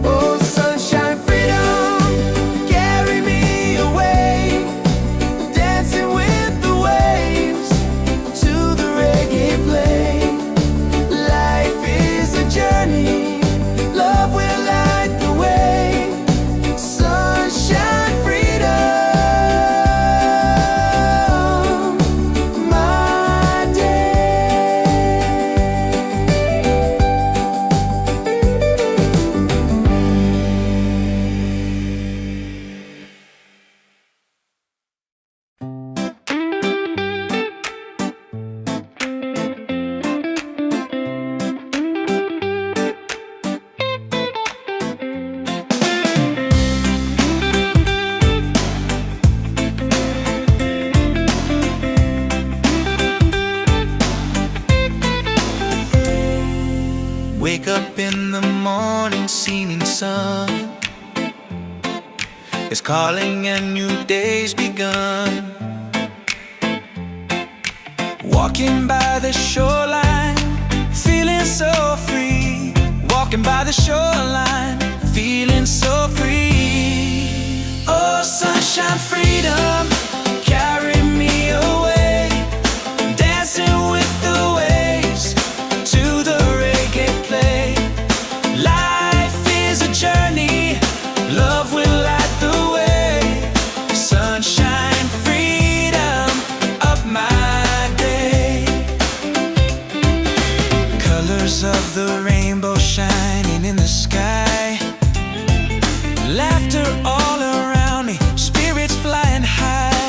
Oh, sunshine, freedom, carry me away, dancing with the waves to the reggae play. Life is a journey, love will light the way. Sunshine, freedom, my day. Wake up in the morning, seeing sun is calling and new day's begun. Walking by the shoreline, feeling so free. Walking by the shoreline, feeling so free. Oh, sunshine, freedom, carry me away, dancing with the waves to the reggae play. Life is a journey, love will light the way. Sunshine, freedom of my day. Colors of the rainbow shining in the sky, laughter all around me, spirits flying high.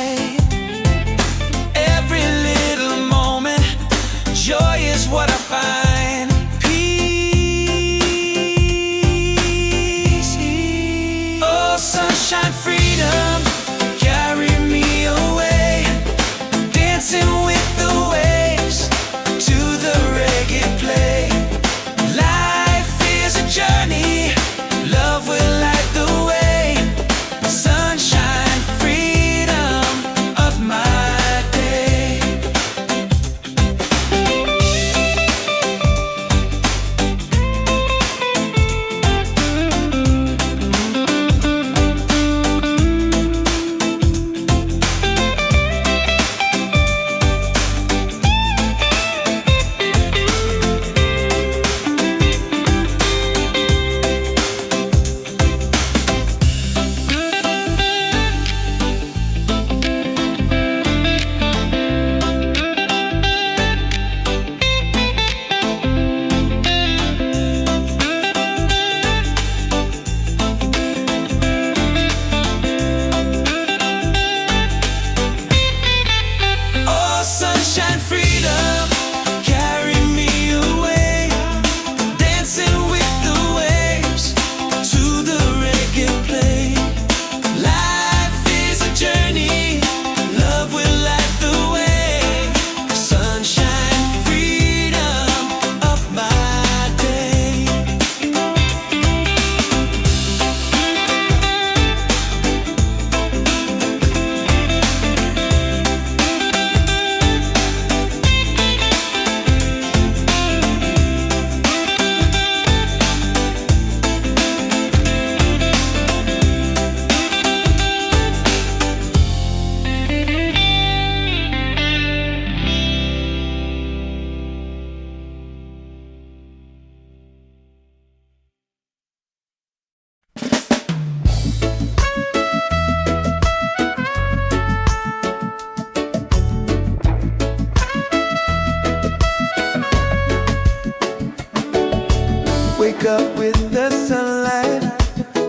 wake up with the sunlight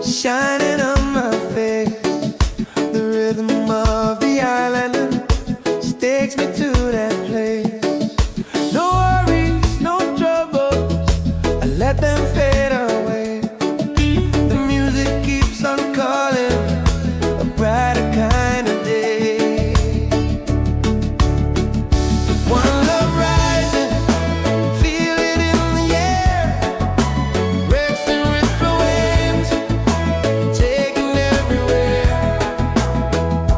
shining on my face. The rhythm of the island takes me to that place. No worries, no troubles, I let them fade away. The music keeps on calling, a brighter kind of day. One love rising, feel it in the air. Breaks and ripple waves, taking everywhere.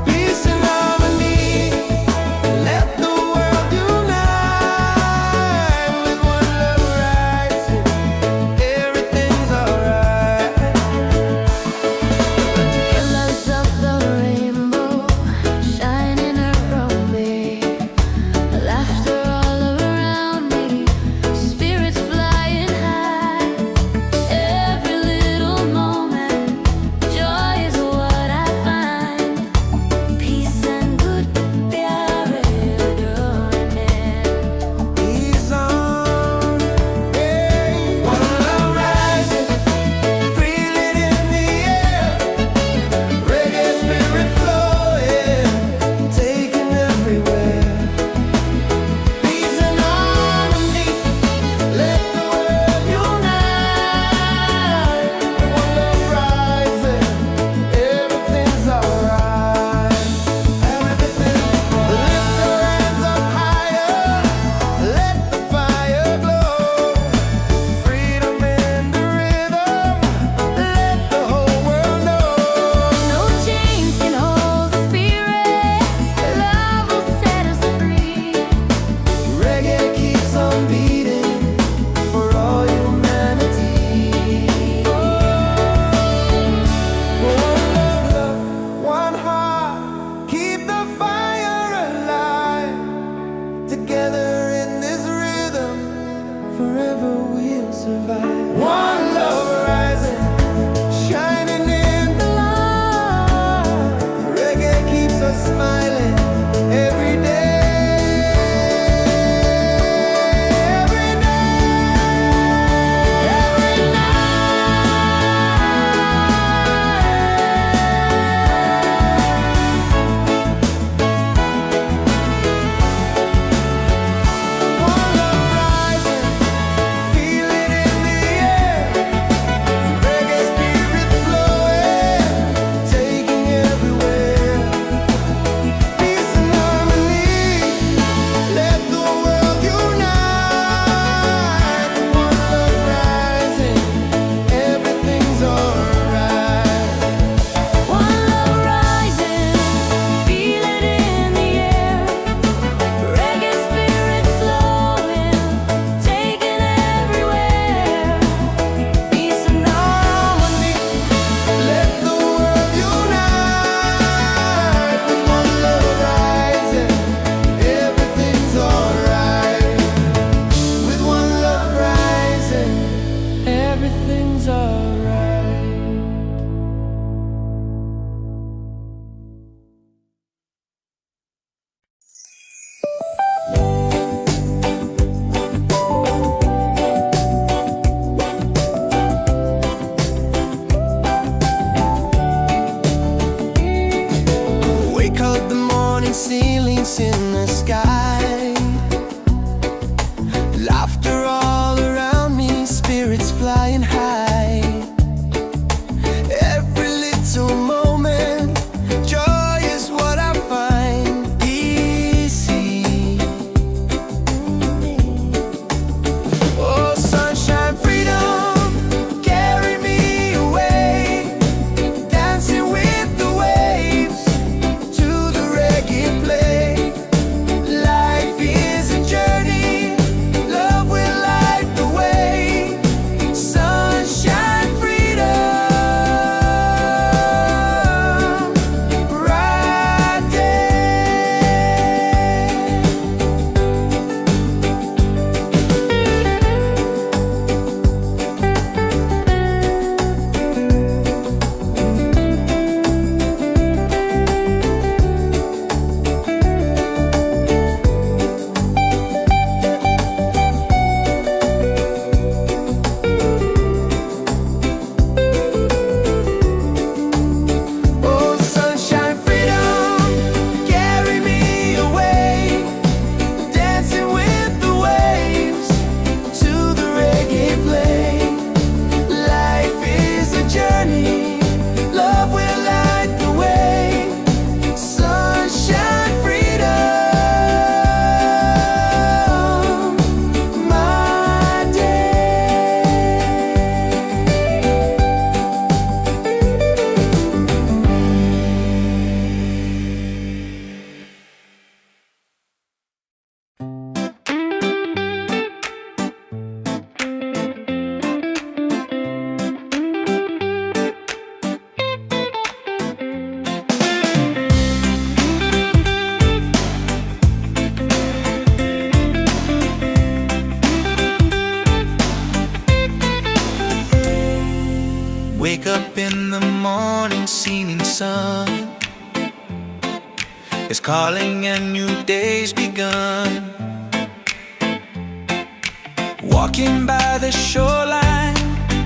Peace and harmony, let the world unite. With one love rising, everything's alright. Colors of the rainbow shining around me, laughter all around me, spirits flying high. Every little moment, joy is what I find. Peace and good प्यारे डोने. Ease on, hey. One love rising, feel it in the air. Reggae spirit flowing, taking everywhere. Peace and harmony, let the world unite. One love rising, everything's alright. Everything's lift your hands up higher, let the fire glow. Freedom in the rhythm, let the whole world know. No chains can hold the spirit. Love will set us free. Reggae keeps on beating for all humanity. One love, one heart, keep the fire alive. Together in this rhythm, forever we'll survive. One love rising, shining in the light. Reggae keeps us smiling every day. Every day, every night. One love rising, feel it in the wake up in the morning, seeing sun is calling and new day's begun. Walking by the shoreline,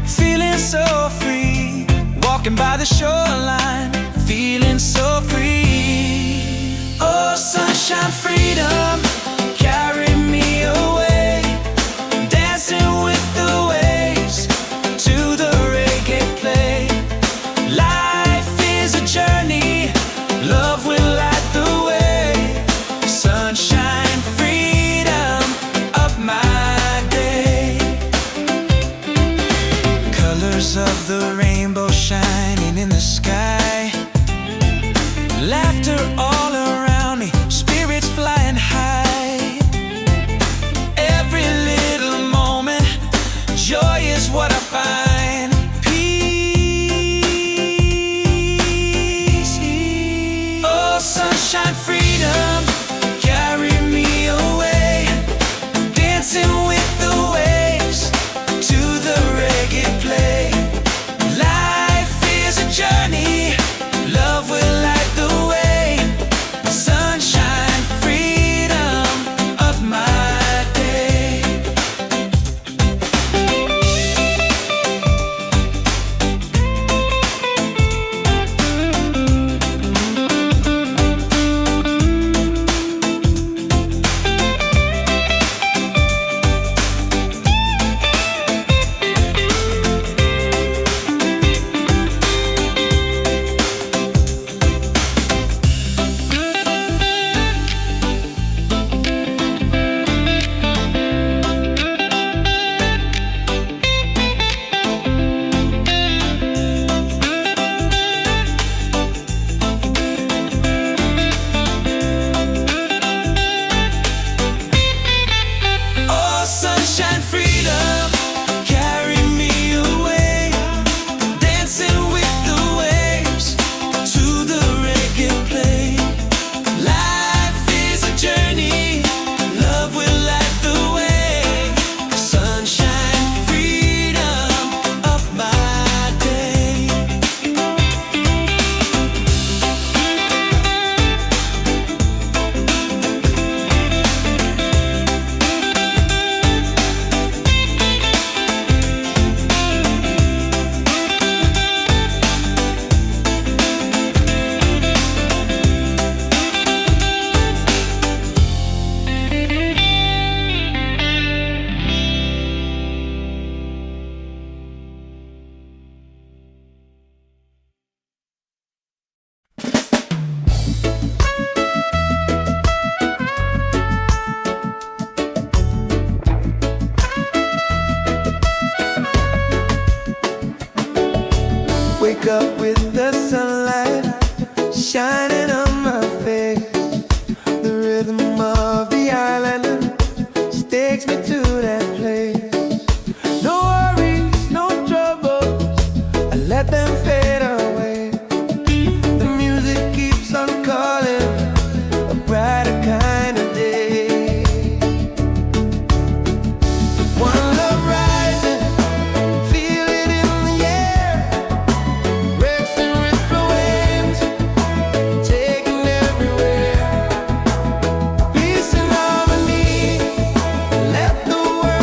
feeling so free. Walking by the shoreline, feeling so free. Oh, sunshine, freedom, carry me away. Dancing with the waves to the reggae play. Life is a journey, love will light the way. Sunshine, freedom of my day. Colors of the rainbow shining in the sky. Laughter all around me, spirits flying high. Every little moment, joy is what I find. Peace. Oh, sunshine, freedom, carry me away. Dancing with the waves to the reggae play. Life is a journey, love will light the way. Sunshine, freedom of my day. Oh, sunshine, freedom, carry me away. Dancing with the waves to the reggae play. Life is a journey, love will light the way. Sunshine, freedom of my day. Wake up with the sunlight shining on my face. The rhythm of the island takes me to that place. No worries, no troubles, I let them fade away. The music keeps on calling, a brighter kind of day. One love rising, feel it in the air. Breaks and ripple waves, taking everywhere. Peace and harmony, let the world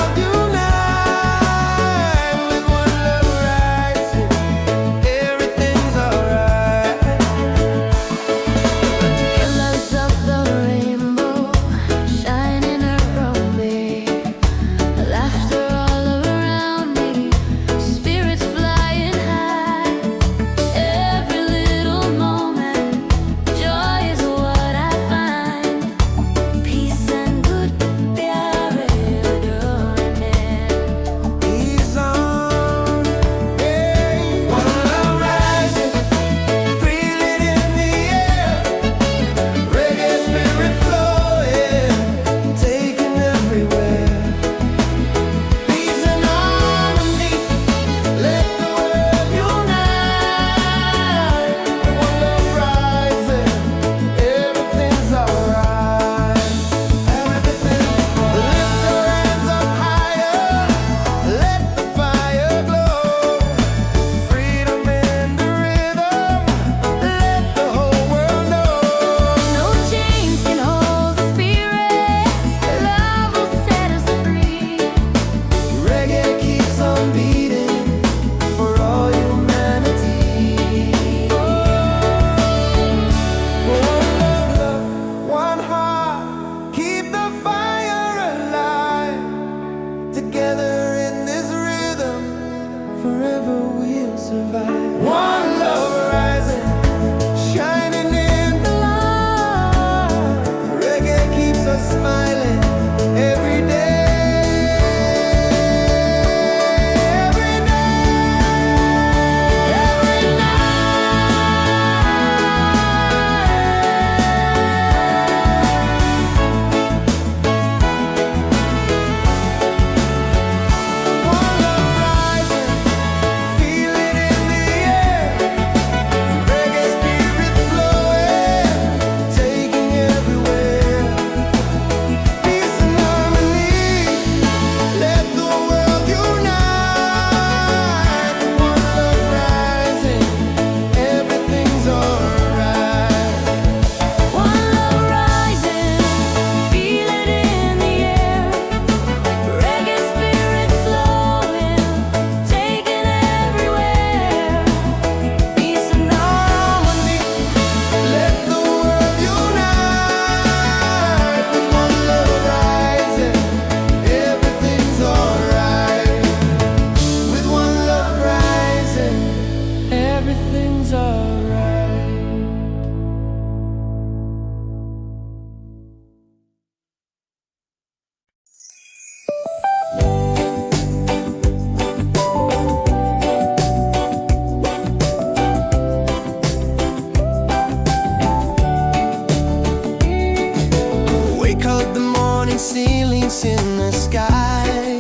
sky.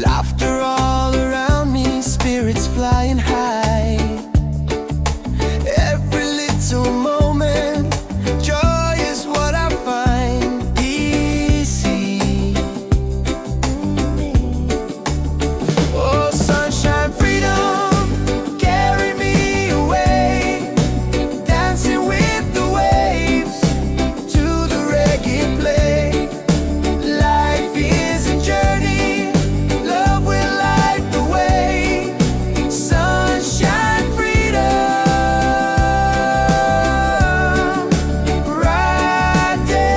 Laughter all around me, spirits flying high. Every little moment, joy is what I find. Easy. Oh, sunshine, freedom, carry me away. Dancing with the waves to the reggae play. Life is a journey, love will light the way. Sunshine, freedom, right there.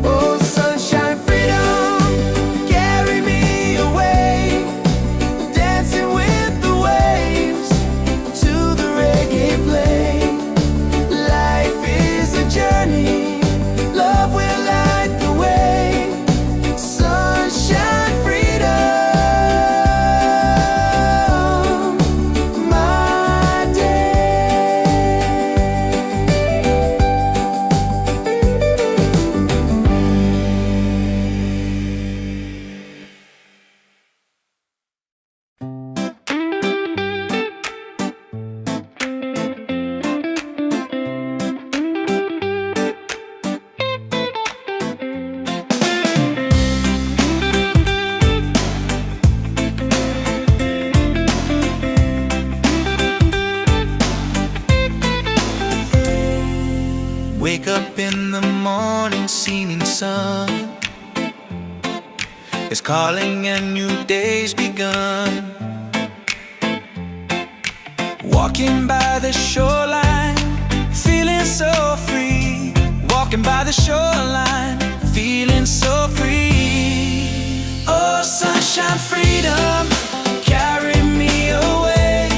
Oh, sunshine, freedom, carry me away. Dancing with the waves to the reggae play. Life is a journey, love will light the way. Sunshine, freedom, my day. Wake up in the morning, seeing sun is calling and new day's begun. Walking by the shoreline, feeling so free. Walking by the shoreline, feeling so free. Oh, sunshine, freedom, carry me away.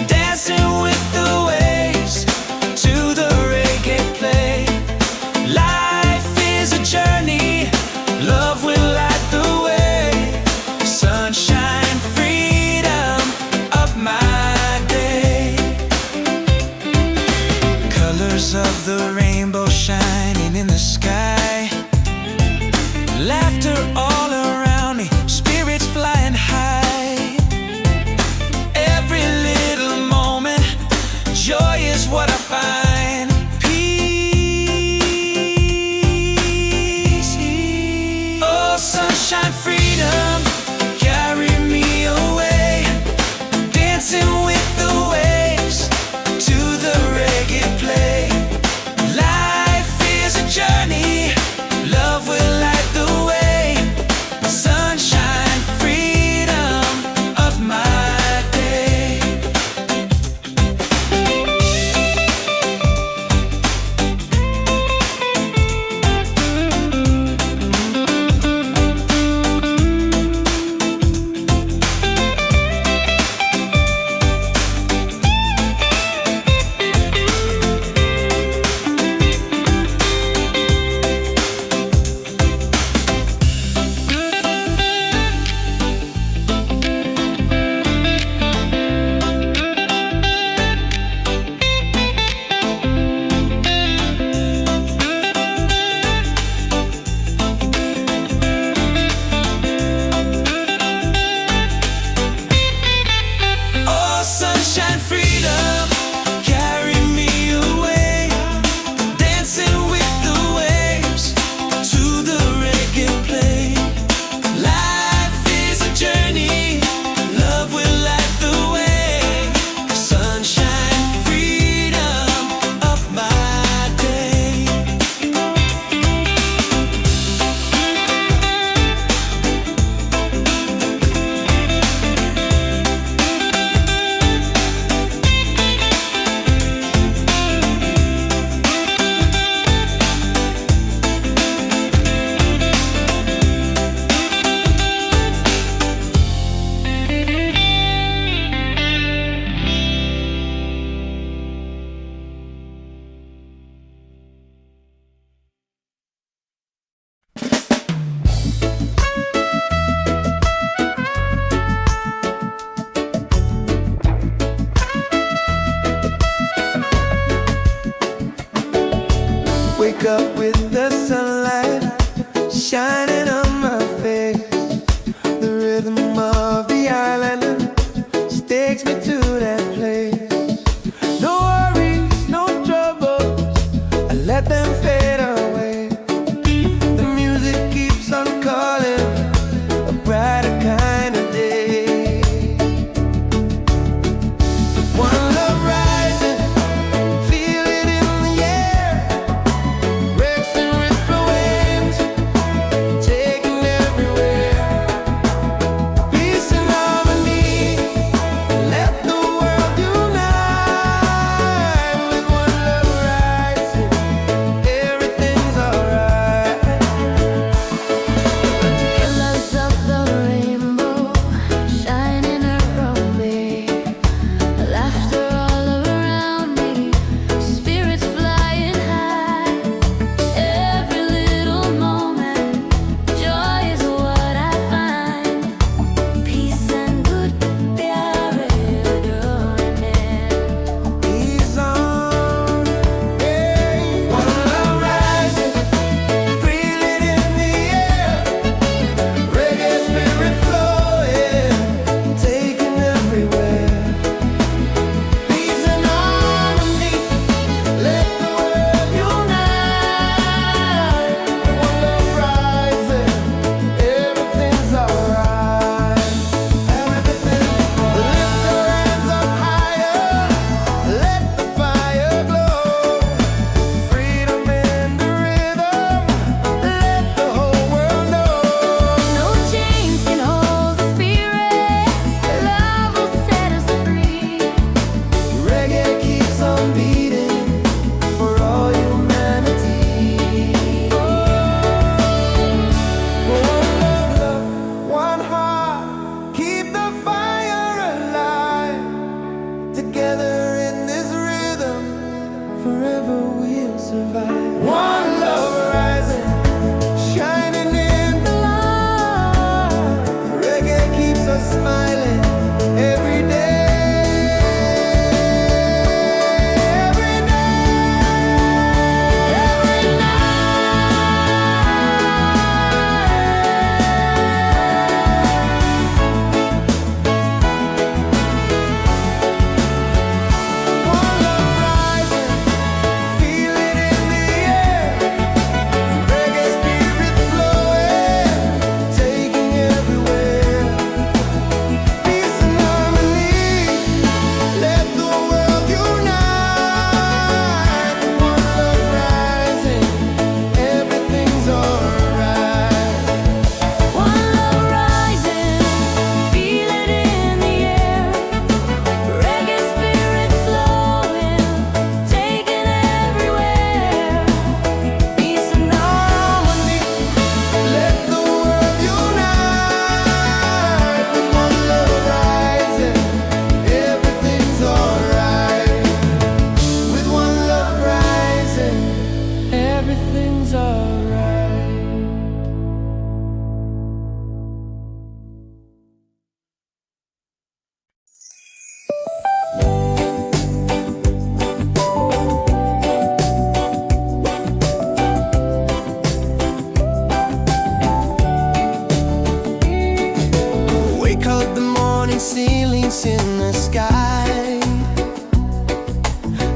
Dancing with the waves to the reggae play. Life is a journey, love will light the way. Sunshine, freedom of my day. Colors of the rainbow shining in the sky. Laughter all around me, spirits flying falling ceilings in the sky.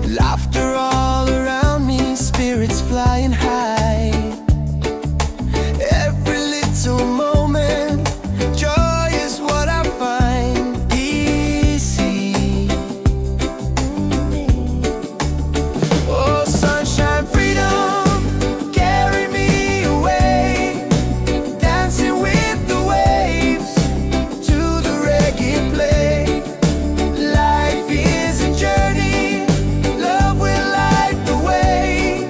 Laughter all around me, spirits flying high. Every little moment, joy is what I find easy. Oh, sunshine, freedom, carry me away, dancing with the waves to the reggae play. Life is a journey, love will light the way.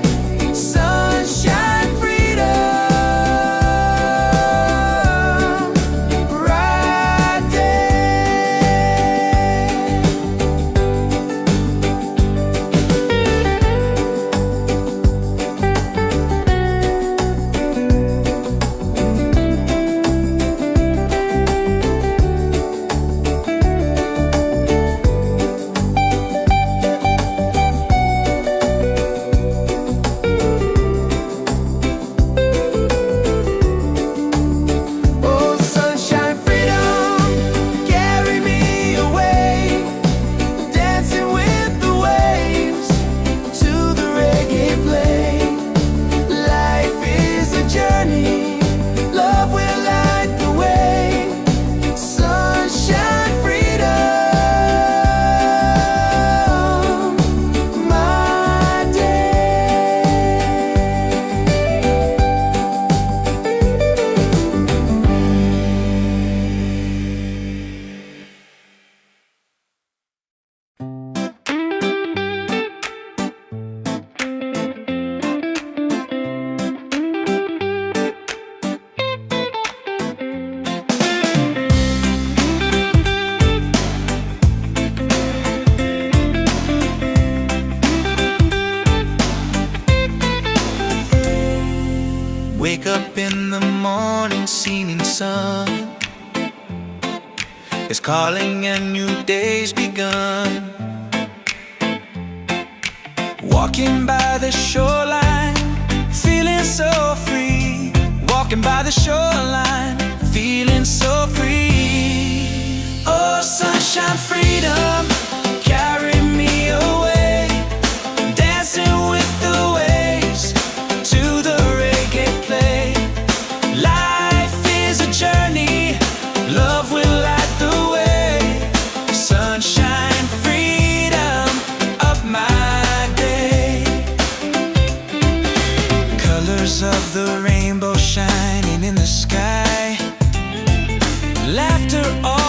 Sunshine, freedom, right there. Oh, sunshine, freedom, carry me away, dancing with the waves to the reggae play. Life is a journey, love will light the way. Sunshine, freedom, my day. Wake up in the morning, seeing sun is calling and new day's begun. Walking by the shoreline, feeling so free. Walking by the shoreline, feeling so free. Oh, sunshine, freedom, carry me away, dancing with the waves to the reggae play. Life is a journey, love will light the way. Sunshine, freedom of my day. Colors of the rainbow shining in the sky. Laughter all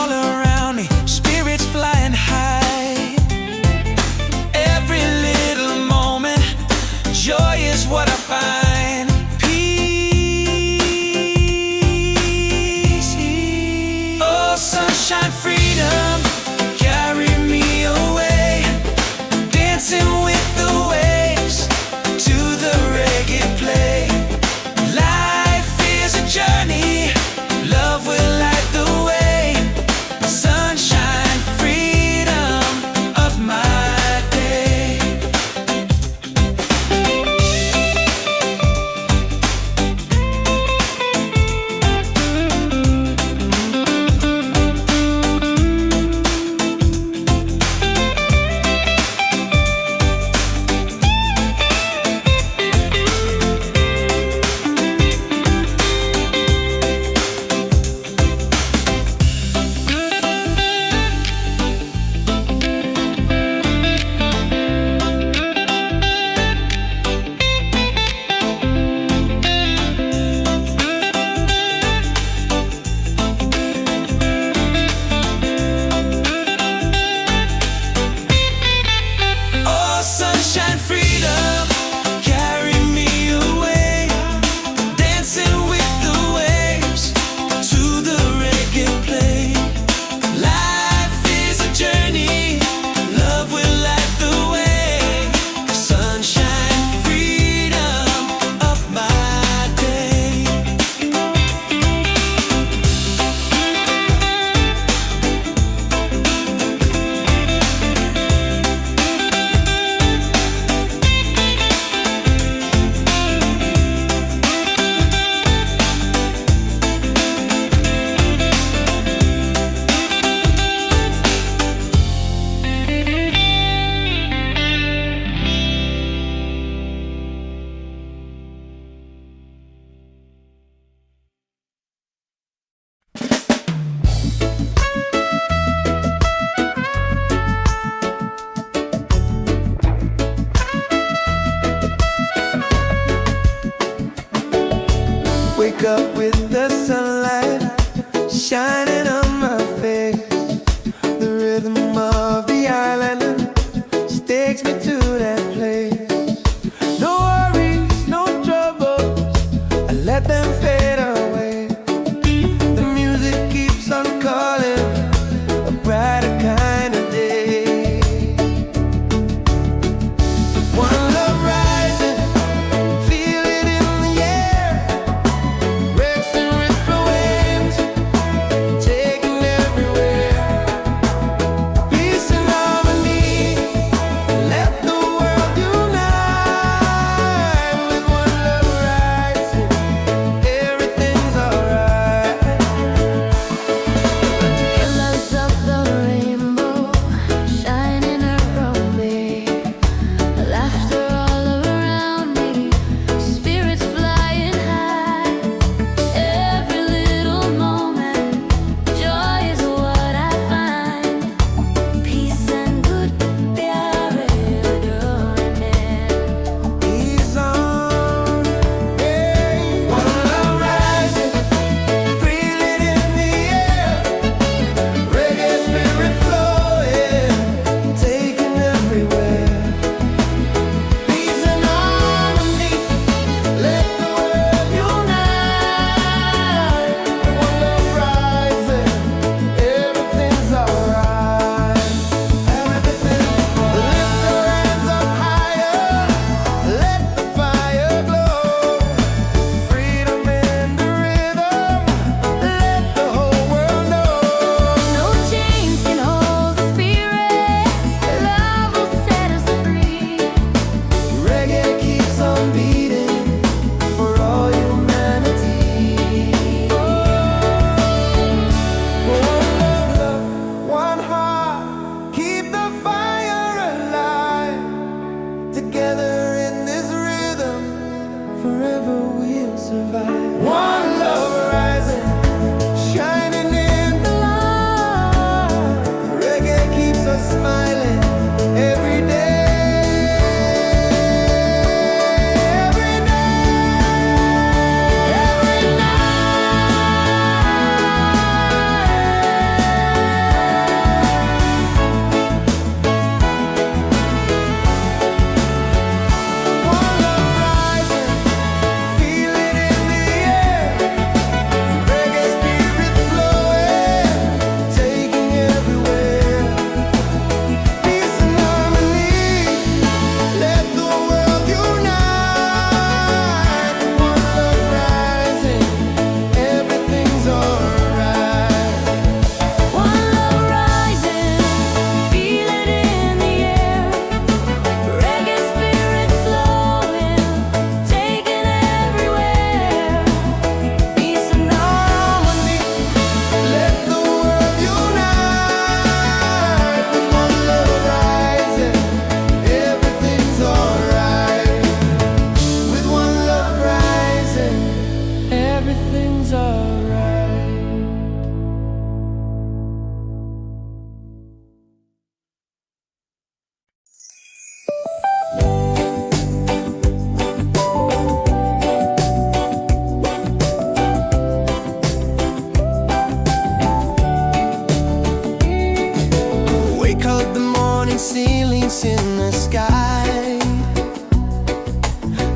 dance in the sky.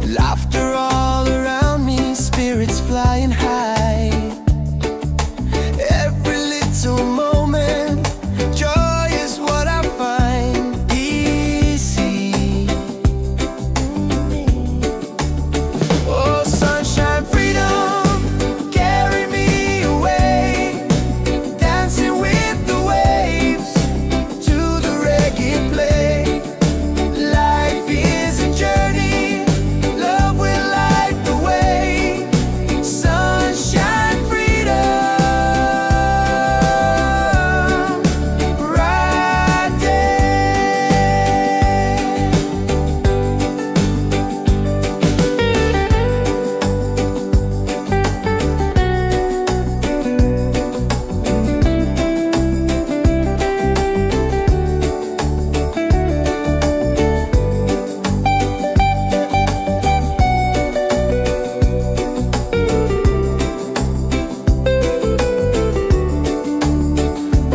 Laughter all around me, spirits flying high. Every little moment, joy is what I find. Easy. Oh, sunshine, freedom, carry me away. Dancing with the waves to the reggae play. Life is a journey, love will light the way. Sunshine, freedom, right there.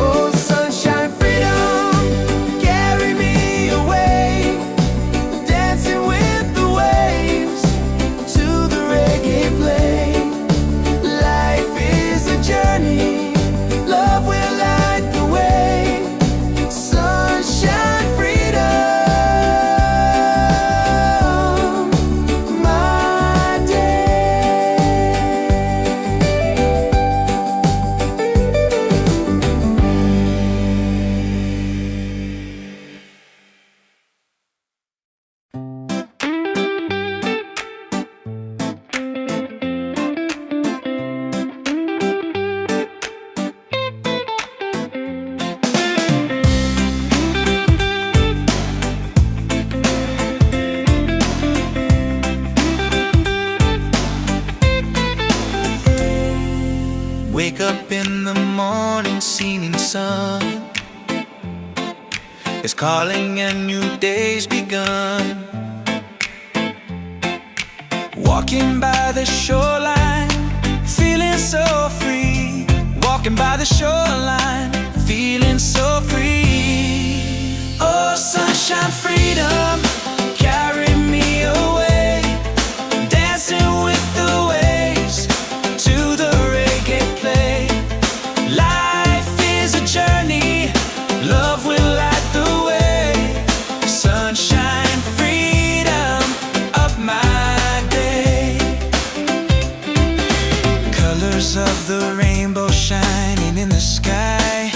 Oh, sunshine, freedom, carry me away. Dancing with the waves to the reggae play. Life is a journey, love will light the way. Sunshine, freedom, my day. Wake up in the morning, seeing sun is calling and new day's begun. Walking by the shoreline, feeling so free. Walking by the shoreline, feeling so free. Oh, sunshine, freedom, carry me away. Dancing with the waves to the reggae play. Life is a journey, love will light the way. Sunshine, freedom of my day. Colors of the rainbow shining in the sky.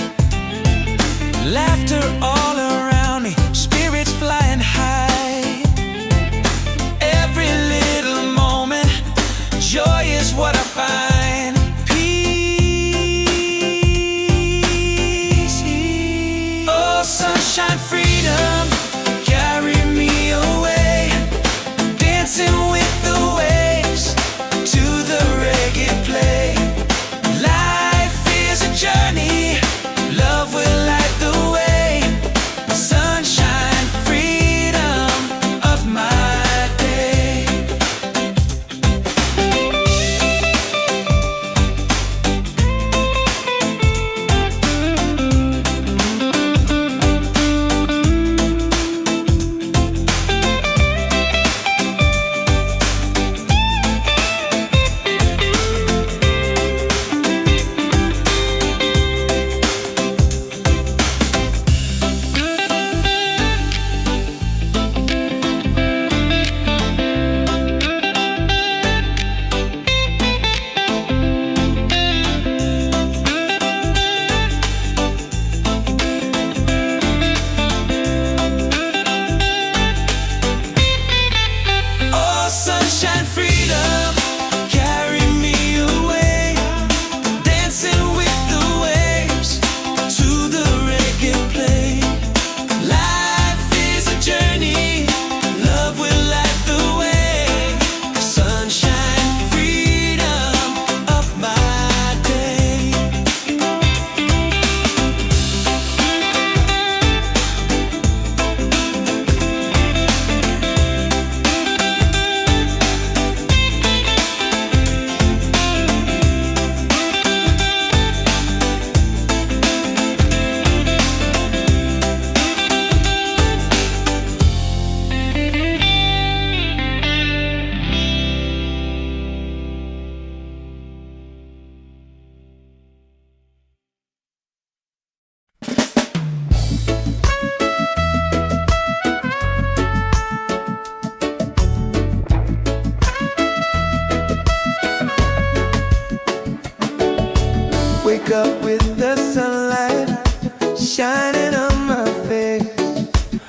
shining on my face.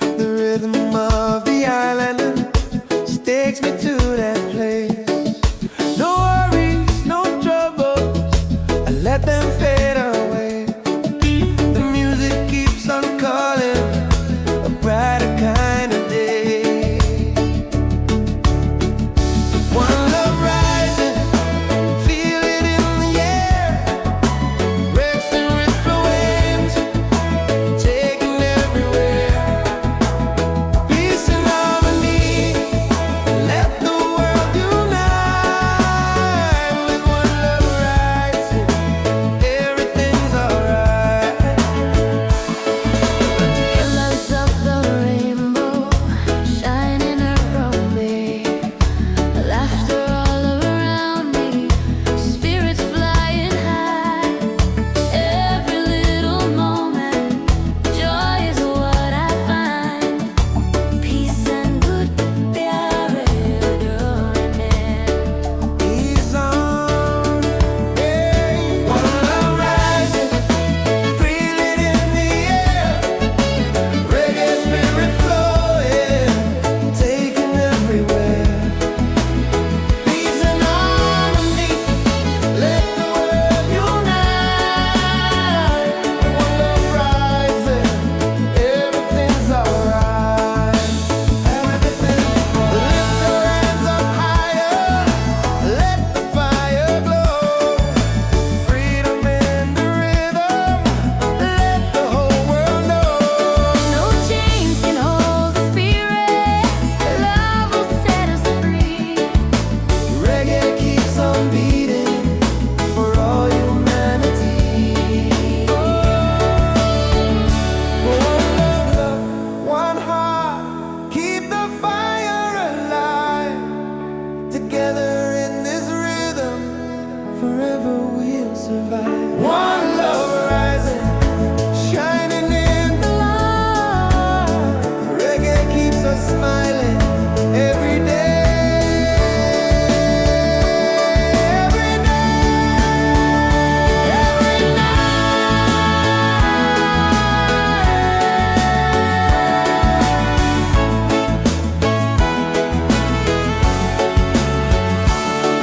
The rhythm of the island takes me to that place. No worries, no troubles, I let them fade away. The music keeps on calling, a brighter kind of day. One love rising, feel it in the air. Racing with the waves, taking everywhere. Peace and harmony, let the world unite. With one love rising, everything's alright. Colors of the rainbow shining around me, laughter all around me, spirits flying high. Every little moment, joy is what I find. Peace and good प्यार में He's on, hey. One love rising, feel it in the air. Reggae spirit flowing, taking everywhere. Peace and harmony, let the world unite. One love rising, everything's alright. Everything, lift your hands up higher, let the fire glow. Freedom in the rhythm, let the whole world know. No chains can hold the spirit, love will set us free. Reggae keeps on beating for all humanity. One love, one heart, keep the fire alive. Together in this rhythm, forever we'll survive. One love rising, shining in the light. Reggae keeps us smiling every day. Every day, every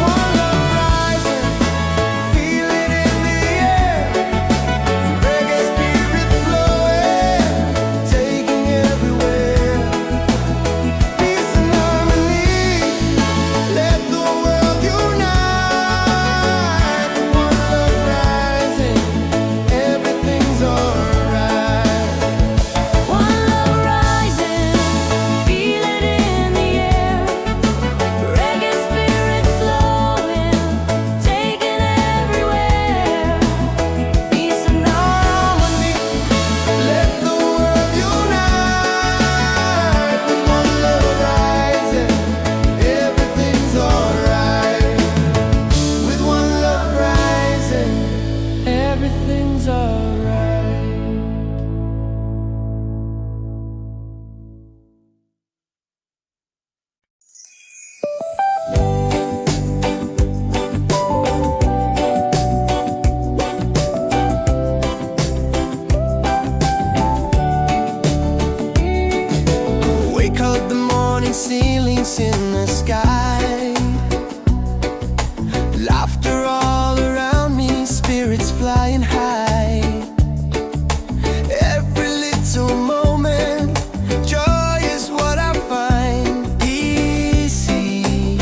One love rising, feel it in the air. Reggae spirit flowing, taking everywhere. Peace and harmony, let the world unite. One love rising, everything's alright. One love rising, feel it in the air. Reggae spirit flowing, taking everywhere. Peace and harmony, Let the world unite. With one love rising, everything's alright. With one love rising, everything's alright. Wake up the morning ceilings in the sky. Laughter all around me, spirits flying high. Every little moment, joy is what I find. Easy.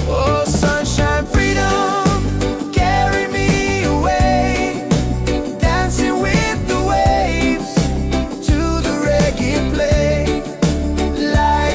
Oh, sunshine, freedom, carry me away. Dancing with the waves to the reggae play. Light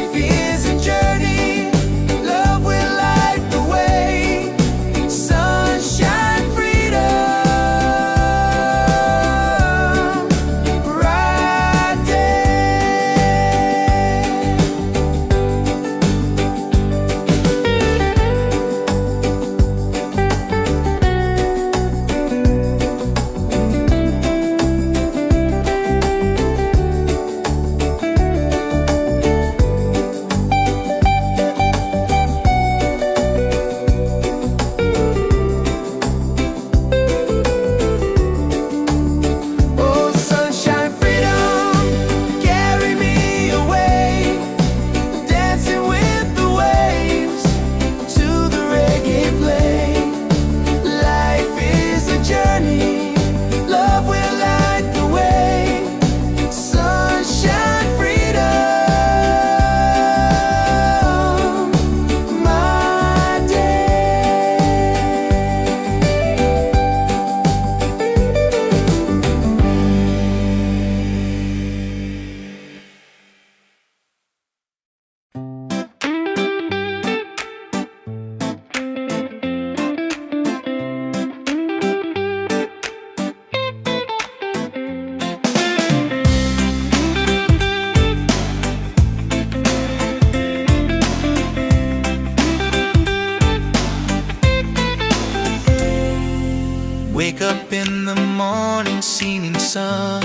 in the morning, seeming sun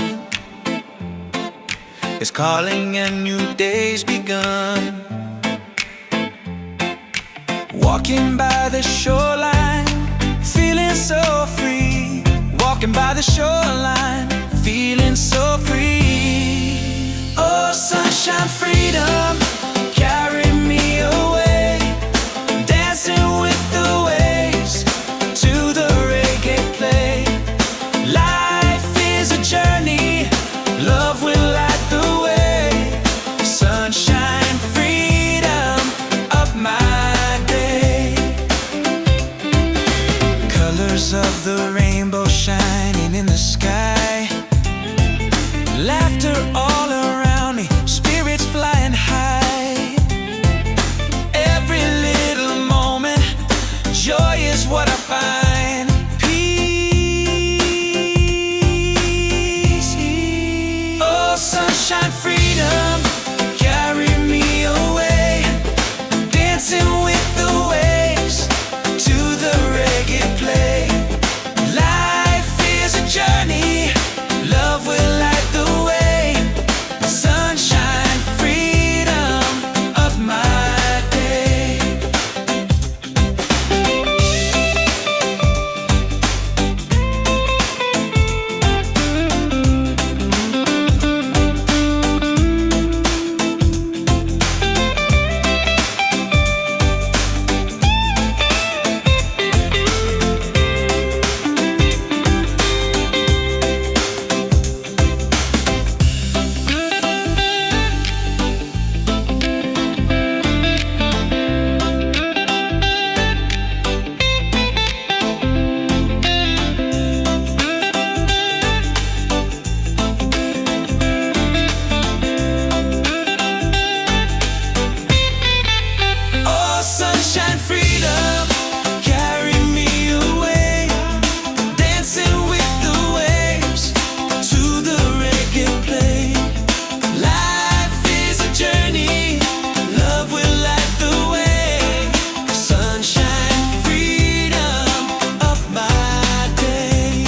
is calling and new day's begun. Walking by the shoreline, feeling so free. Walking by the shoreline, feeling so free. Oh, sunshine, freedom, carry me away. Dancing with the waves to the reggae play. Life is a journey, love will light the way. Sunshine, freedom of my day. Colors of the rainbow shining in the sky. Laughter all around me, spirits flying high. Every little moment, joy is what I find. Peace. Oh, sunshine, freedom, carry me away. Dancing with the waves to the reggae play. Life is a journey, love will light the way. Sunshine, freedom of my day. Oh, sunshine, freedom, carry me away. Dancing with the waves to the reggae play. Life is a journey, love will light the way. Sunshine, freedom of my day.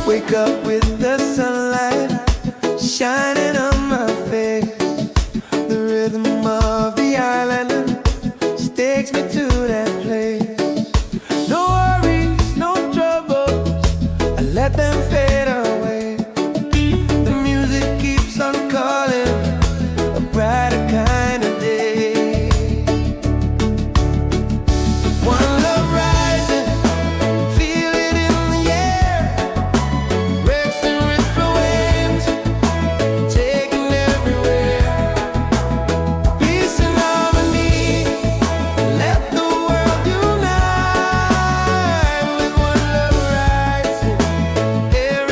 Wake up with the sunlight shining on my face. The rhythm of the island takes me to that place. No worries, no troubles, I let them fade away. The music keeps on calling, a brighter kind of day. One love rising, feel it in the air. Breaks and ripple waves, taking everywhere. Peace and harmony, let the world unite. With one love rising, every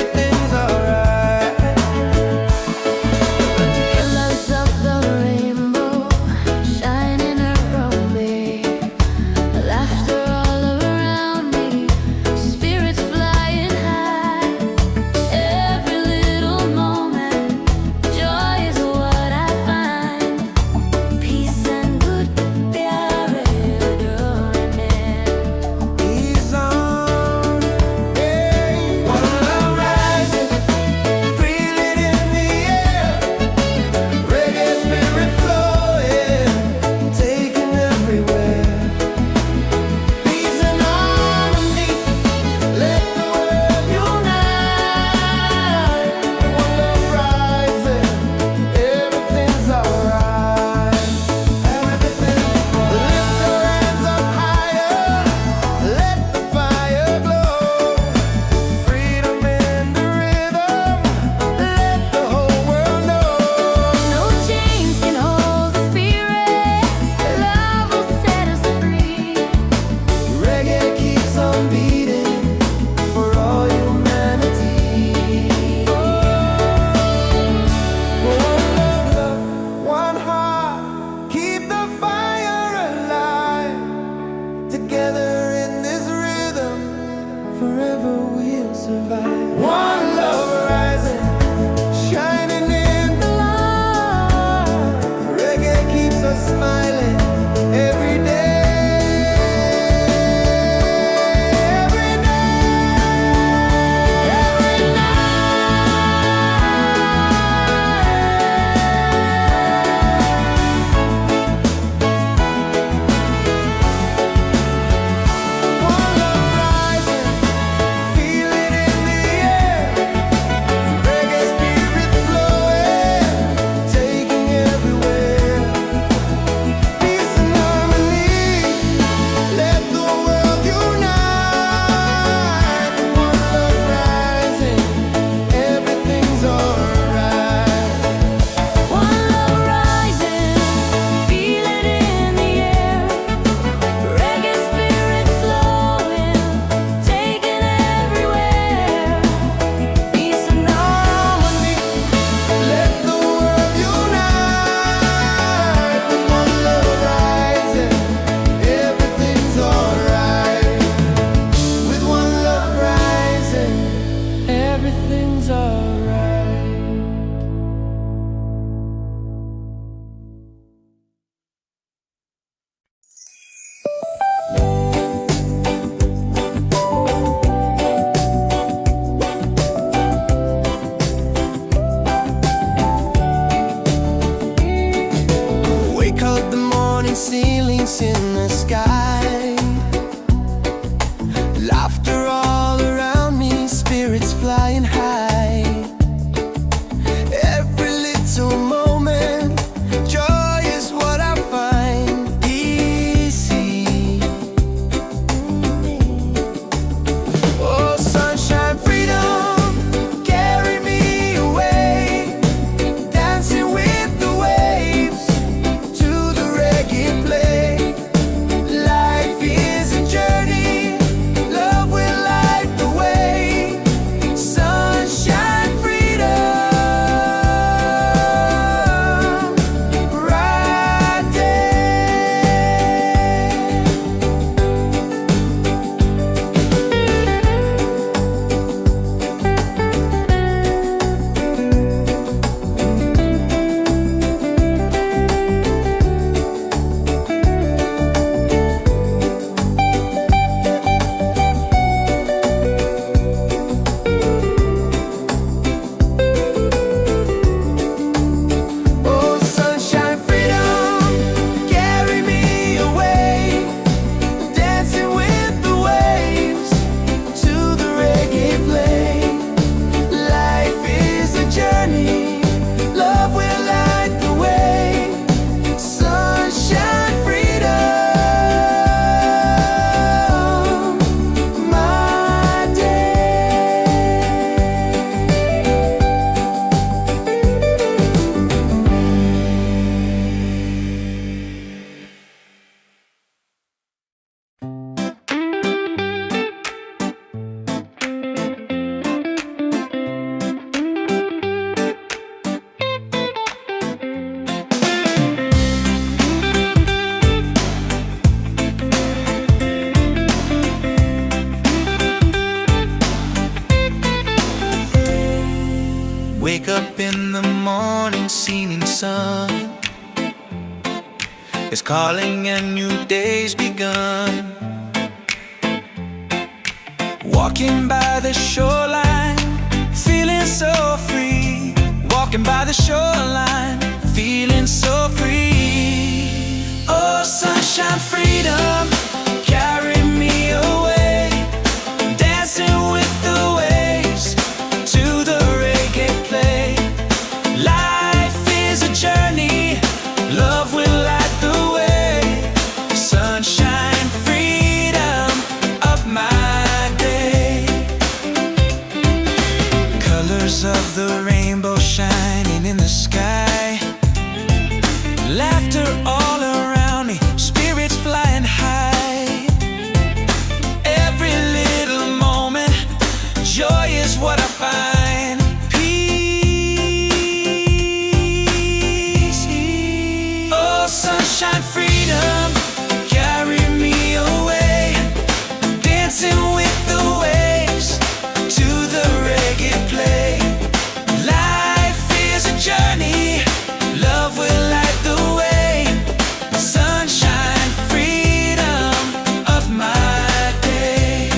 Wake up in the morning, seeing sun is calling and new day's begun. Walking by the shoreline, feeling so free. Walking by the shoreline, feeling so free. Oh, sunshine, freedom, carry me away. Dancing with the waves to the reggae play. Life is a journey, love will light the way. Sunshine, freedom of my day. Colors of the rainbow shining in the sky. Laughter all around me, spirits flying high. Every little moment, joy is what I find. Peace. Oh, sunshine, freedom, carry me away. Dancing with the waves to the reggae play. Life is a journey, love will light the way. Sunshine, freedom of my day.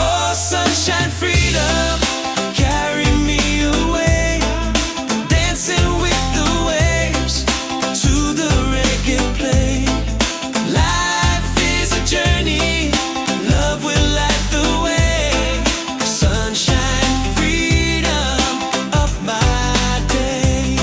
Oh, sunshine, freedom, carry me away. Dancing with the waves to the reggae play. Life is a journey, love will light the way. Sunshine, freedom of my day.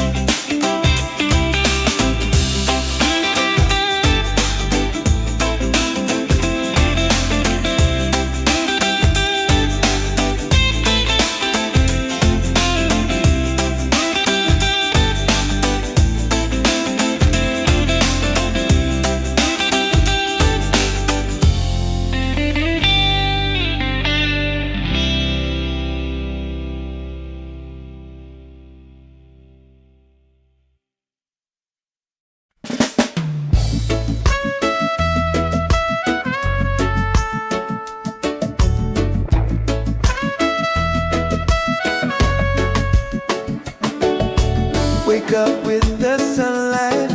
Wake up with the sunlight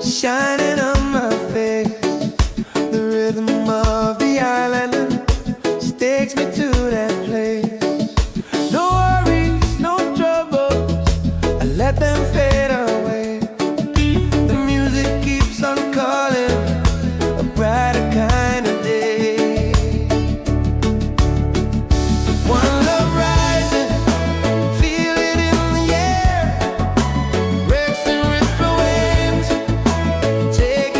shining on my face. The rhythm of the island just takes me to that place. No worries, no troubles, I let them fade away. The music keeps on calling, a brighter kind of day. One love rising, feel it in the air. Breaks and ripple waves, take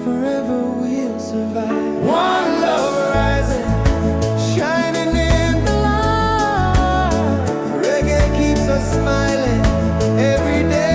forever we'll survive. One love rising, shining in the light. Reggae keeps us smiling every day.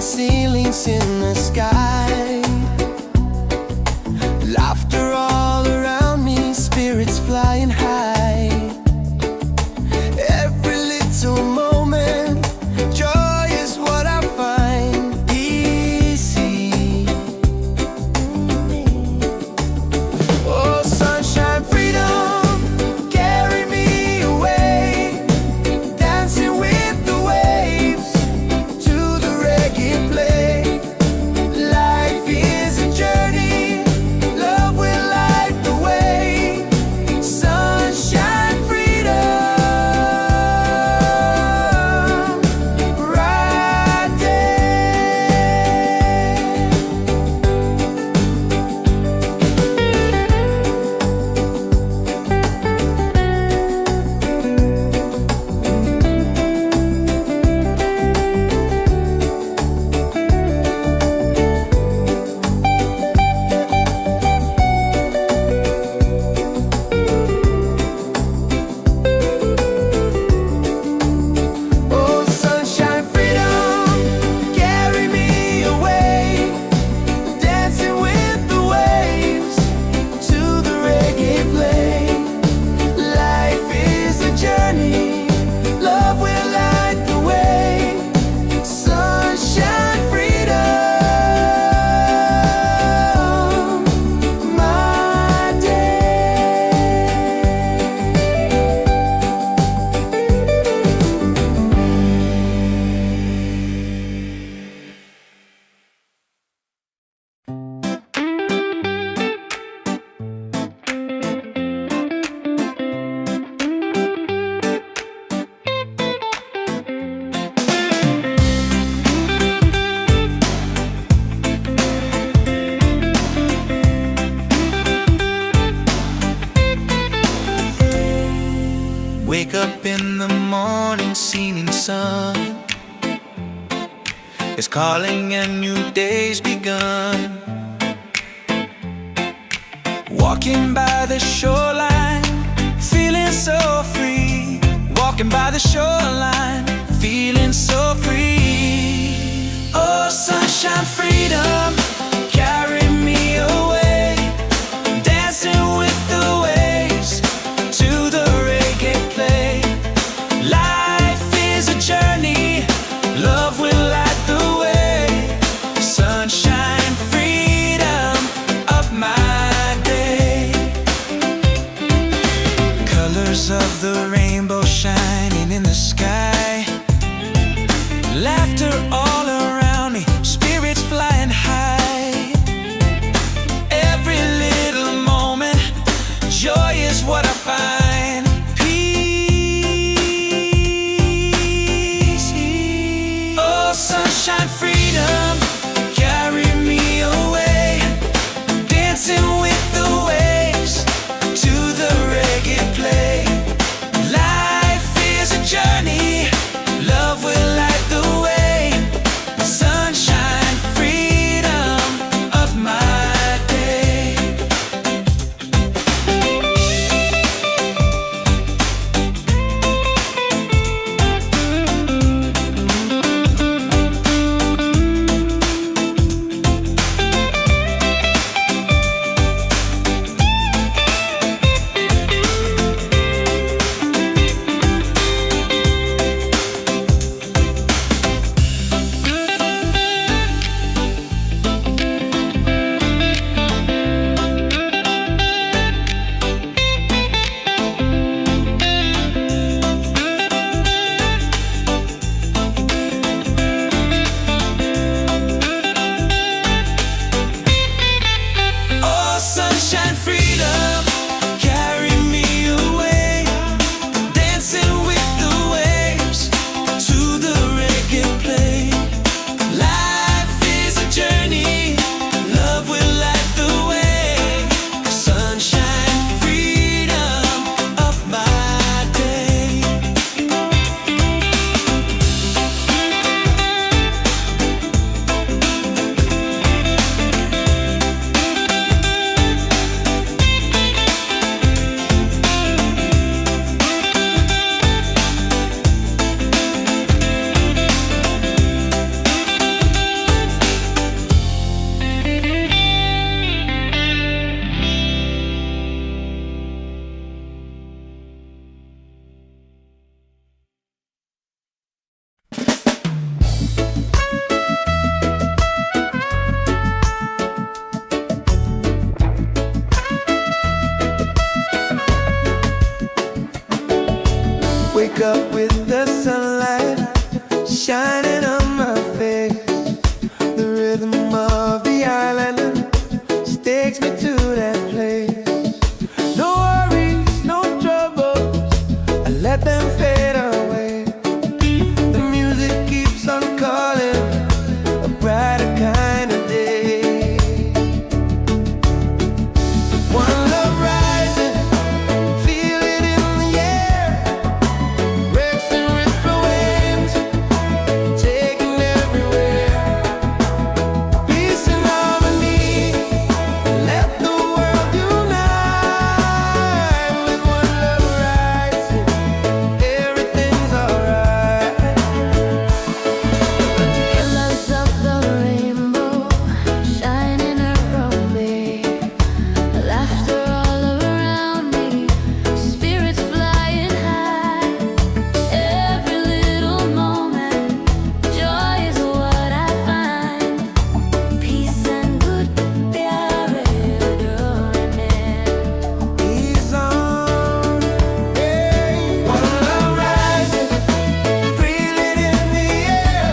Ceilings in the sky, laughter all around me, spirits flying high. Every little moment, joy is what I find easy. Oh, sunshine, freedom, carry me away, dancing with the waves to the reggae play. Life is a journey, love will light the way. Sunshine, freedom, right Oh, sunshine, freedom, carry me away, dancing with the waves to the reggae play. Life is a journey, love will light the way. Sunshine, freedom, my day. Wake up in the morning, seeing sun is calling and new day's begun. Walking by the shoreline, feeling so free. Walking by the shoreline, feeling so free. Oh, sunshine, freedom, carry me away, dancing with the waves to the reggae play. Life is a journey, love will light the way. Sunshine, freedom of my day. Colors of the rainbow shining in the sky, laughter all around me, spirits flying high. wake up with the sunlight shining on my face. The rhythm of the island takes me to that place. No worries, no troubles, I let them fade away. The music keeps on calling, a brighter kind of day. One love rising, feel it in the air. Racing with the waves, taking everywhere. Peace and harmony, let the world unite. With one love rising, everything's alright. Colors of the rainbow shining around me, laughter all around me, spirits flying high. Every little moment, joy is what I find. Peace and good प्यारे डोरने. He's on, hey. One love rising, feel it in the air.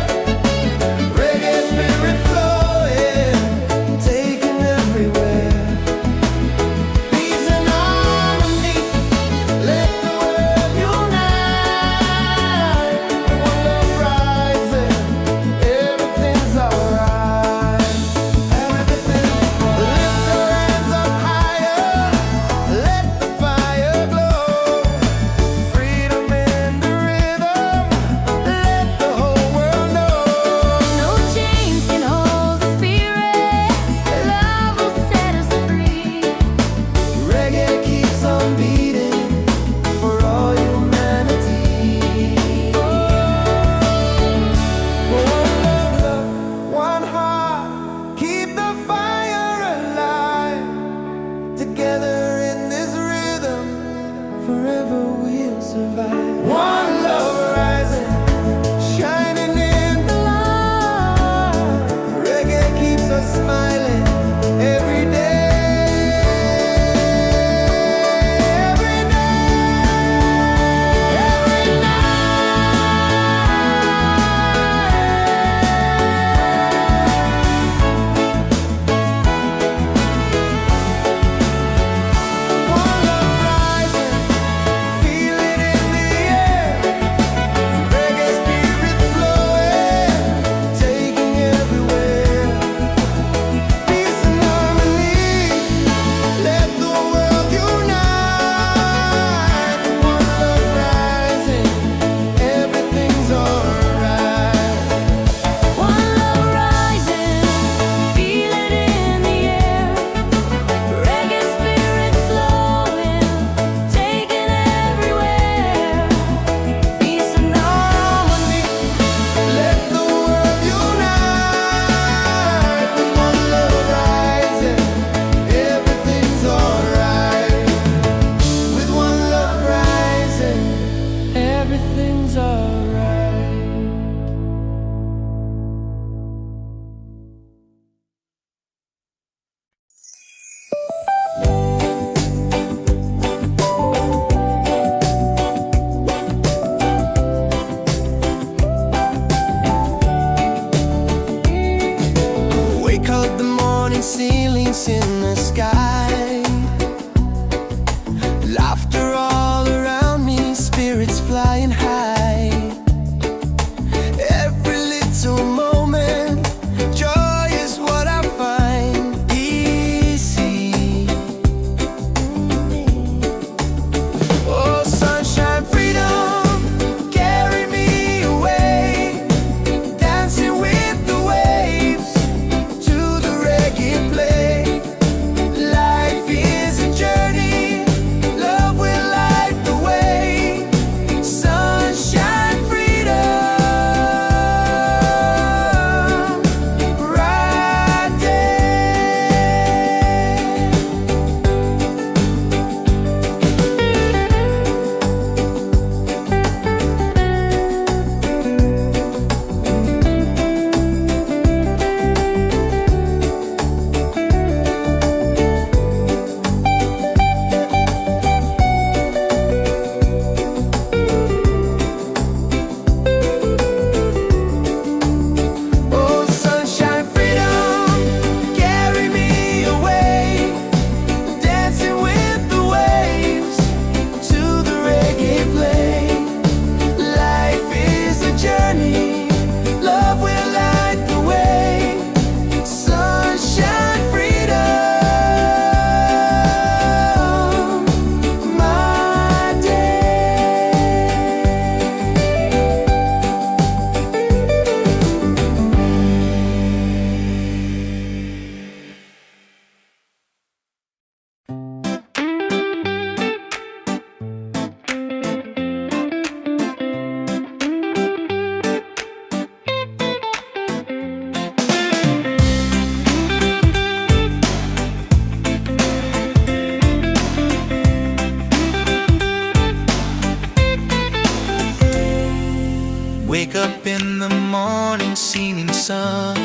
Reggae spirit flowing, taking everywhere. Peace and harmony, let the world unite. One love rising, everything's alright. Everything, lift your hands up higher, let the fire glow. Freedom in the rhythm, let the whole world know. No chains can hold the spirit. Love will set us free. Reggae keeps on beating for all humanity. One love, one heart, keep the fire alive. Together in this rhythm, forever we'll survive. One love rising, shining in the light. Reggae keeps us smiling every day. Every night, every night. One love rising, feel it in the up in the morning, seeing sun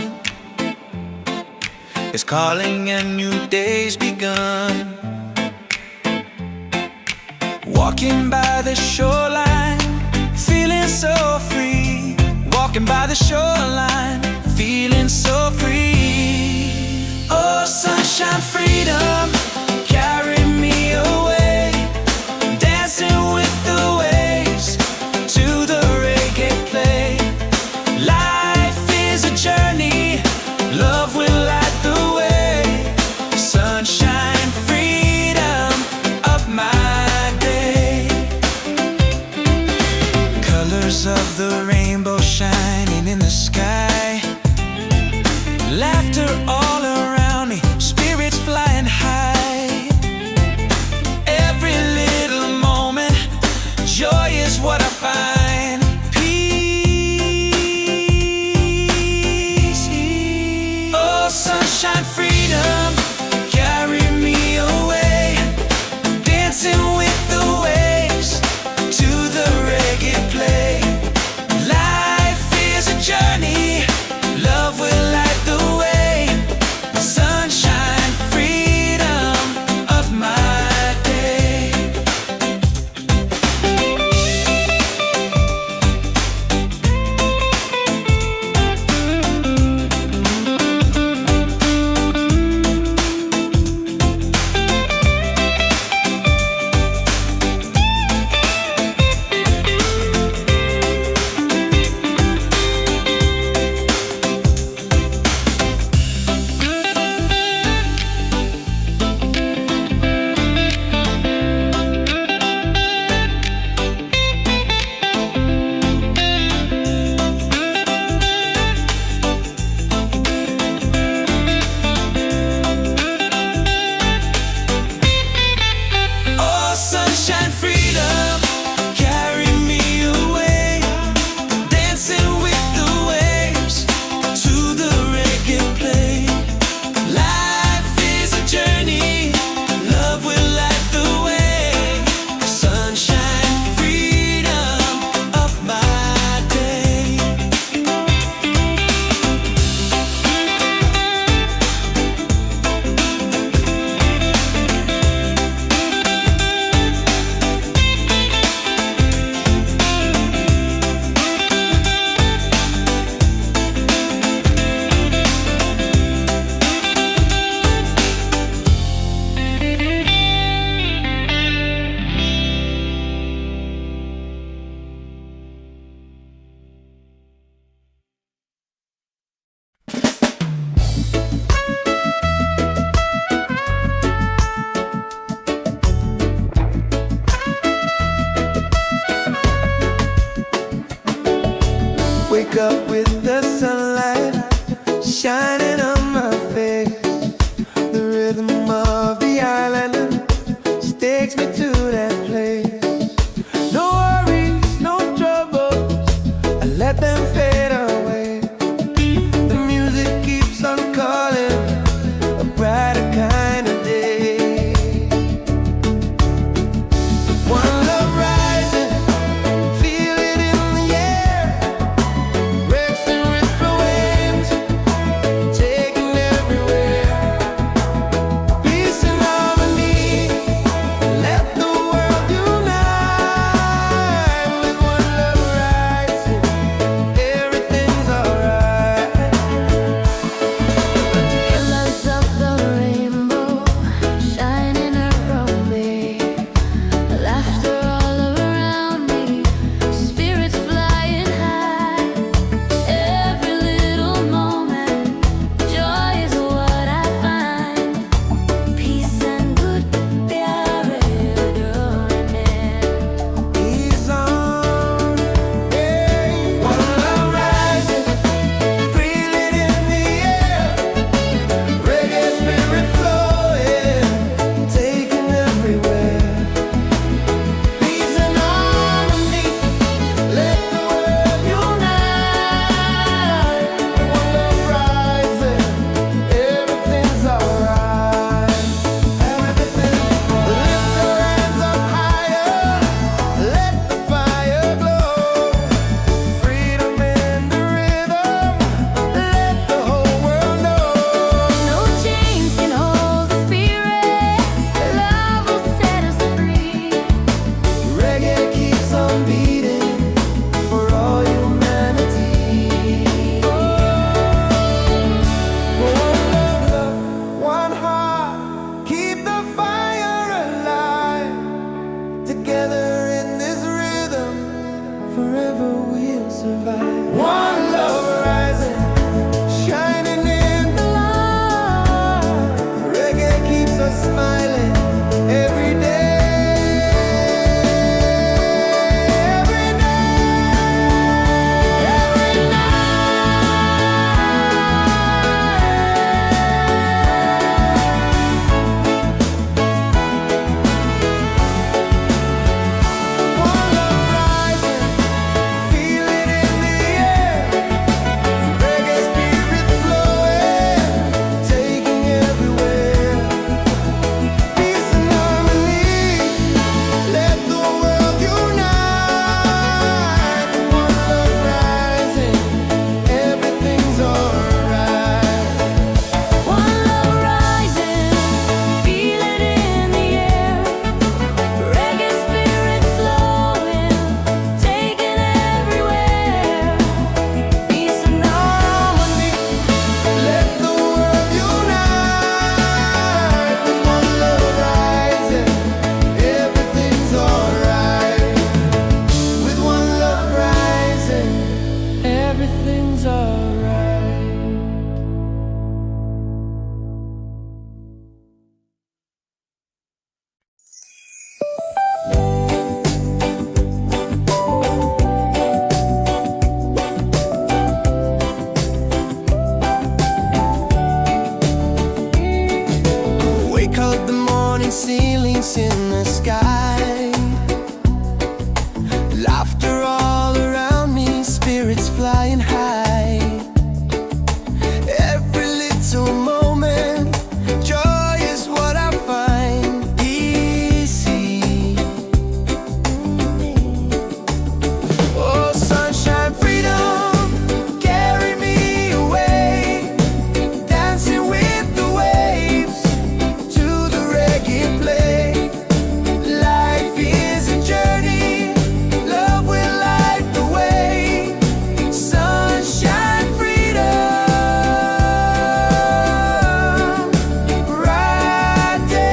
is calling and new day's begun. Walking by the shoreline, feeling so free. Walking by the shoreline, feeling so free. Oh, sunshine, freedom, carry me away. Dancing with the waves to the reggae play. Life is a journey, love will light the way. Sunshine, freedom of my day. Colors of the rainbow shining in the sky. Laughter all around me, spirits flying high. Every little moment, joy is what I find. Peace. Oh, sunshine, freedom, carry me away. Dancing with the waves to the reggae play. Life is a journey, love will light the way. Sunshine, freedom of my day. Oh, sunshine, freedom, carry me away. Dancing with the waves to the reggae play. Life is a journey, love will light the way. Sunshine, freedom of my day. Wake up with the sunlight shining on my face. The rhythm of the island just takes me to that place. No worries, no troubles, I let them fade away. The music keeps on calling, a brighter kind of day. One love rising, feel it in the air. Breaks and ripple waves, taking everywhere. Peace and harmony, let the world sky. Laughter all around me, spirits flying high. Every little moment, joy is what I find. Easy. Oh, sunshine, freedom, carry me away. Dancing with the waves to the reggae play. Life is a journey, love will light the way. Sunshine, freedom, right there.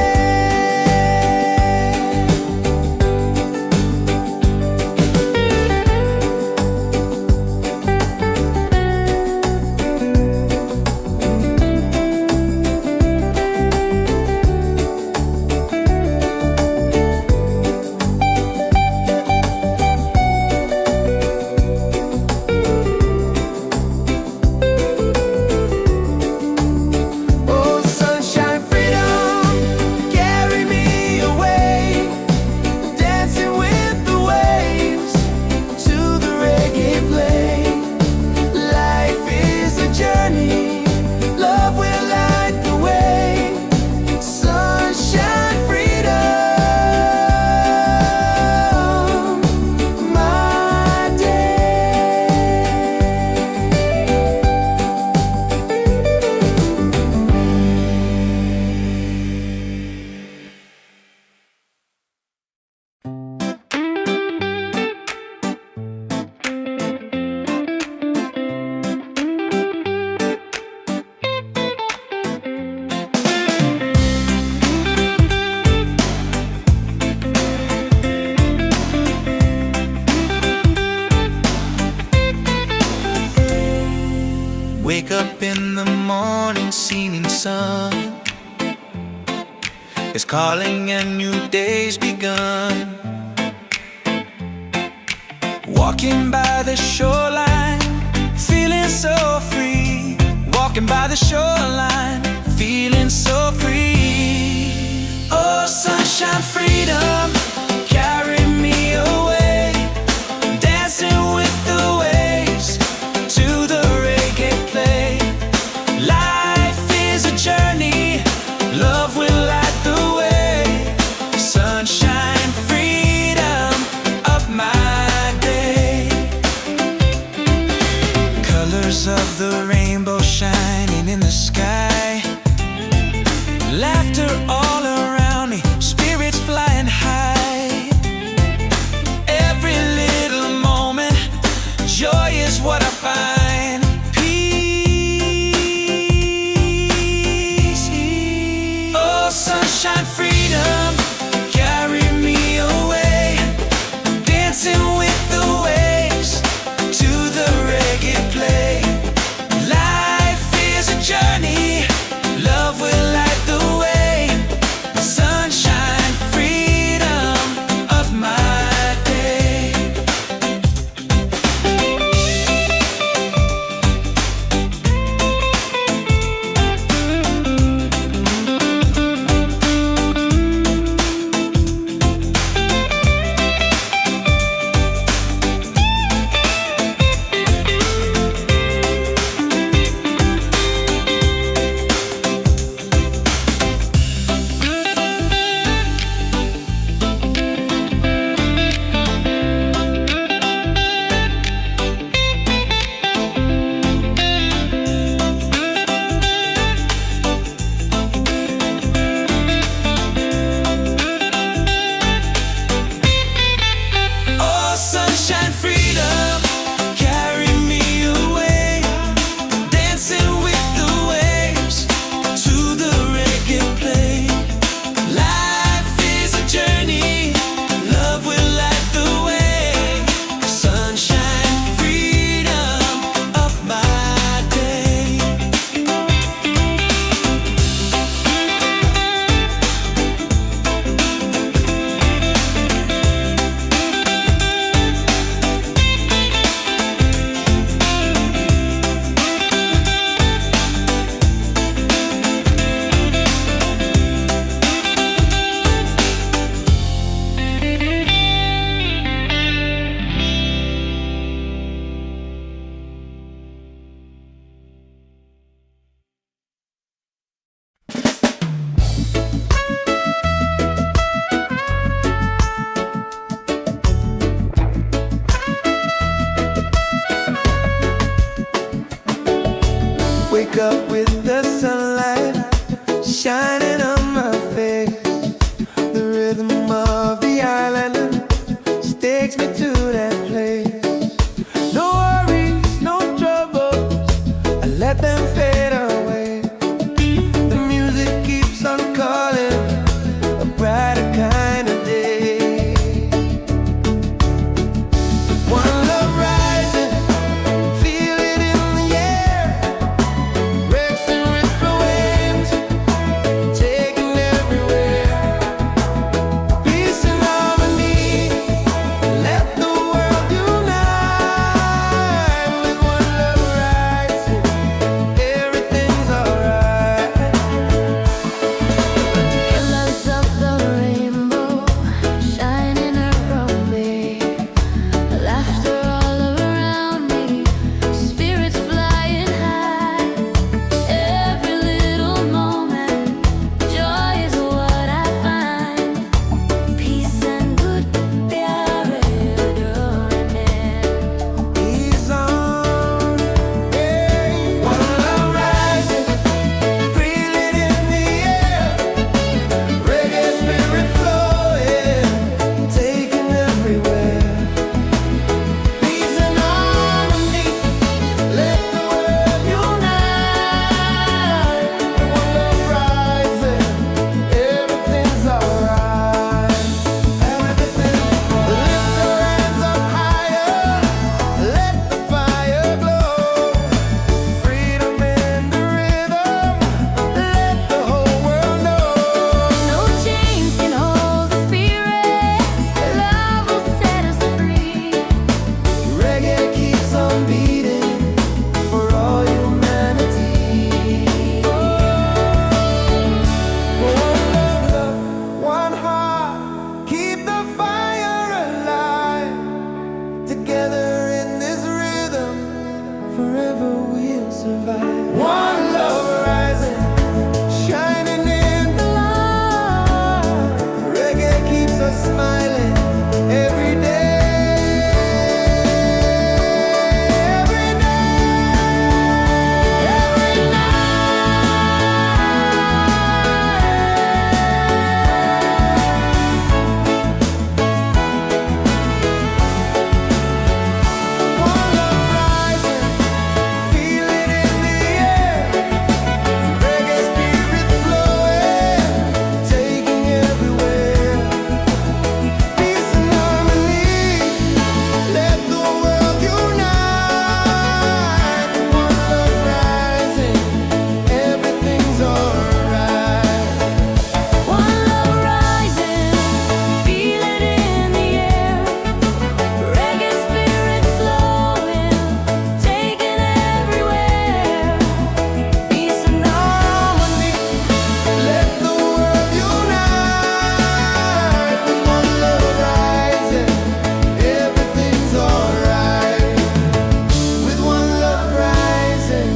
Oh, sunshine, freedom, carry me away. Dancing with the waves to the reggae play. Life is a journey, love will light the way. Sunshine, freedom, my day. Wake up in the morning, seeing sun is calling and new day's begun. Walking by the shoreline, feeling so free. Walking by the shoreline, feeling so free. Oh, sunshine, freedom, carry me away. Dancing with the waves to the reggae play. Life is a journey, love will light the way. Sunshine, freedom of my day. Colors of the rainbow shining in the sky. Laughter all around me, spirits flying high. Every little moment, joy is what I find. Peace. Oh, sunshine, freedom, carry me rhythm of the island takes me to that place. No worries, no troubles, I let them fade away. The music keeps on calling, a brighter kind of day. One love rising, feel it in the air. Racing with the waves, taking everywhere. Peace and harmony, let the world unite. With one love rising, everything's alright. Colors of the rainbow shining around me, laughter all around me, spirits flying high. Every little moment, joy is what I find. Peace and good प्यारे डोरने. Ease on, yeah. One love rising, feel it in the air. Reggae spirit flowing, taking everywhere. Peace and harmony, let the world unite. One love rising, everything's alright. Everything, lift your hands up higher, let the fire glow. Freedom in the rhythm, let the whole world know. No chains can hold the spirit. Love will set us free. Reggae keeps on beating for all humanity. One love, one heart, keep the fire alive. Together in this rhythm, forever we'll survive. One love rising, shining in the light. Reggae keeps us smiling every day. Every One love rising, feel it in the air. Reggae spirit flowing, taking everywhere. Peace and harmony, let the world unite. One love rising, everything's alright. One love rising, feel it in the air. Reggae spirit flowing, taking everywhere. Peace and harmony. Let the world unite. One love rising, everything's alright. With one love rising,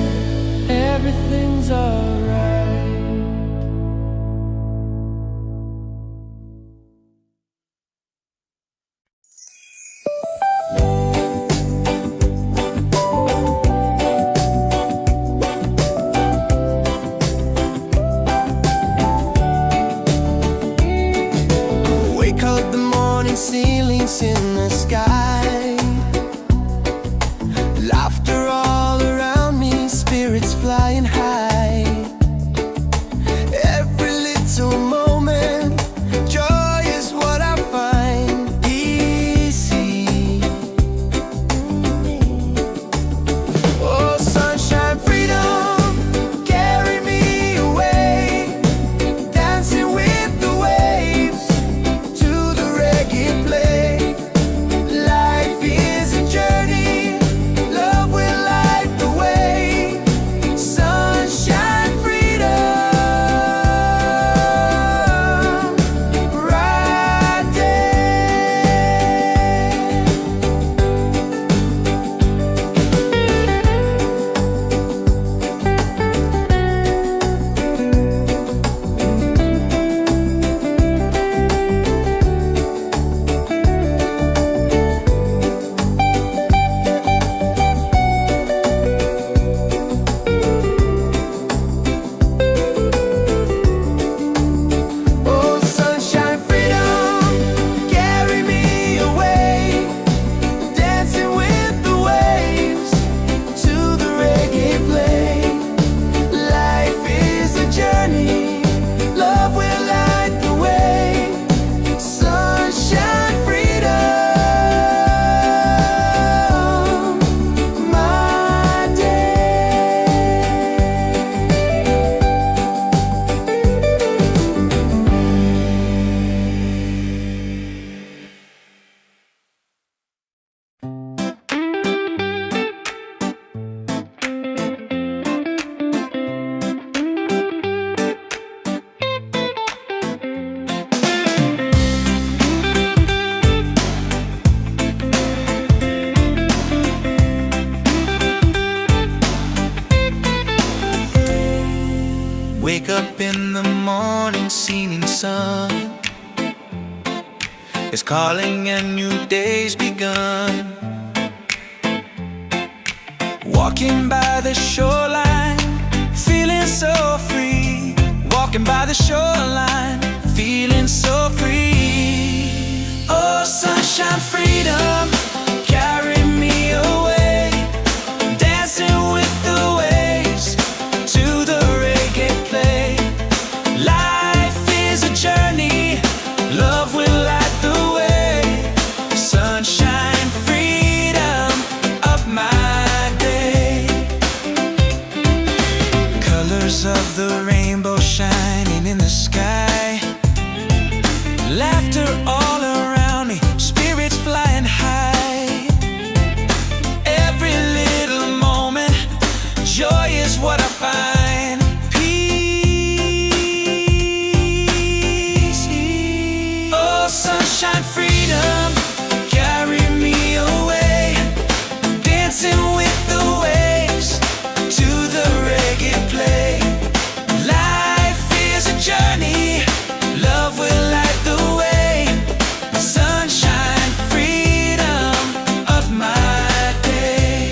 everything's alright. Wake up the morning ceilings in the sky. Laughter all around me, spirits flying high. Every little moment, joy is what I find. Easy. Oh, sunshine, freedom, carry me away. Dancing with the waves to the reggae play. Life sun is calling and new day's begun. Walking by the shoreline, feeling so free. Walking by the shoreline, feeling so free. Oh, sunshine, freedom, carry me away. Dancing with the waves to the reggae play. Life is a journey, love will light the way. Sunshine, freedom of my day. Colors of the rainbow shining in the sky. Laughter all around me, spirits flying high. Every little moment, joy is what I find. Peace. Oh, sunshine, freedom, carry me away. Dancing with the waves to the reggae play. Life is a journey, love will light the way. Sunshine, freedom of my day.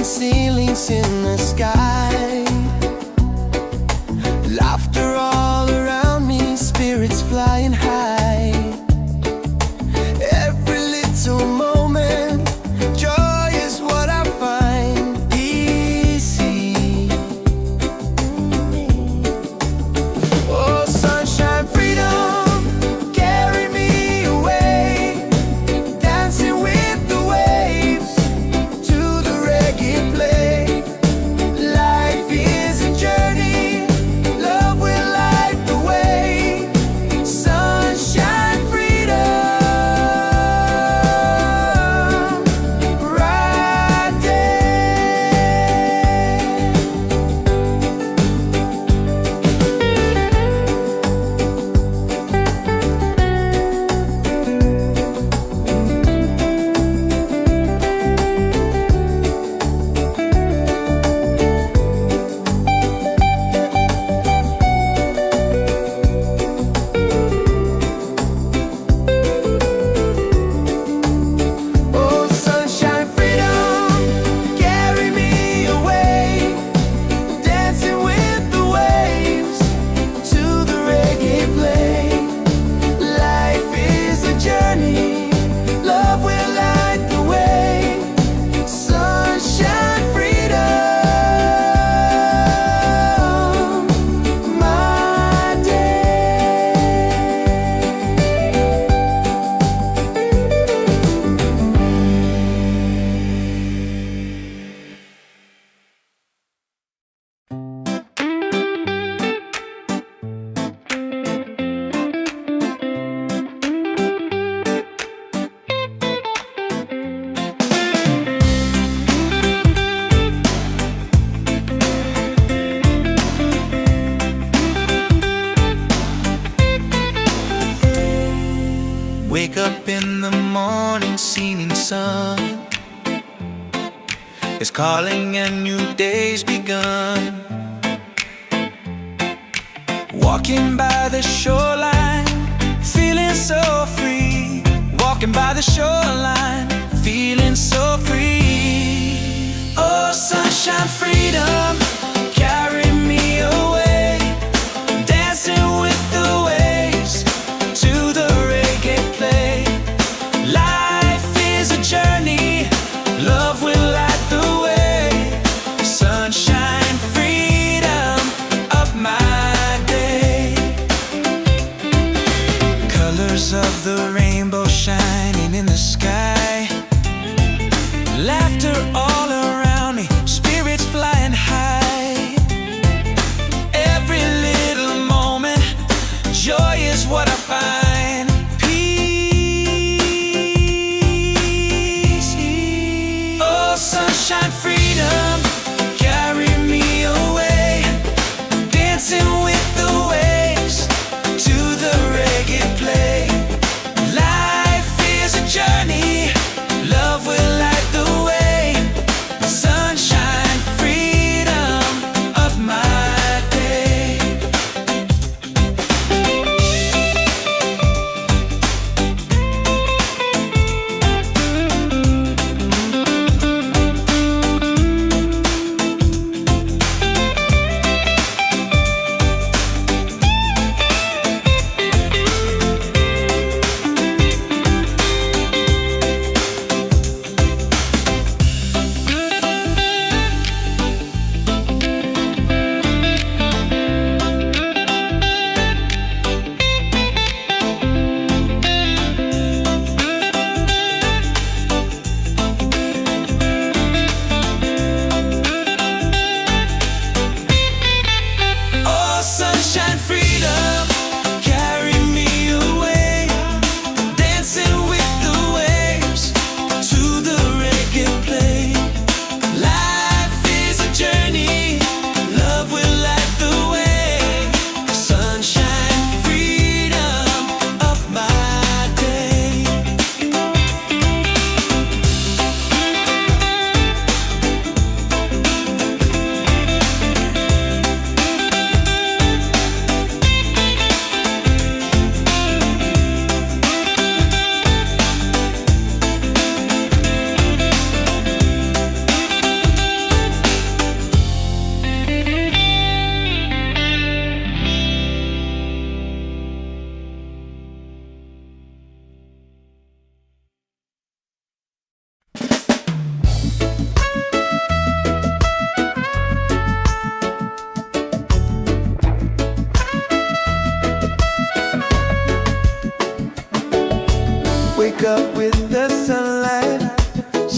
ceilings in the sky. Laughter all around me, spirits flying high. Every little moment, joy is what I find easy. Oh, sunshine, freedom, carry me away, dancing with the waves to the reggae play. Life is a journey, love will light the way. Sunshine, freedom, right there. Oh, sunshine, freedom, carry me away, dancing with the waves to the reggae play. Life is a journey, love will light the way. Sunshine, freedom, my day. Wake up in the morning, seeing sun is calling and new day's begun. Walking by the shoreline, feeling so free. Walking by the shoreline, feeling so free. Oh, sunshine, freedom, carry me away, dancing with the waves to the reggae play. Life is a journey, love will light the way. Sunshine, freedom of my day. Colors of the rainbow shining in the sky.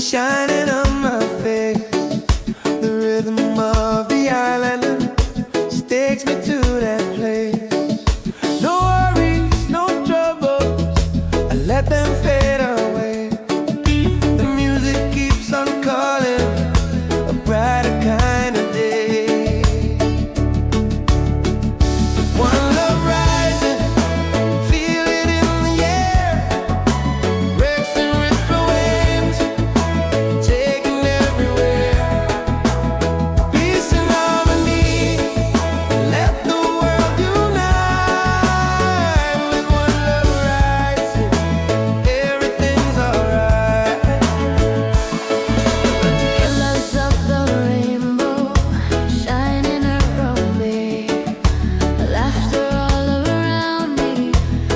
shining on my face. The rhythm of the island takes me to that place. No worries, no troubles, I let them fade away. The music keeps on calling, a brighter kind of day. One love rising, feel it in the air. Breaks and ripple waves, taking everywhere. Peace and harmony, let the world unite. With one love rising, everything's alright. Colors of the rainbow shining around me, laughter all around me,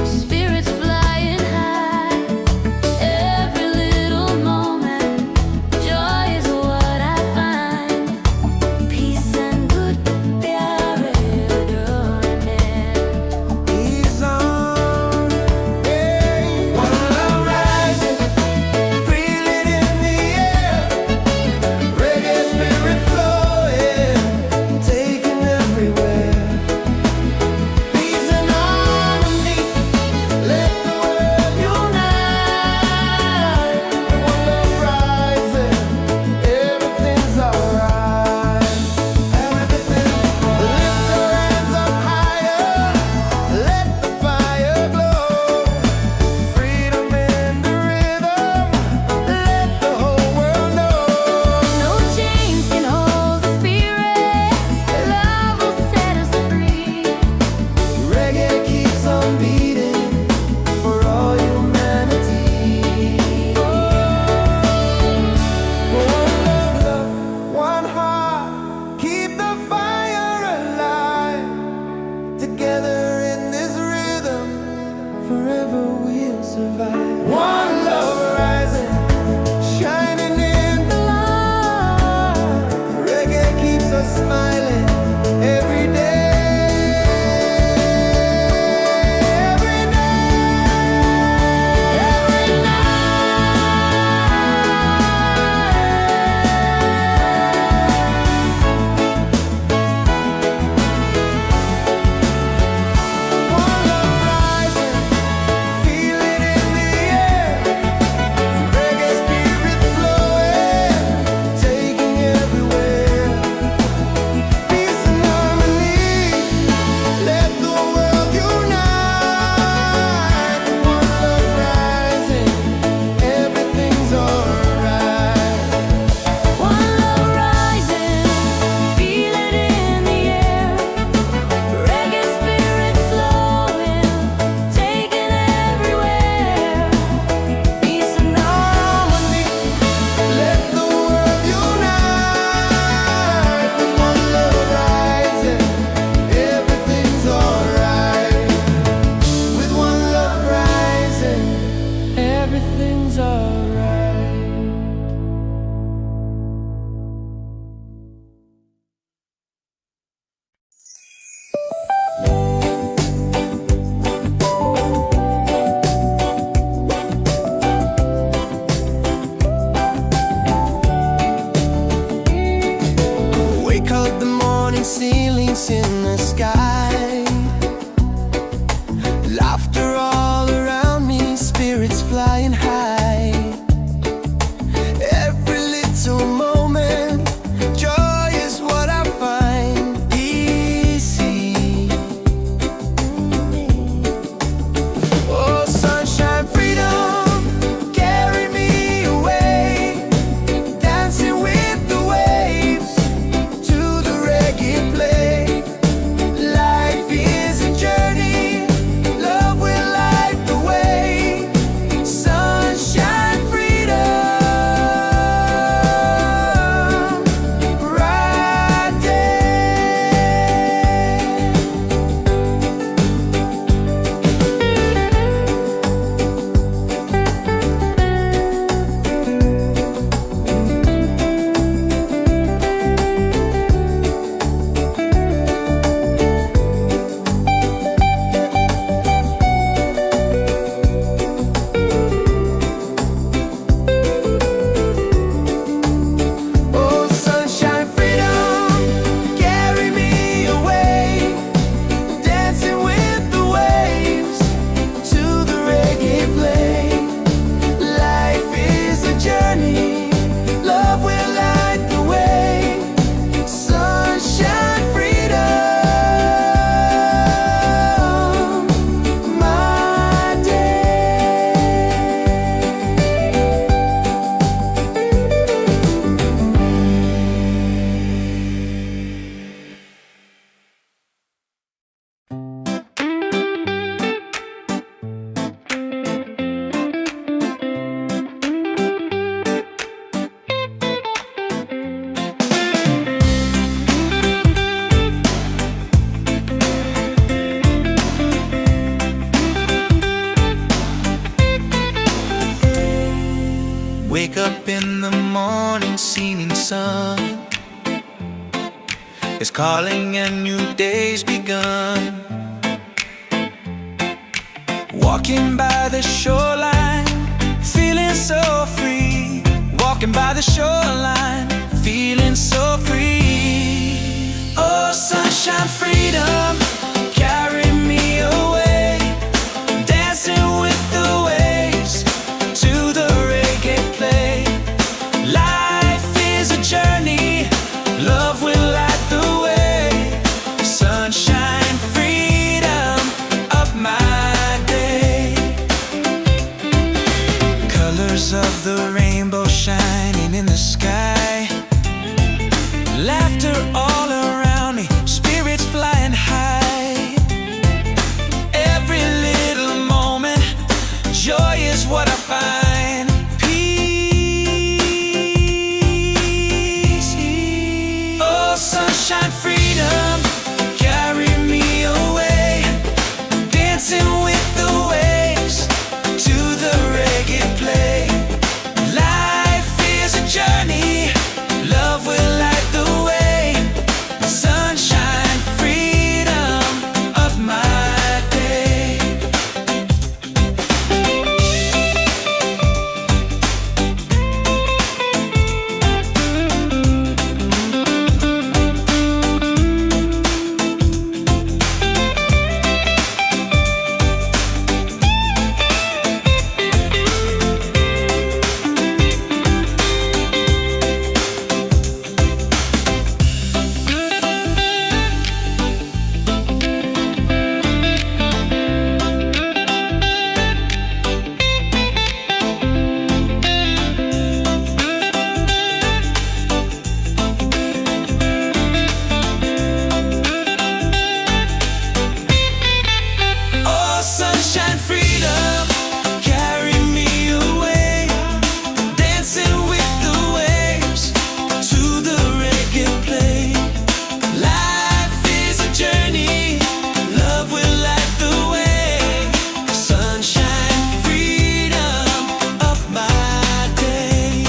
spirits flying high. Every little moment, joy is what I find. Peace and good प्यार ढूंढने. He's on, yeah. One love rising, feel it in the air. Reggae spirit flowing, taking everywhere. Peace and harmony, let the world unite. One love rising, everything's alright. Everything, lift your hands up higher, let the fire glow. Freedom in the rhythm, let the whole world know. No chains can hold the spirit. Love will set us free. Reggae keeps on beating for all humanity. One love, one heart, keep the fire alive. Together in this rhythm, forever we'll survive. One love rising, shining in the light. Reggae keeps us smiling every day. Every One love rising, feel it in the air. Reggae spirit flowing, taking everywhere. Peace and harmony, let the world unite. One love rising, everything's alright. One love rising, feel it in the air. Reggae spirit flowing, taking everywhere. Peace and harmony. Let the world unite. One love rising, everything's alright. With one love rising, everything's alright. Wake up the morning ceilings in the sky. Laughter all around me, spirits flying high. Every little moment, joy is what I find. Easy. Oh, sunshine, freedom, carry me away. Dancing with the waves to the reggae play. Life is a journey, love will light the way. Sunshine, freedom. in the morning, seeming sun is calling and new day's begun. Walking by the shoreline, feeling so free. Walking by the shoreline, feeling so free. Oh, sunshine, freedom, carry me away. Dancing with the waves to the reggae play. Life is a journey, love will light the way. Sunshine, freedom of my day. Colors of the rainbow shining in the sky. Laughter all around me, spirits flying high. Every little moment, joy is what I find. Peace. Oh, sunshine, freedom, carry me away. Dancing with the waves to the reggae play. Life is a journey, love will light the way. Sunshine, freedom of my day. Oh, sunshine, freedom, carry me away. Dancing with the waves to the reggae play. Life is a journey, love will light the way. Sunshine, freedom of my day.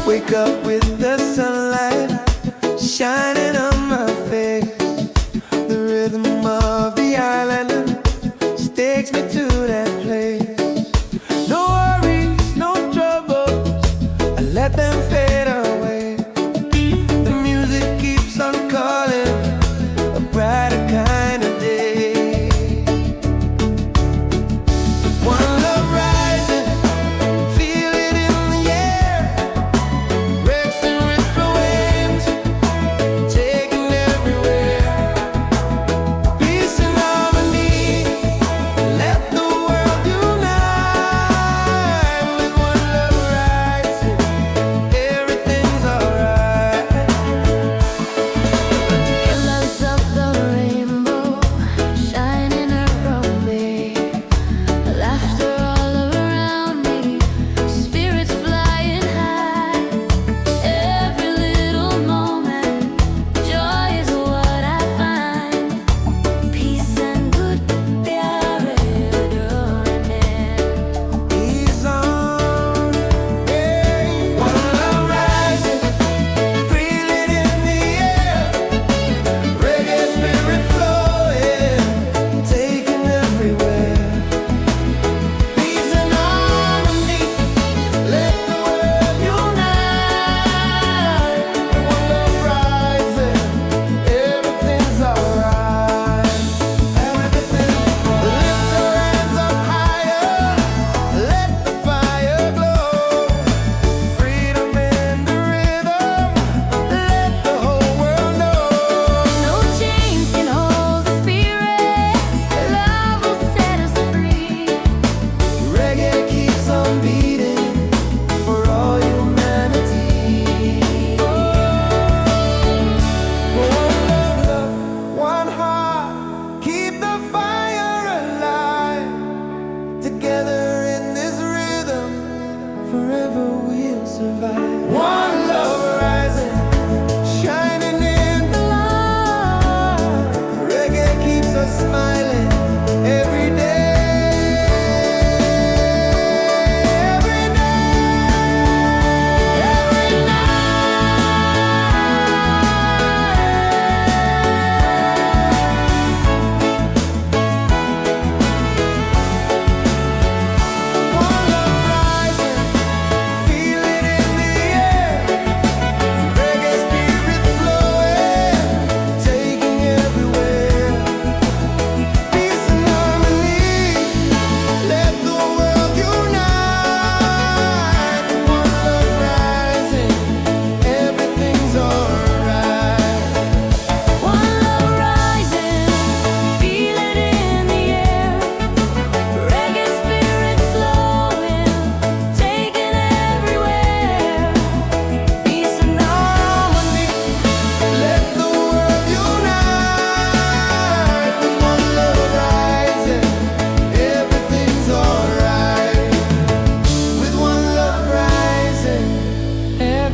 Wake up with the sunlight shining on my face. The rhythm of the island takes me to that place. No worries, no troubles, I let them fade away. The music keeps on calling, a brighter kind of day. One love rising, feel it in the air. Racing with the waves, taking everywhere. Peace and harmony, let the world unite. With one love rising, every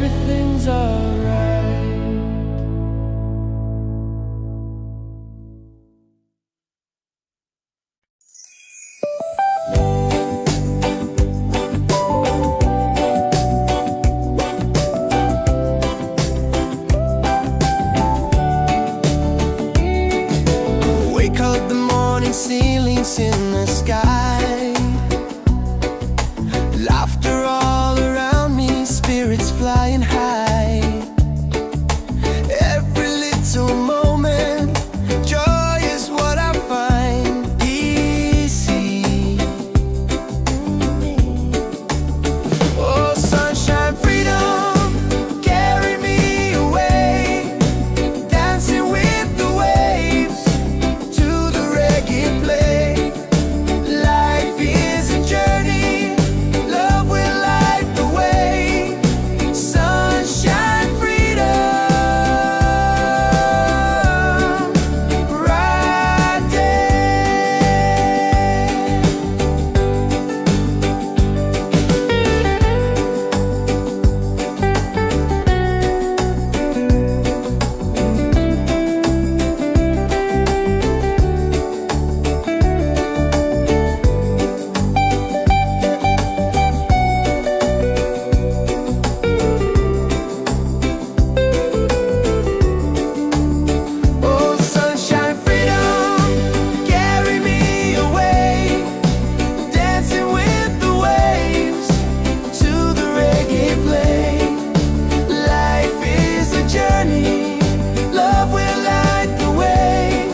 everything's alright. Wake up the morning, ceilings in the sky, laughter all around me, spirits flying high. Every little moment, joy is what I find easy. Oh, sunshine, freedom, carry me away, dancing with the waves to the reggae play. Life is a journey, love will light the way. Sunshine, freedom, right there. Oh, sunshine, freedom, carry me away, dancing with the waves to the reggae play. Life is a journey, love will light the way.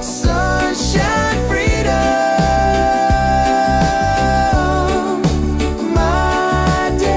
Sunshine, freedom, my day.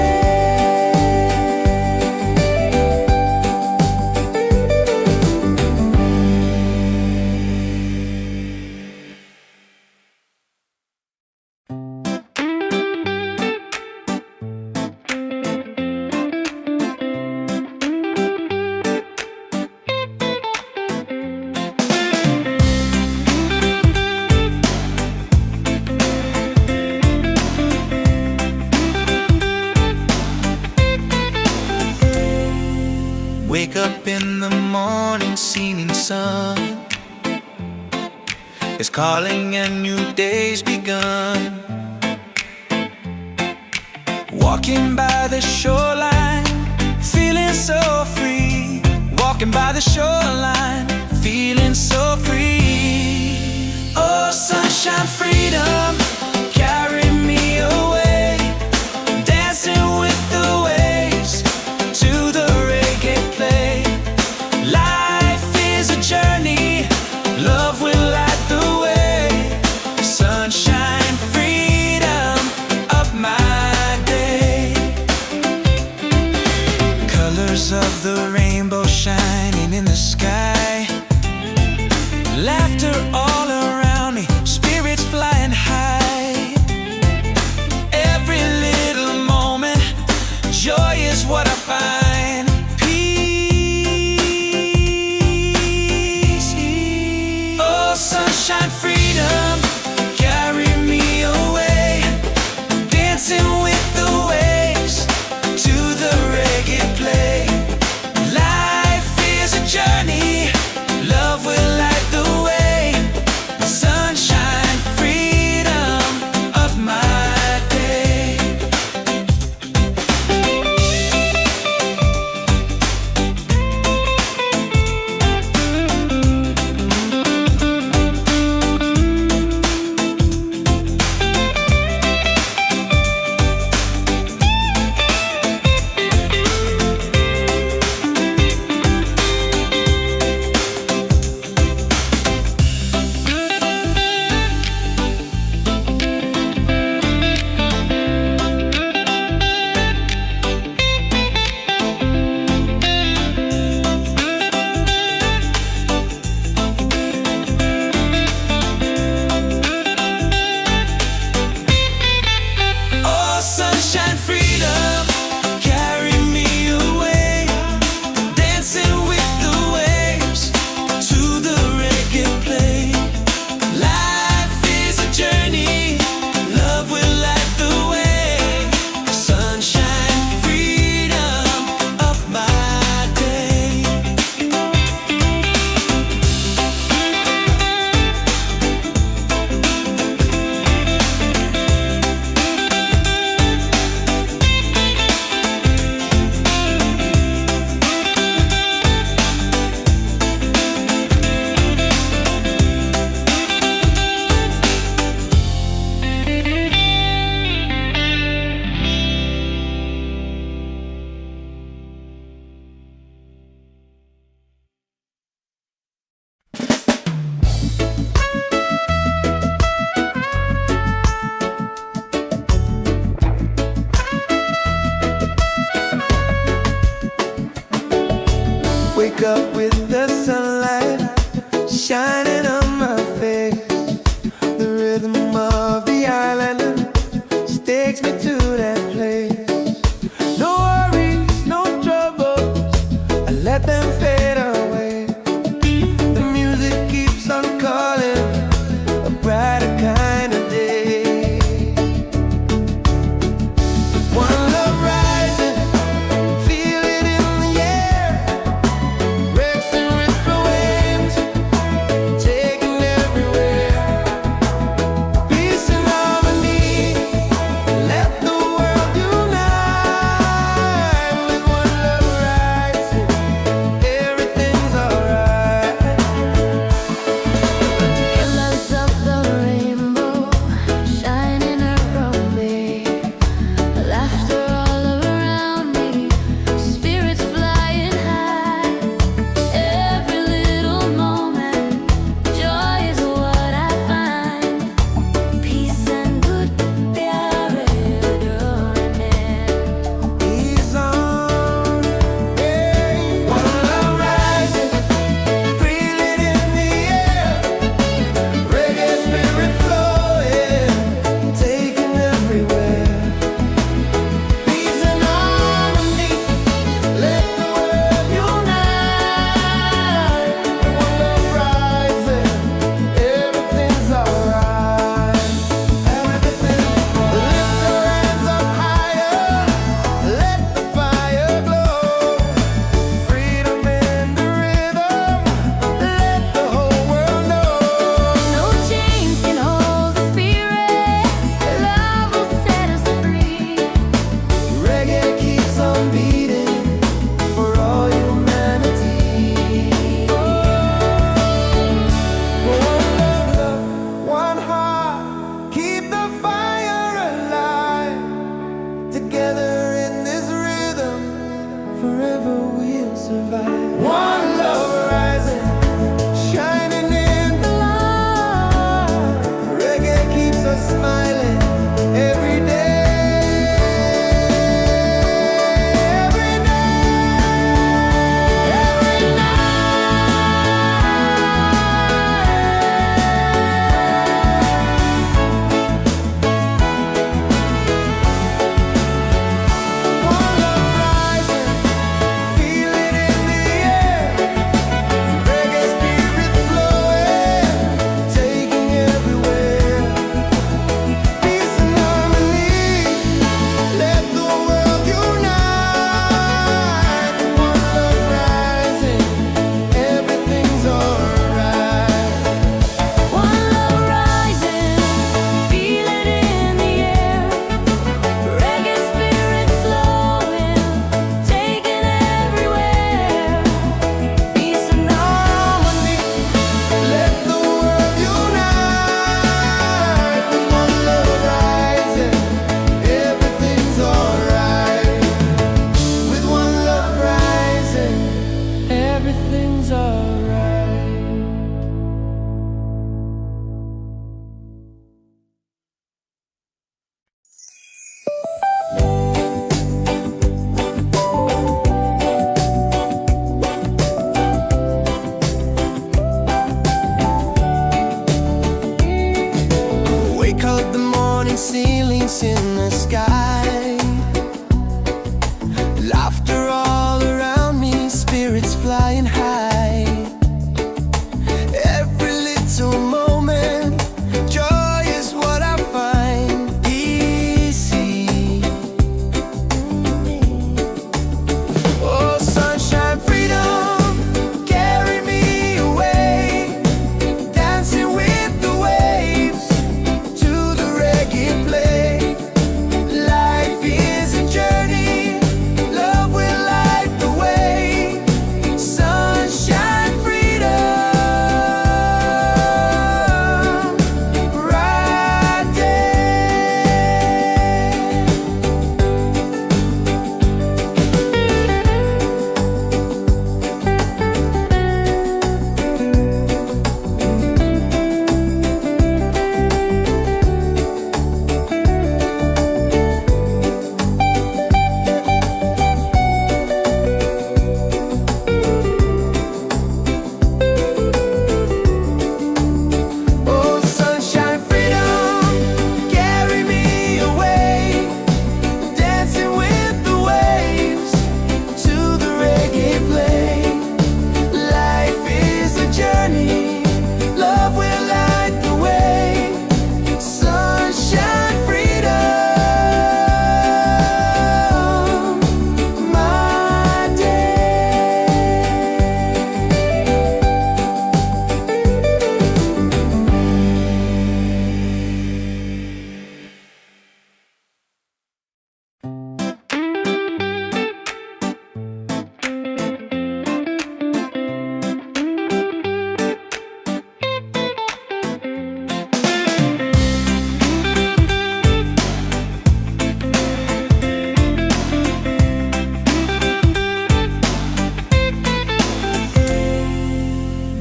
Wake up in the morning, seeing sun is calling and new day's begun. Walking by the shoreline, feeling so free. Walking by the shoreline, feeling so free. Oh, sunshine, freedom, carry me away, dancing with the waves to the reggae play. Life is a journey, love will light the way. Sunshine, freedom of my day. Colors of the rainbow shining in the sky, laughter all around me, spirits flying high. Every little moment, joy is what I find. Peace. Oh, sunshine, freedom, carry me away, dancing with the waves to the reggae play. Life wake up with the sunlight shining on my face. The rhythm of the island takes me to that place. No worries, no troubles, I let them fade away. The music keeps on calling, a brighter kind of day. One love rising, feel it in the air. Breaks and ripple waves, taking everywhere. Peace and harmony, let the world unite. With one love rising, everything's alright. Colors of the rainbow shining around me, laughter all around me, spirits flying high. Every little moment, joy is what I find. Peace and good pyare doing. He's on, yeah. One love rising, feel it in the air. Reggae spirit flowing, taking everywhere. Peace and harmony, let the world unite. One love rising, everything's alright. Everything, lift your hands up higher, let the fire glow. Freedom in the rhythm, let the whole world know. No chains can hold the spirit. Love will set us free. Reggae keeps on beating for all humanity. One love, one heart, keep the fire alive. Together in this rhythm, forever we'll survive. One love rising, shining in the light. Reggae keeps us smiling every day. Every night, every night. One love rising, feel it in the air.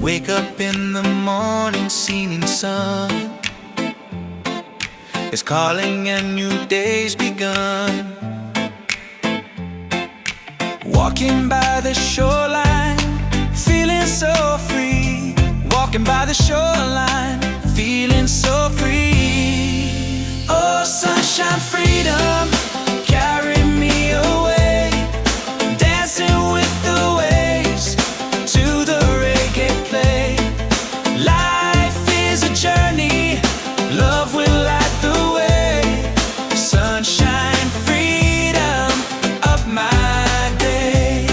Wake up in the morning, seeing sun is calling and new day's begun. Walking by the shoreline, feeling so free. Walking by the shoreline, feeling so free. Oh, sunshine, freedom, carry me away. Dancing with the waves to the reggae play. Life is a journey, love will light the way. Sunshine, freedom, up my day.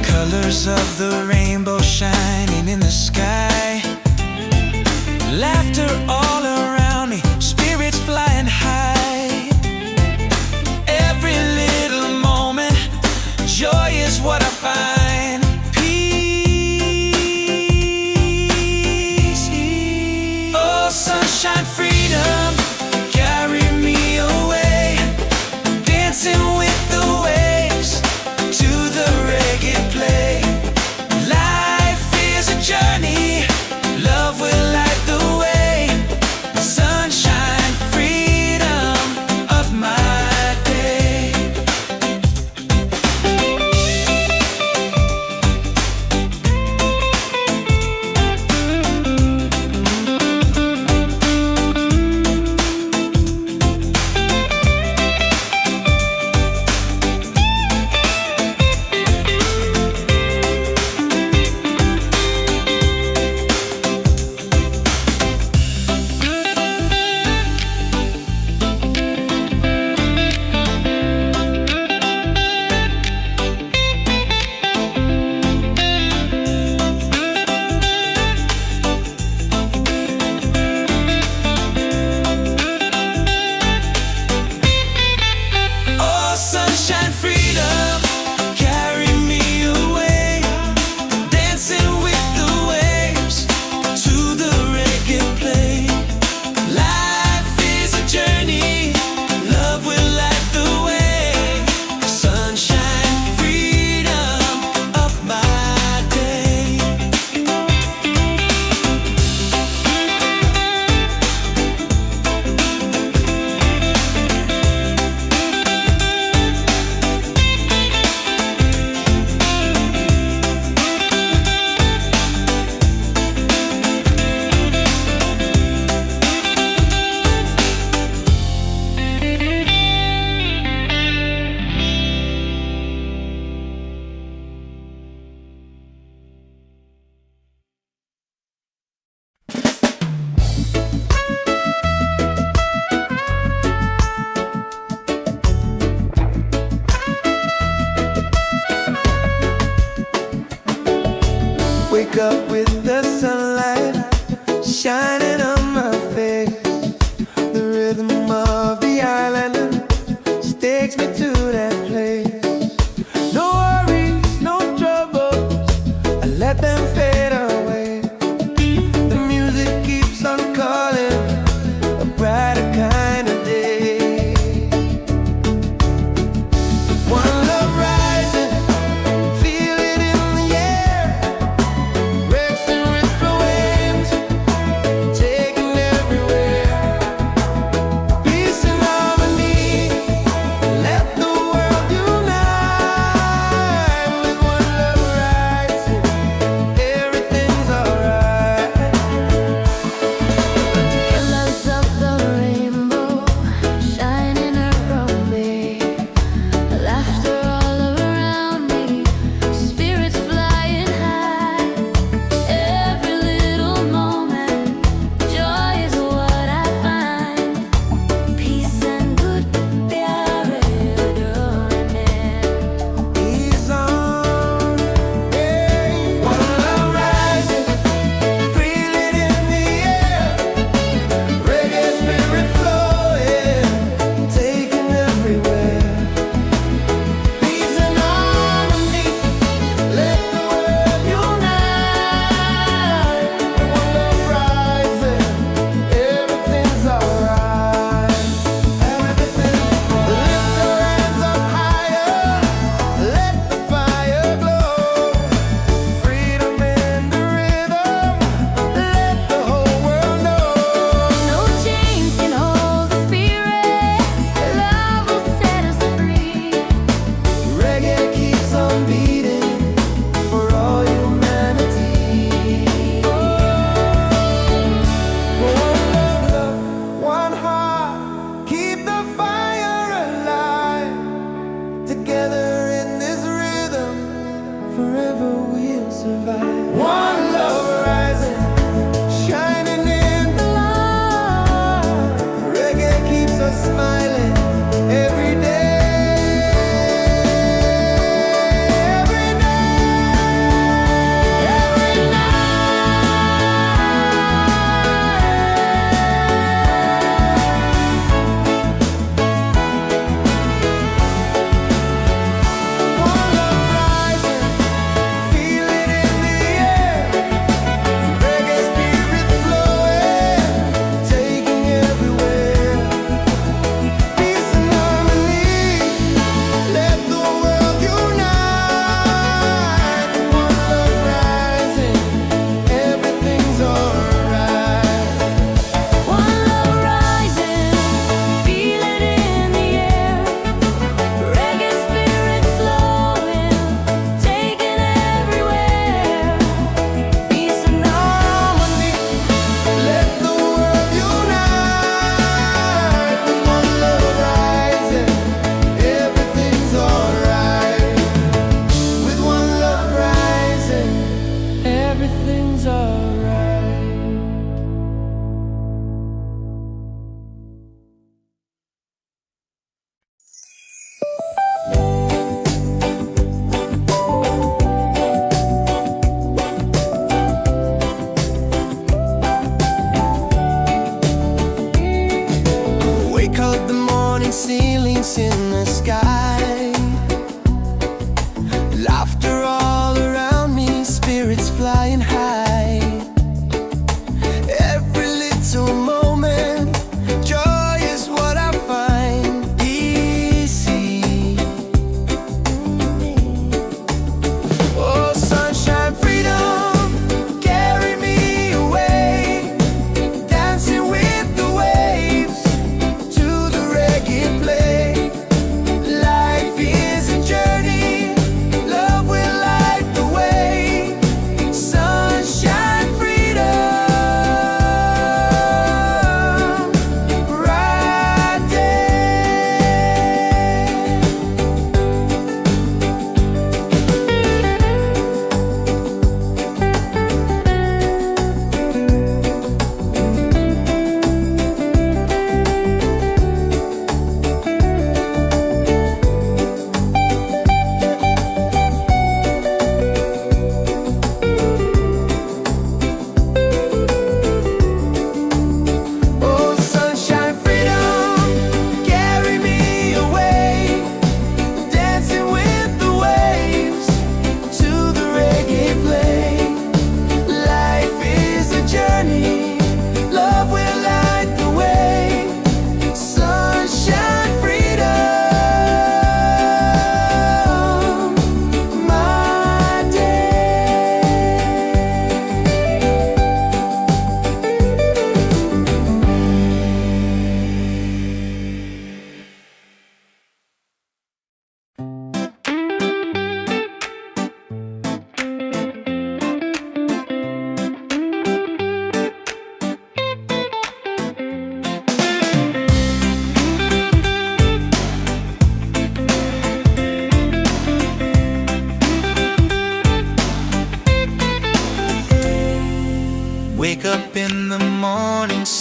Colors of the rainbow shining in the sky. Laughter all around me, spirits flying high. Every little moment, joy is what I find. Peace. Oh, sunshine, freedom, carry me away. Dancing with the waves to the reggae play.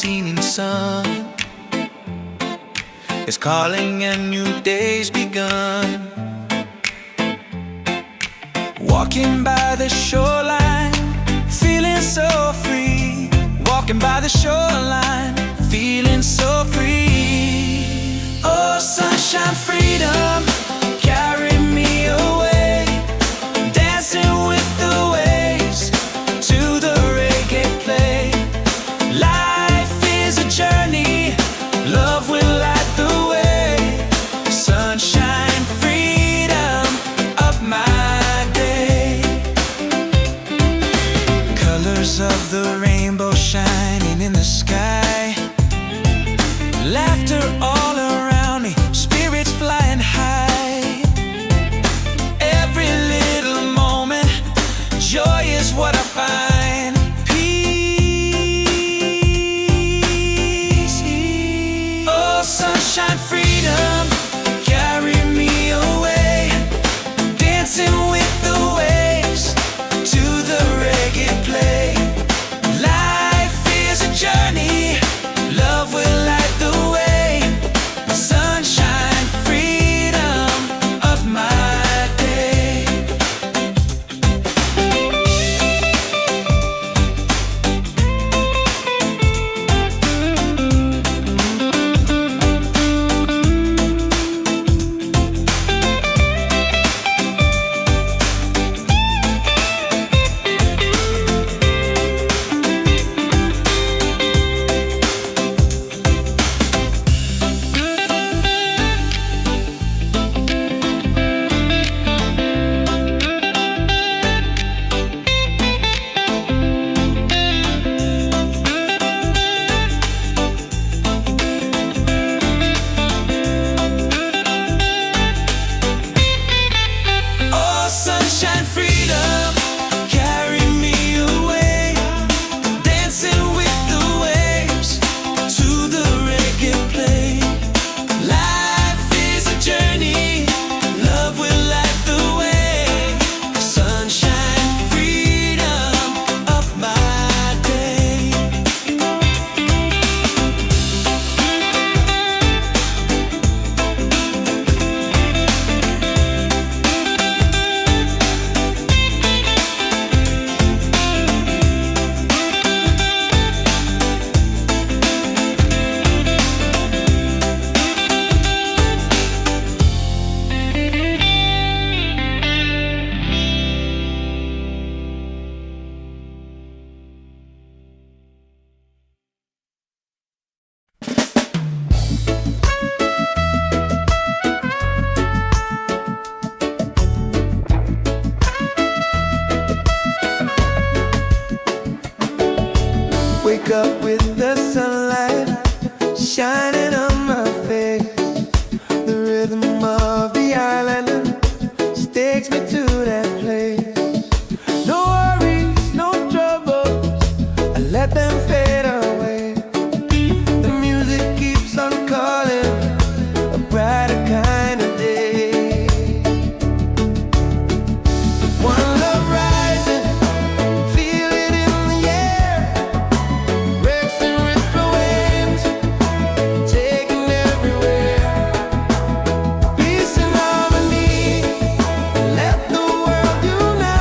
unseen sun is calling and new day's begun. Walking by the shoreline, feeling so free. Walking by the shoreline, feeling so free. Oh, sunshine, freedom, carry me away. Dancing with the waves to the reggae play. Life is a journey, love will light the way. Sunshine, freedom of my day. Colors of the rainbow shining in the sky. Laughter all around me, spirits flying high. Every little moment, joy is what I find. Peace. Oh, sunshine, freedom, carry me away. Dancing with the waves to the reggae play. Life is a journey, love will light the way. Sunshine, freedom of my day. Oh, sunshine, freedom, carry me away. Dancing with the waves to the reggae play. Life is a journey, love will light the way. Sunshine, freedom of my day. Wake up with the sunlight shining on my face. The rhythm of the island takes me to that place. No worries, no troubles, I let them fade away. The music keeps on calling, a brighter kind of day. One love rising, feel it in the air. Racing with the waves, taking everywhere. Peace and harmony, let the world unite.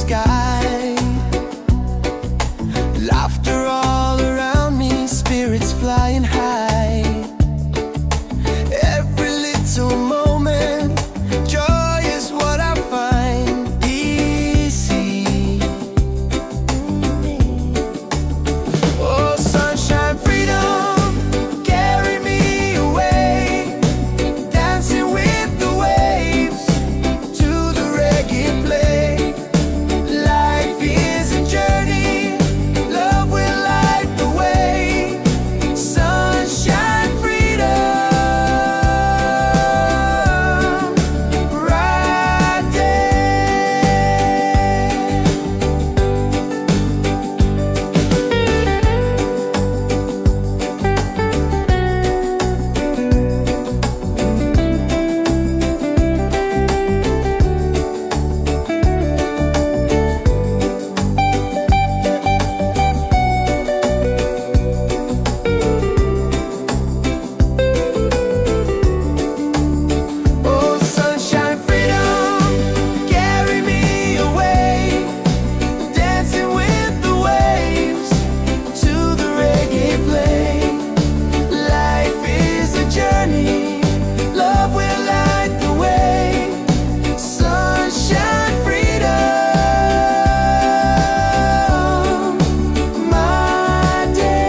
sky. Laughter all around me, spirits flying high. Every little moment, joy is what I find easy. Oh, sunshine, freedom, carry me away, dancing with the waves to the reggae play. Life is a journey, love will light the way. Sunshine, freedom, right there. Oh, sunshine, freedom, carry me away, dancing with the waves to the reggae play. Life is a journey, love will light the way. Sunshine, freedom, my day.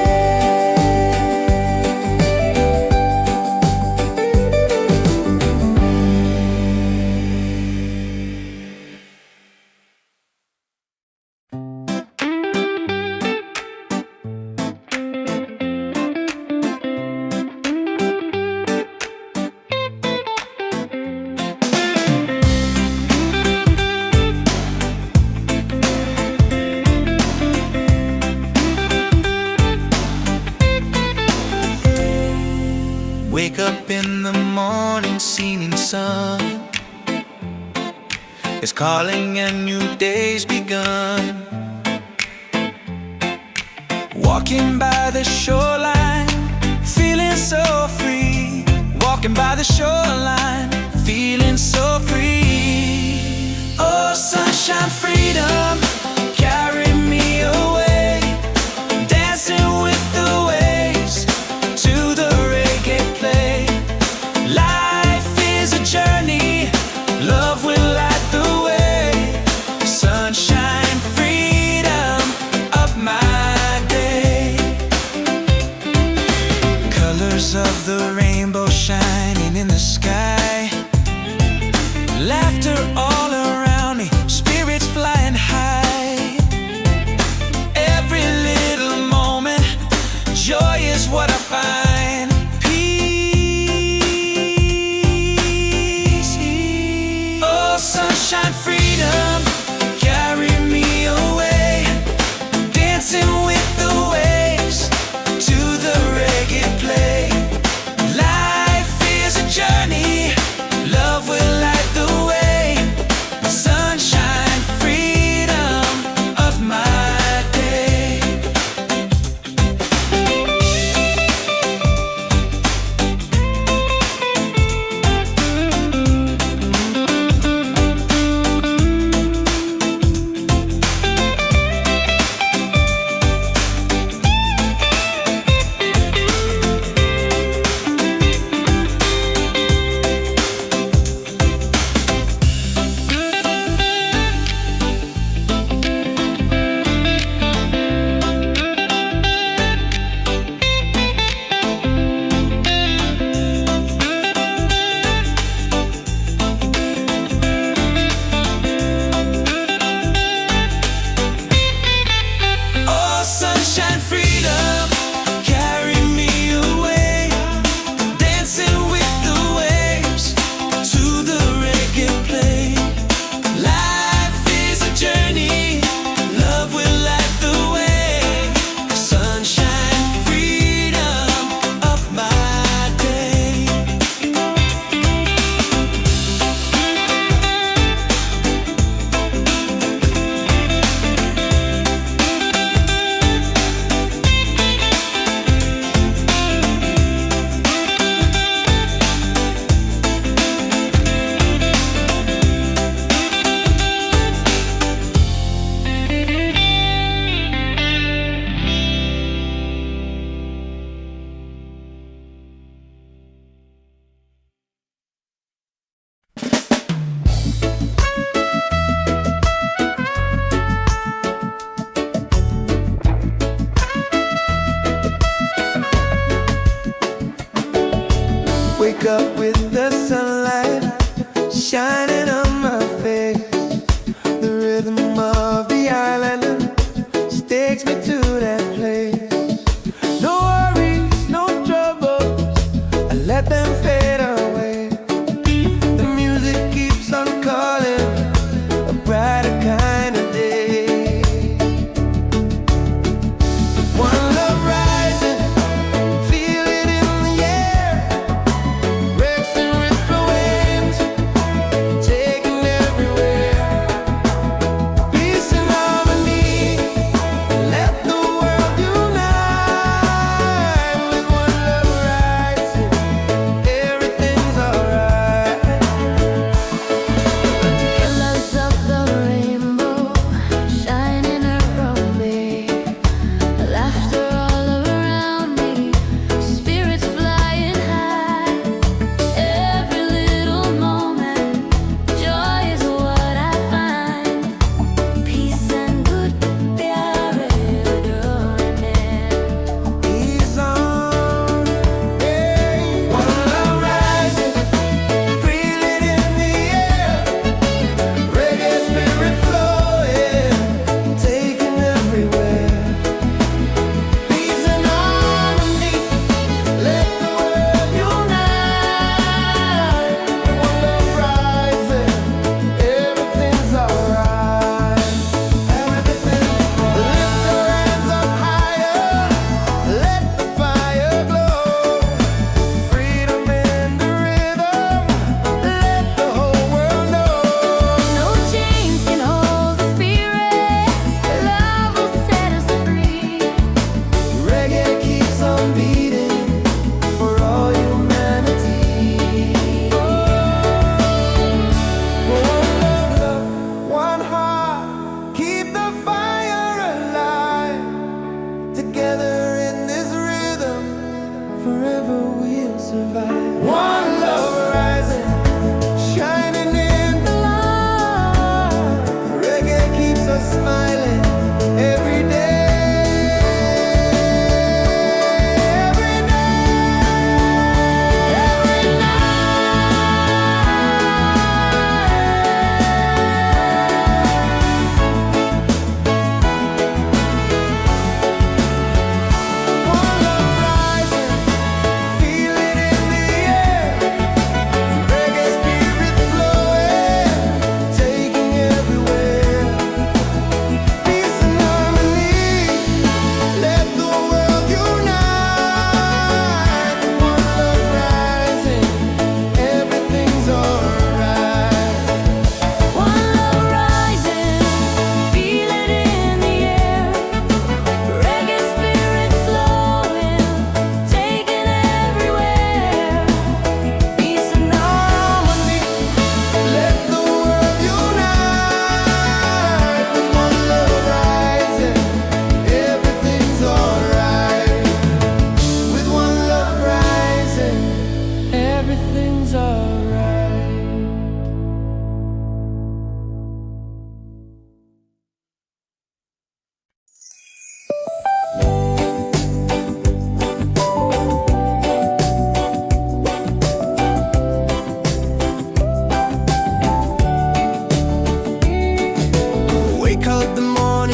Wake up in the morning, seeing sun is calling and new day's begun. Walking by the shoreline, feeling so free. Walking by the shoreline, feeling so free. Oh, sunshine, freedom, carry me away, dancing with the waves to the reggae play. Life is a journey, love will light the way. Sunshine, freedom of my day. Colors of the rainbow shining in the sky. Laughter all around me, spirits flying high. Every little moment, joy is what I find. Peace. Oh, sunshine, freedom, carry us smiling every day.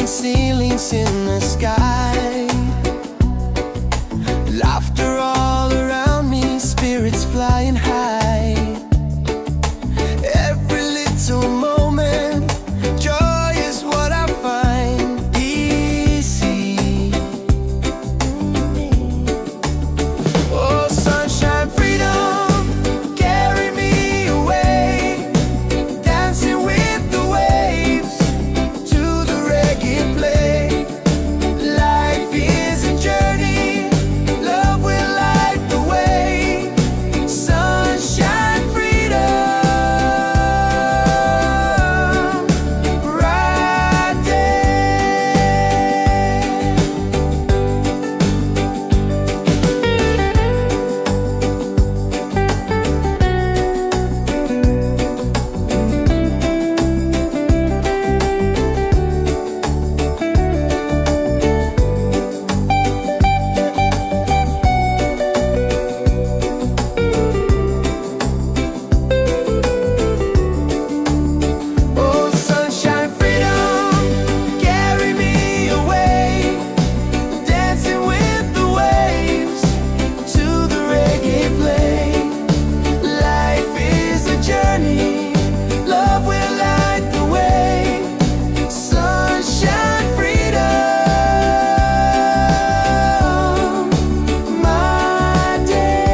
Ceilings in the sky, laughter all around me, spirits flying high. Every little moment, joy is what I find easy. Oh, sunshine, freedom, carry me away, dancing with the waves to the reggae play. Life is a journey, love will light the way. Sunshine, freedom, right Oh, sunshine, freedom, carry me away, dancing with the waves to the reggae play. Life is a journey, love will light the way. Sunshine, freedom, my day.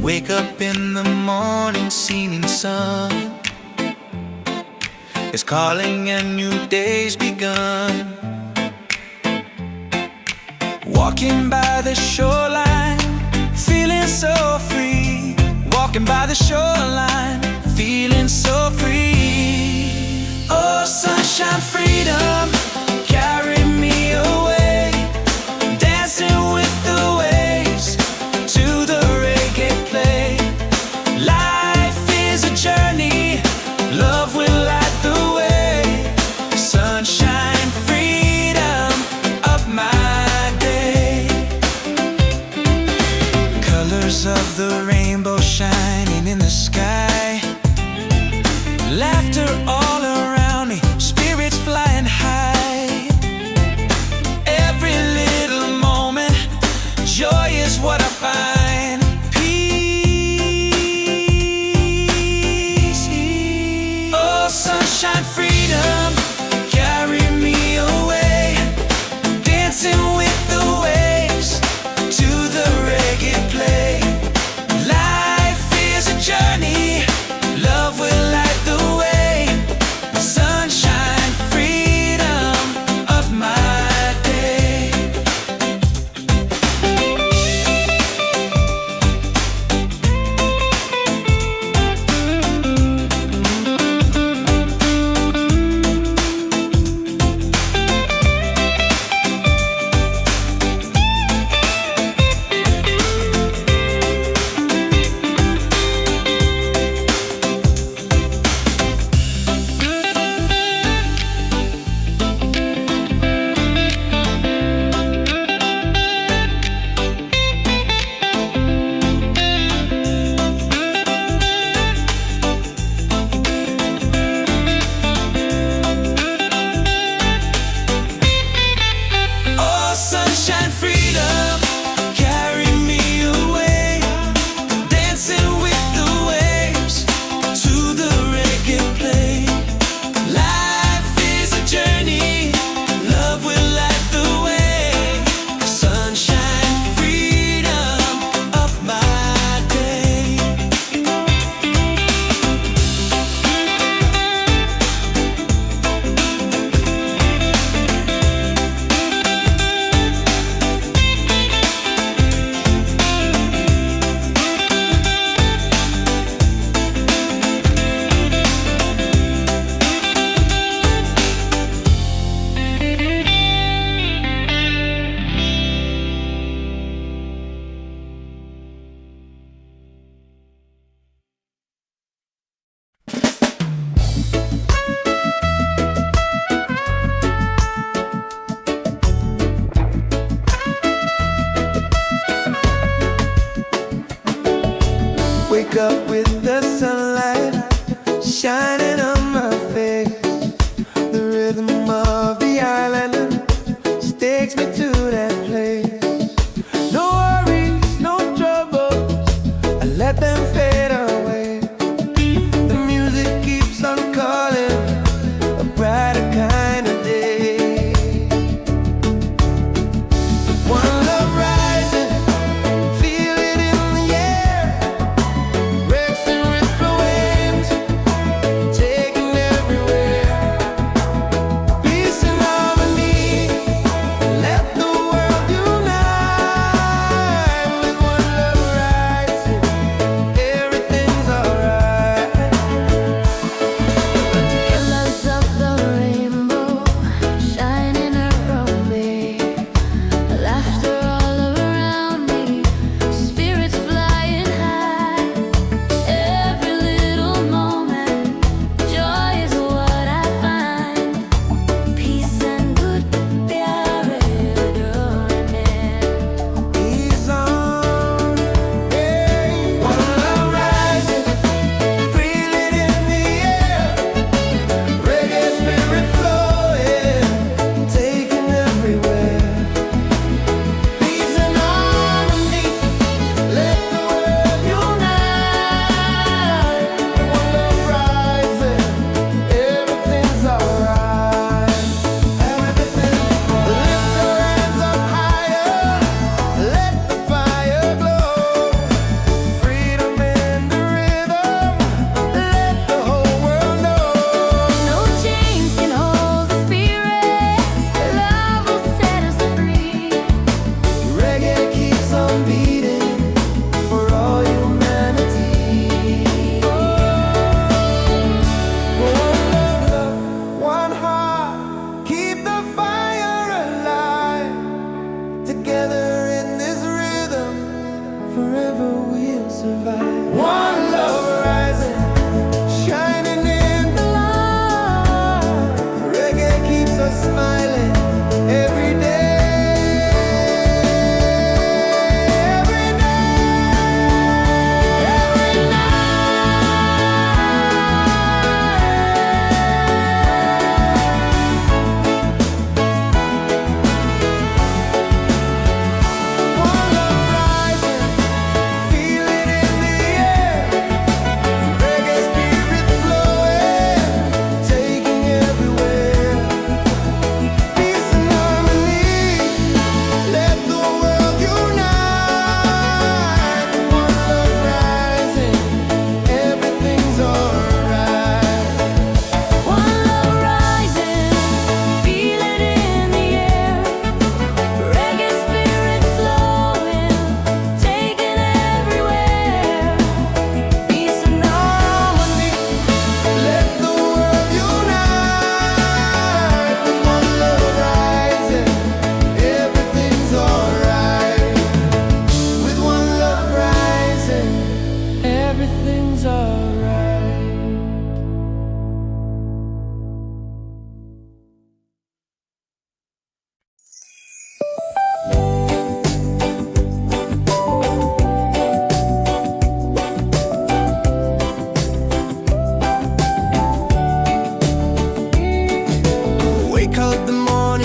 Wake up in the morning, seeing sun is calling and new day's begun. Walking by the shoreline, feeling so free. Walking by the shoreline, feeling so free. Oh, sunshine, freedom, carry me away, dancing with the waves to the reggae play. Life is a journey, love will light the way. Sunshine, freedom of my day. Colors of the rainbow shining in the sky.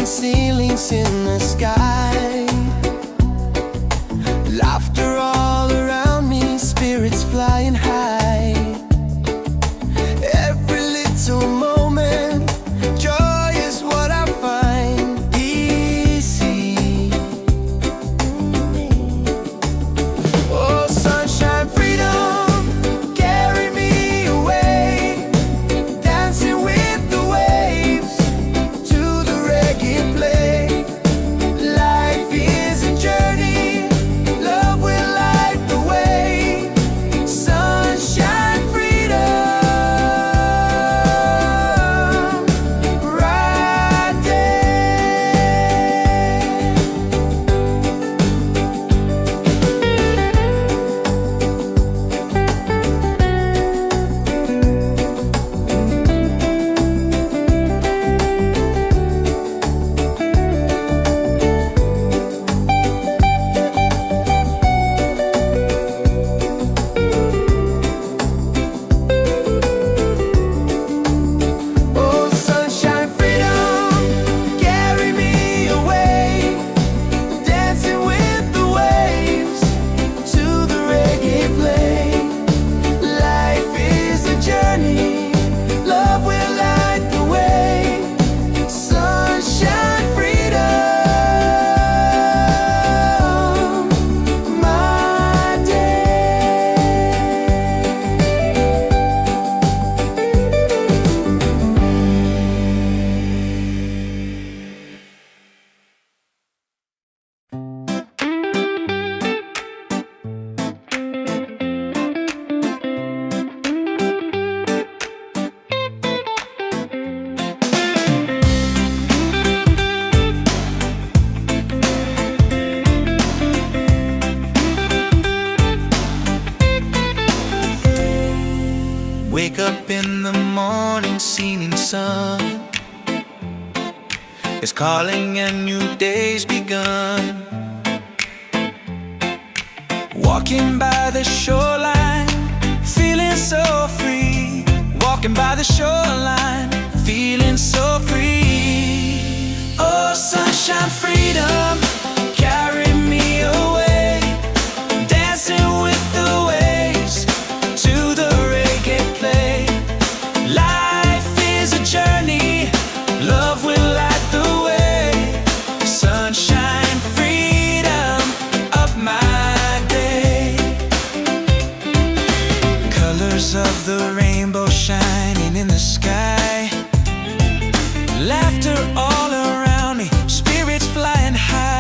falling ceilings in the sky. Laughter all around me, spirits flying high. Every little moment, joy is what I find easy. Oh, sunshine, freedom, carry me away, dancing with the waves to the reggae play. Life is a journey, love will light the way. Sunshine, freedom, right there. Oh, sunshine, freedom, carry me away, dancing with the waves to the reggae play. Life is a journey, love will light the way. Sunshine, freedom, my day. Wake up in the morning, seeing sun is calling and new day's begun. Walking by the shoreline, feeling so free. Walking by the shoreline, feeling so free. Oh, sunshine, freedom, carry me away, dancing with the waves to the reggae play. Life is a journey, love will light the way. Sunshine, freedom of my day. Colors of the rainbow shining in the sky. Laughter all around me, spirits flying high.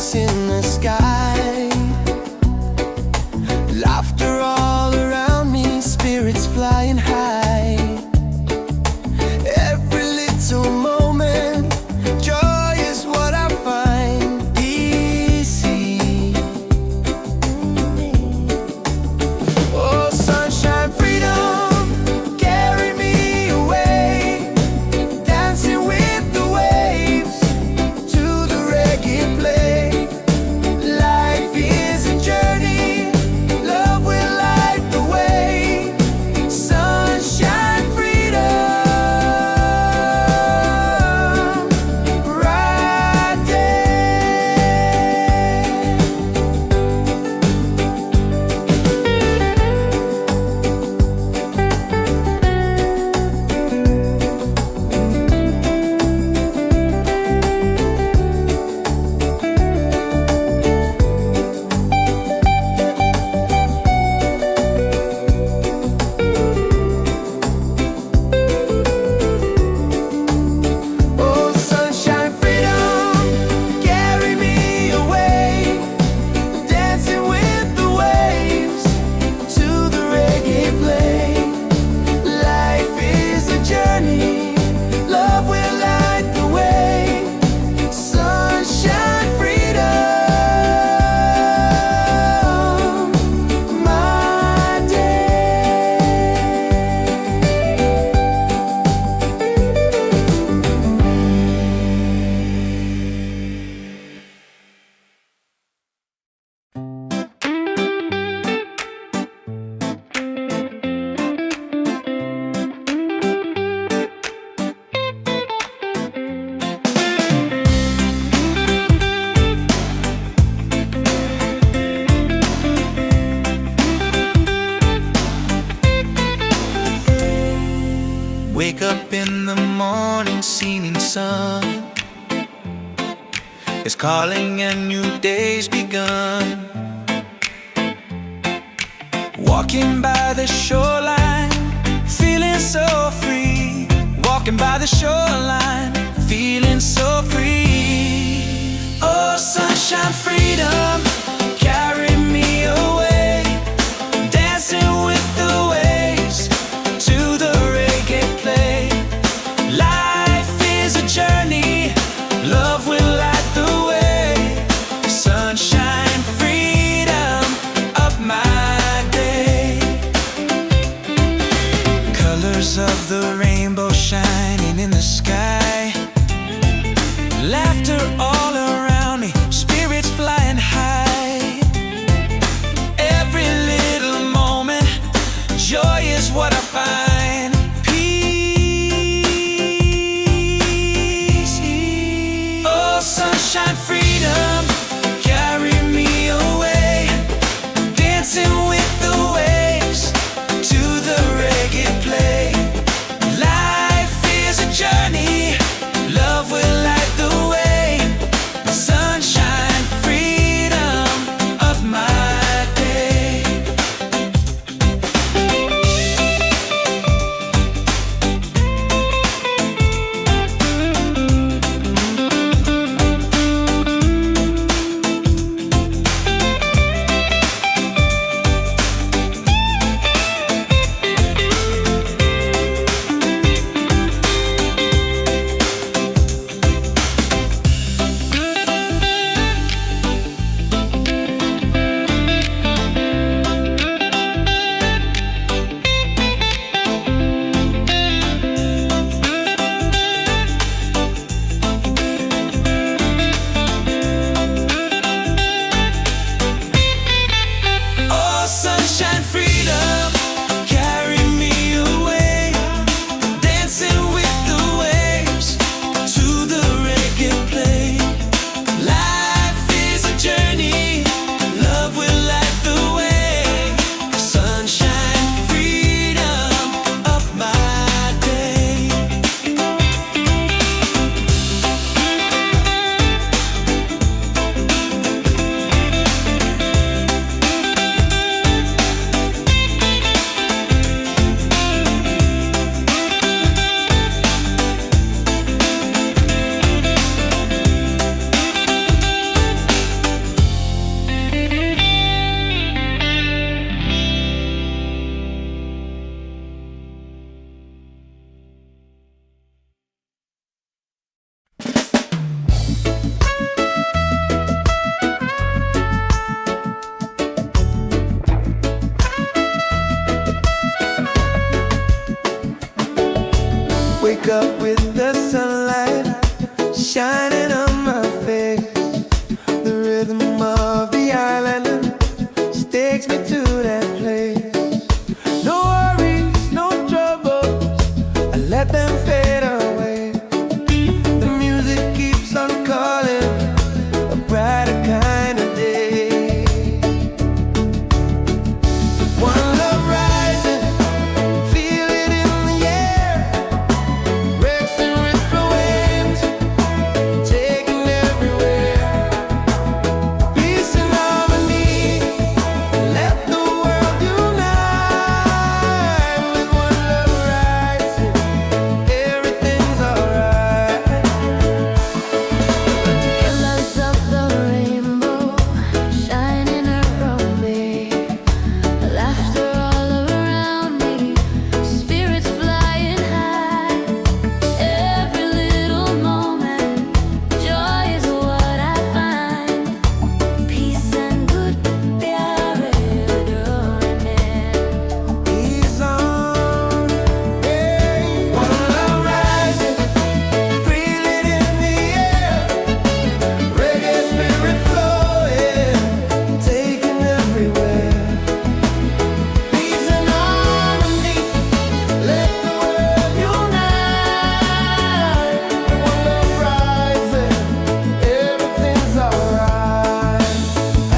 dance in the sky. Laughter all around me, spirits flying high. Every little moment, joy is what I find. Easy. Oh, sunshine, freedom, carry me away. Dancing with the waves to the reggae play. Life is a journey, love will light the way. Sunshine, freedom, right there. Oh, sunshine, freedom, carry me away. Dancing with the waves to the reggae play. Life is a journey, love will light the way. Sunshine, freedom, my day. Wake up in the morning, seeing sun is calling and new day's begun. Walking by the shoreline, feeling so free. Walking by the shoreline, feeling so free. Oh, sunshine, freedom, carry me away. Dancing with the waves to the reggae play. Life is a journey, love will light the way. Sunshine, freedom, up my day. Colors of the rainbow shining in the sky. Laughter all around me, spirits flying high. with the sunlight shining on my face. The rhythm of the island takes me to that place. No worries, no troubles, I let them fade away. The music keeps on calling, a brighter kind of day. One love rising, feel it in the air. Racing with the waves, taking everywhere. Peace and harmony, let the world unite. With one love rising, everything's alright. Colors of the rainbow shining around me, laughter all around me, spirits flying high. Every little moment, joy is what I find. Peace and good प्यारे डोरने. He's on, hey. One love rising, feel it in the air. Reggae spirit flowing, taking everywhere. Peace and harmony, let the world unite. One love rising, everything's alright.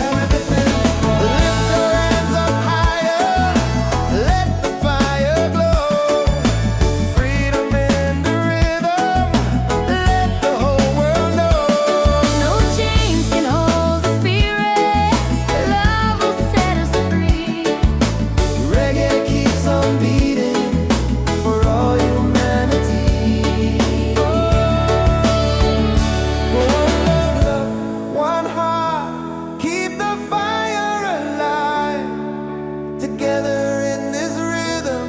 Everything, lift your hands up higher, let the fire glow. Freedom in the rhythm, let the whole world know. No chains can hold the spirit. Love will set us free. Reggae keeps on beating for all humanity. One love, one heart, keep the fire alive. Together in this rhythm,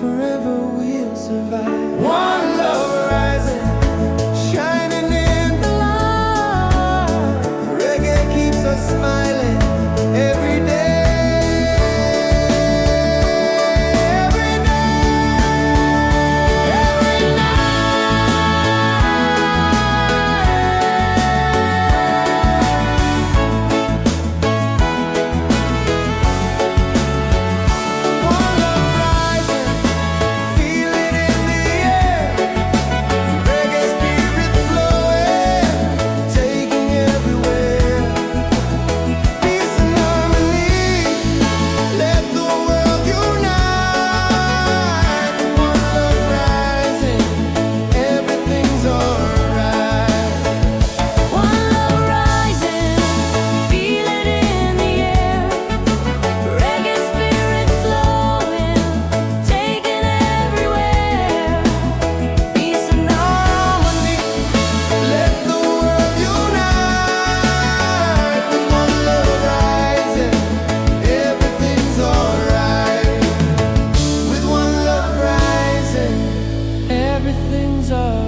forever we'll survive. One love rising, shining in the light. Reggae keeps us smiling every day. Every One love rising, feel it in the air. Reggae spirit flowing, taking everywhere. Peace and harmony, let the world unite. One love rising, everything's alright. One love rising, feel it in the air. Reggae spirit flowing, taking everywhere. Peace and harmony. Let the world unite. With one love rising, everything's alright. With one love rising, everything's alright.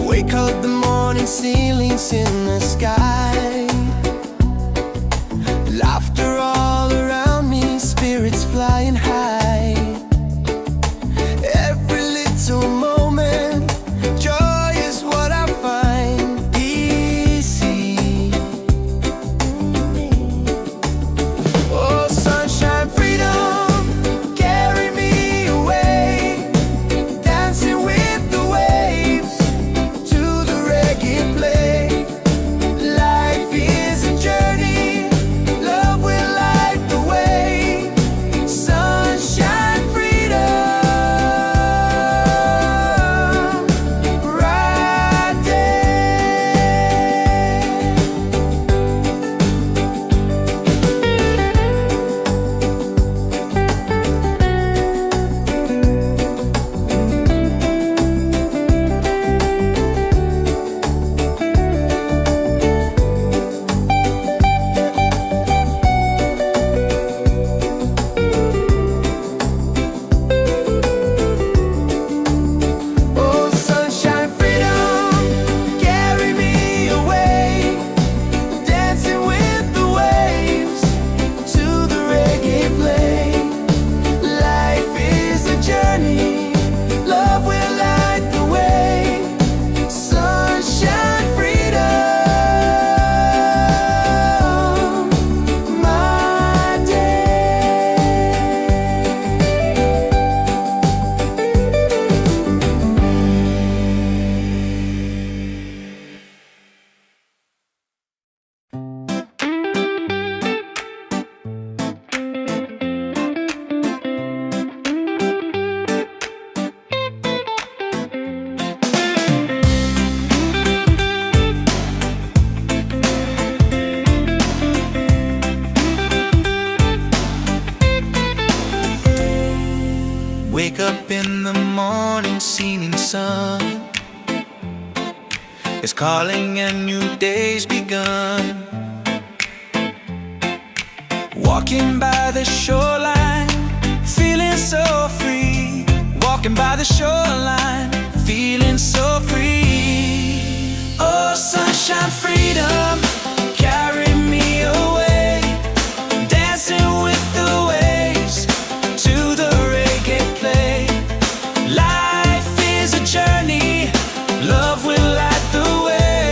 Wake up the morning, ceilings in the sky. Laughter all around me, spirits flying high. Every little moment, joy is what I find. Easy. Oh, sunshine, freedom, carry me away. Dancing with the waves to the reggae play. Like Wake up in the morning, seeing sun is calling and new day's begun. Walking by the shoreline, feeling so free. Walking by the shoreline, feeling so free. Oh, sunshine, freedom, carry me away. Dancing with the waves to the reggae play. Life is a journey, love will light the way.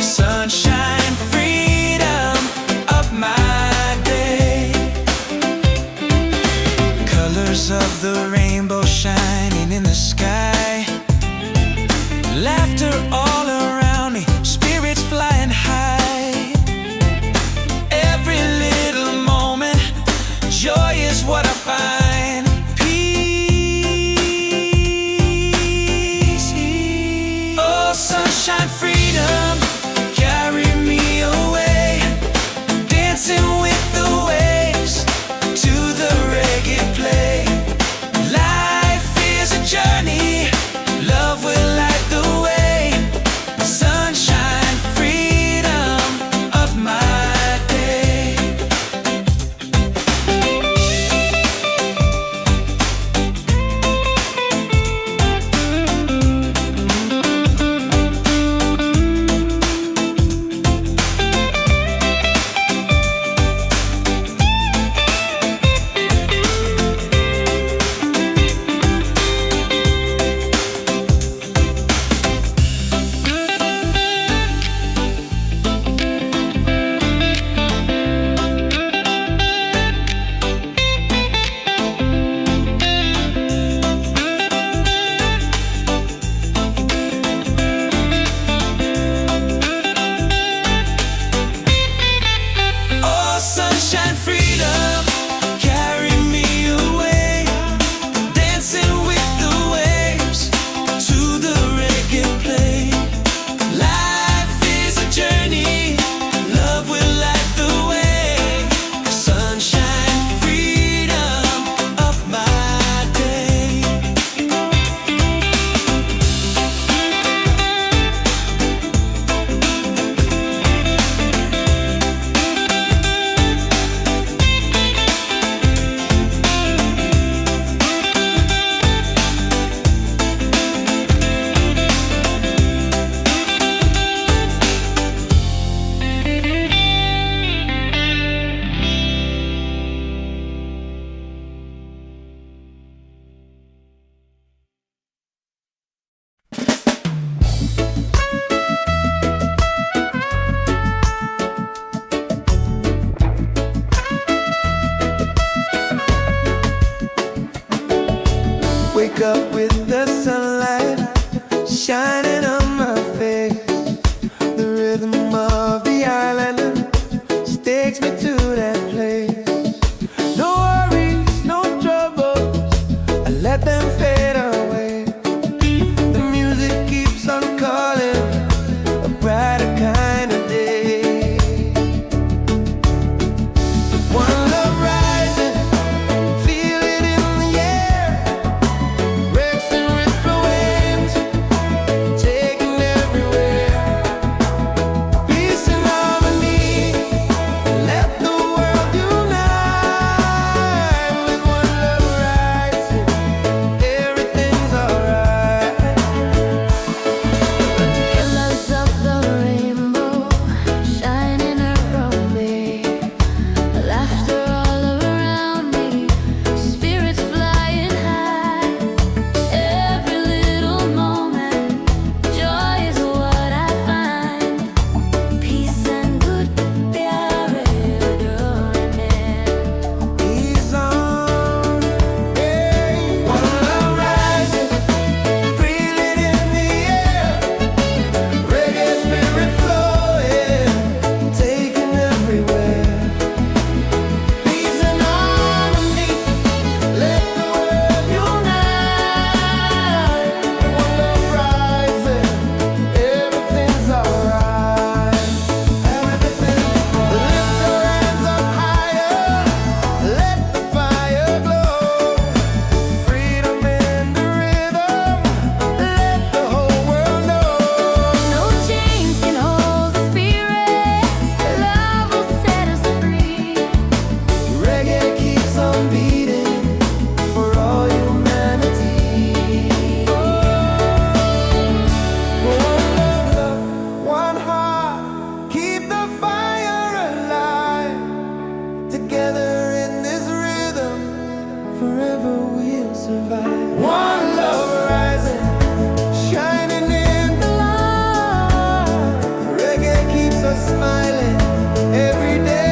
Sunshine, freedom, up my day. Colors of the rainbow shining in the sky. Laughter all around me, spirits flying high. Every little moment, joy is what I find. Peace. Oh, sunshine, freedom, carry me away. Dancing with the waves to the reggae play. Life is a journey, love will light the way. Sunshine, freedom, of my day. Oh, sunshine, freedom, carry me away. Dancing with the waves to the reggae play. Life is a journey, love will light the way. Sunshine, freedom, of my day. Wake up with the sunlight shining on my face. The rhythm of the island takes me to that place. No worries, no troubles, I let them fade away. The music keeps on calling, a brighter kind of day. One love rising, feel it in the air. Breaks and rips forever we'll survive. One love rising, shining in the light. Reggae keeps us smiling every day.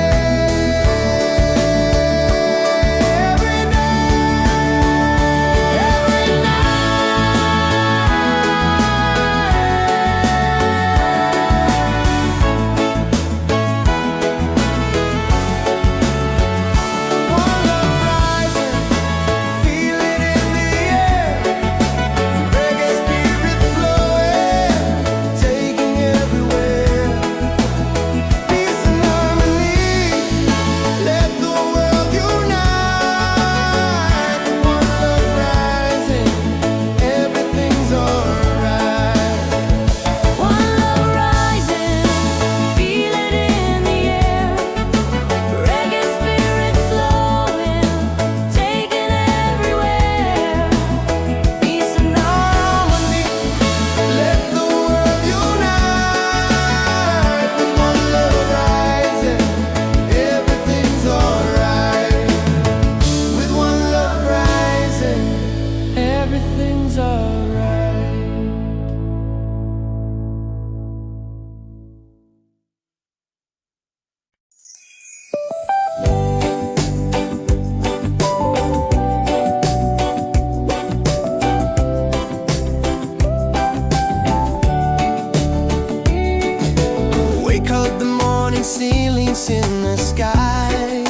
Ceilings in the sky,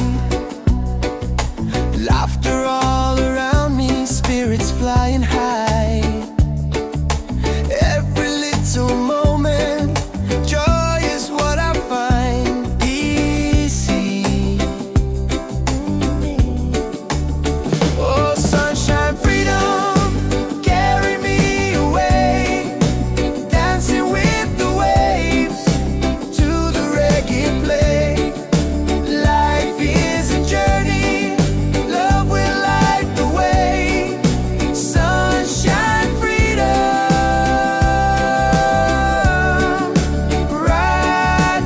laughter all around me, spirits flying high. Every little moment, joy is what I find. Easy. Oh, sunshine, freedom, carry me away, dancing with the waves to the reggae play. Life is a journey, love will light the way. Sunshine, freedom, bright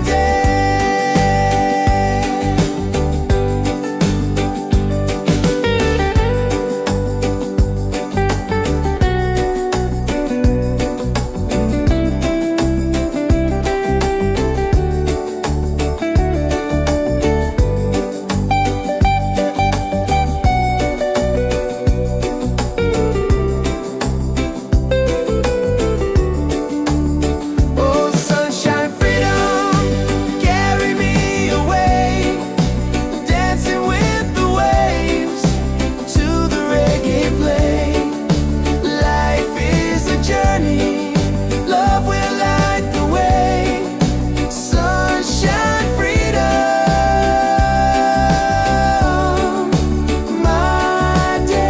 Oh, sunshine, freedom, carry me away, dancing with the waves to the reggae play. Life is a journey, love will light the way. Sunshine, freedom, my day.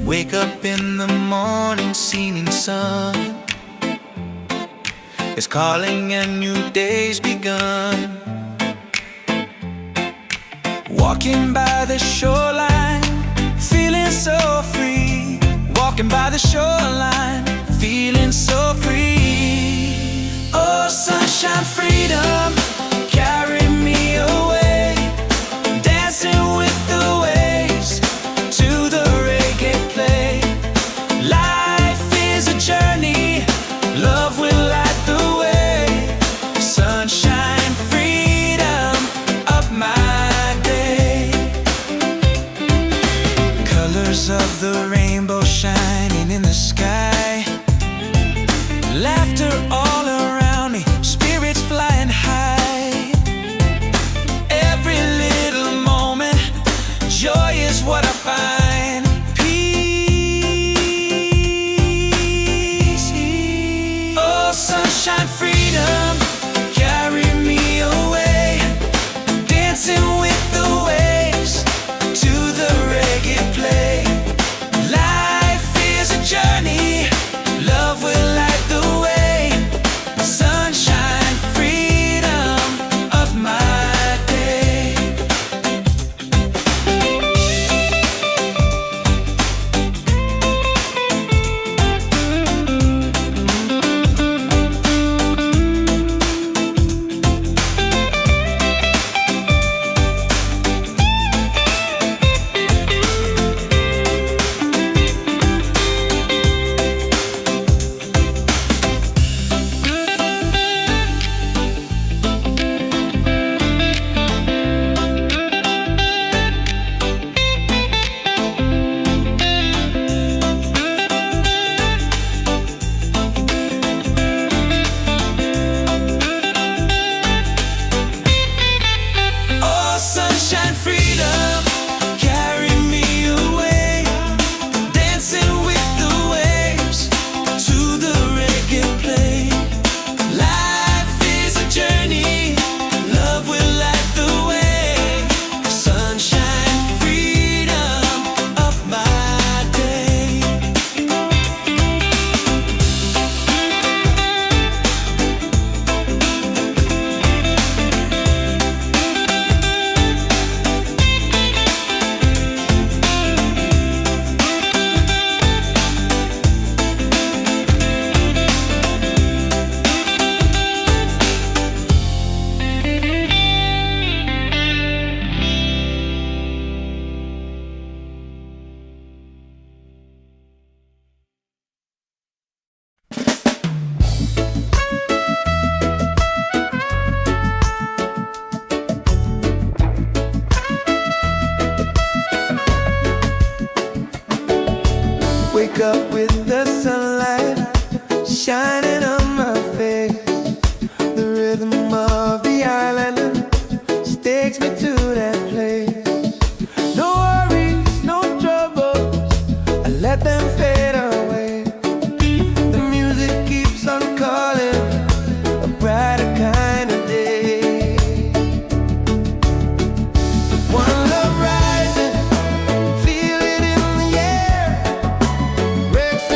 Wake up in the morning, seeing sun is calling and new day's begun. Walking by the shoreline, feeling so free. Walking by the shoreline, feeling so free. Oh, sunshine, freedom, carry me away, dancing with the waves to the reggae play. Life is a journey, love will light the way. Sunshine, freedom, up my day. Colors of the rainbow shining in the sky, laughter all around me, spirits flying high. Every little moment, joy is what I find. Peace. Oh, sunshine, freedom, carry me away, dancing with the waves up with the sunlight shining on my face. The rhythm of the island takes me to that place. No worries, no troubles, I let them fade away. The music keeps on calling, a brighter kind of day. One love rising, feel it in the air. Reggae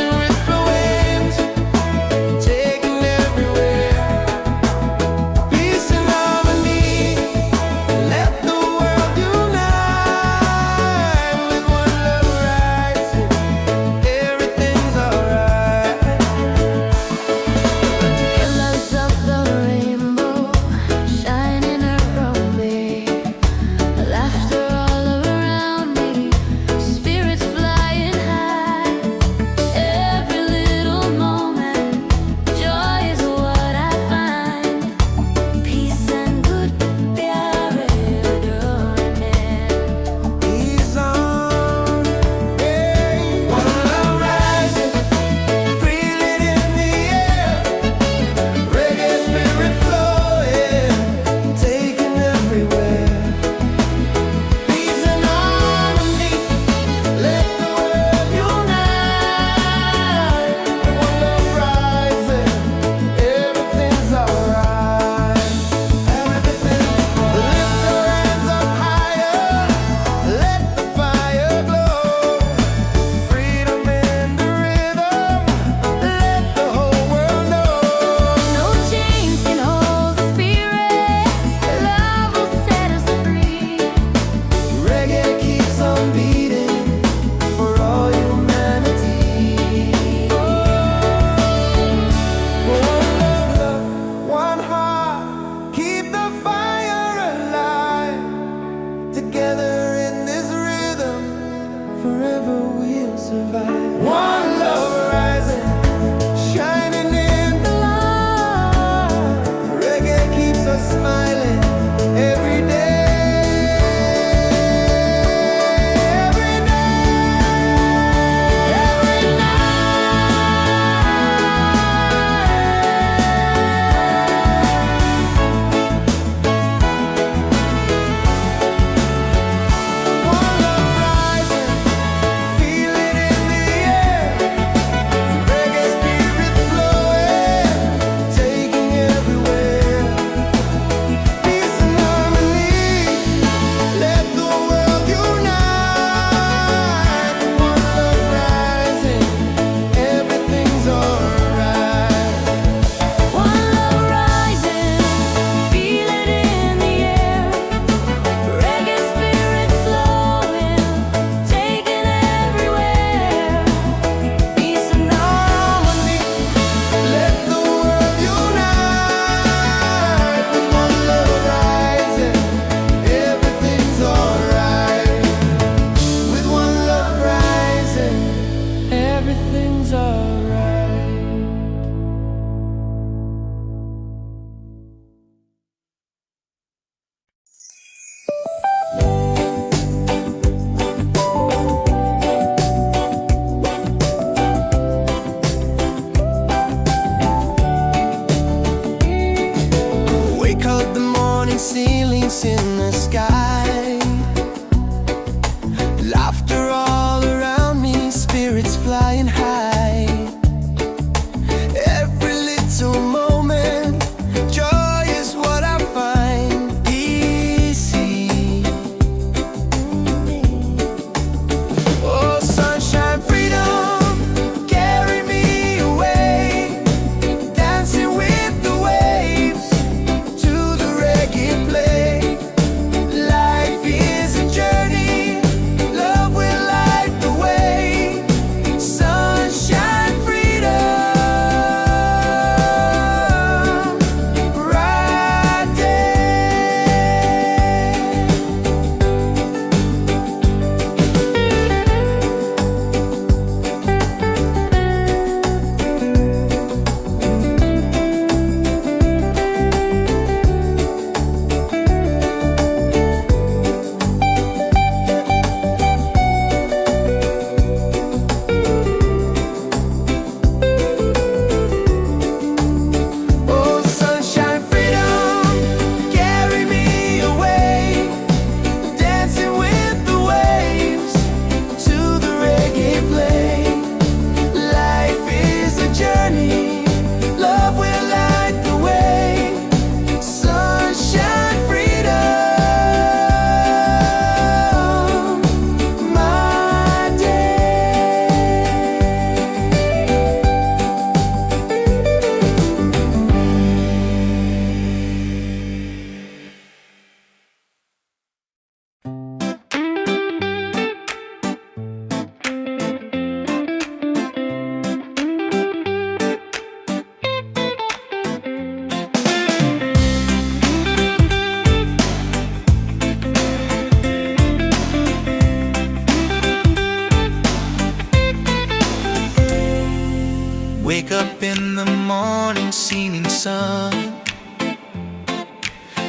sun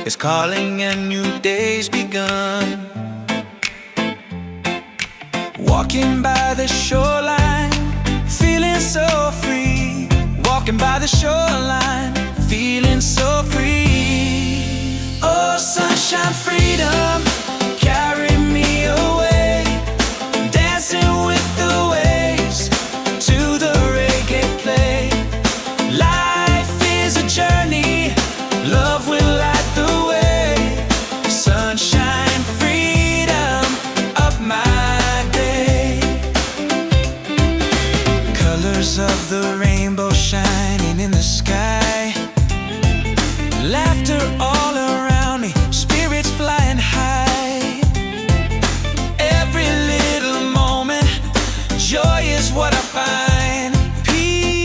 is calling and new day's begun. Walking by the shoreline, feeling so free. Walking by the shoreline, feeling so free. Oh, sunshine, freedom, carry me away. Dancing with the waves to the reggae play. Life is a journey, love will light the way. Sunshine, freedom of my day. Colors of the rainbow shining in the sky. Laughter all around me, spirits flying high. Every little moment, joy is what I find. Peace.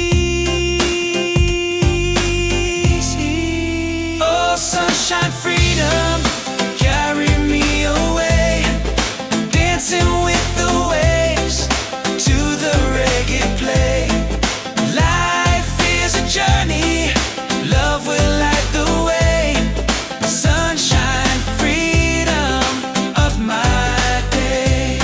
Oh, sunshine, freedom, carry me away. Dancing with the waves to the reggae play. Life is a journey, love will light the way. Sunshine, freedom of my day.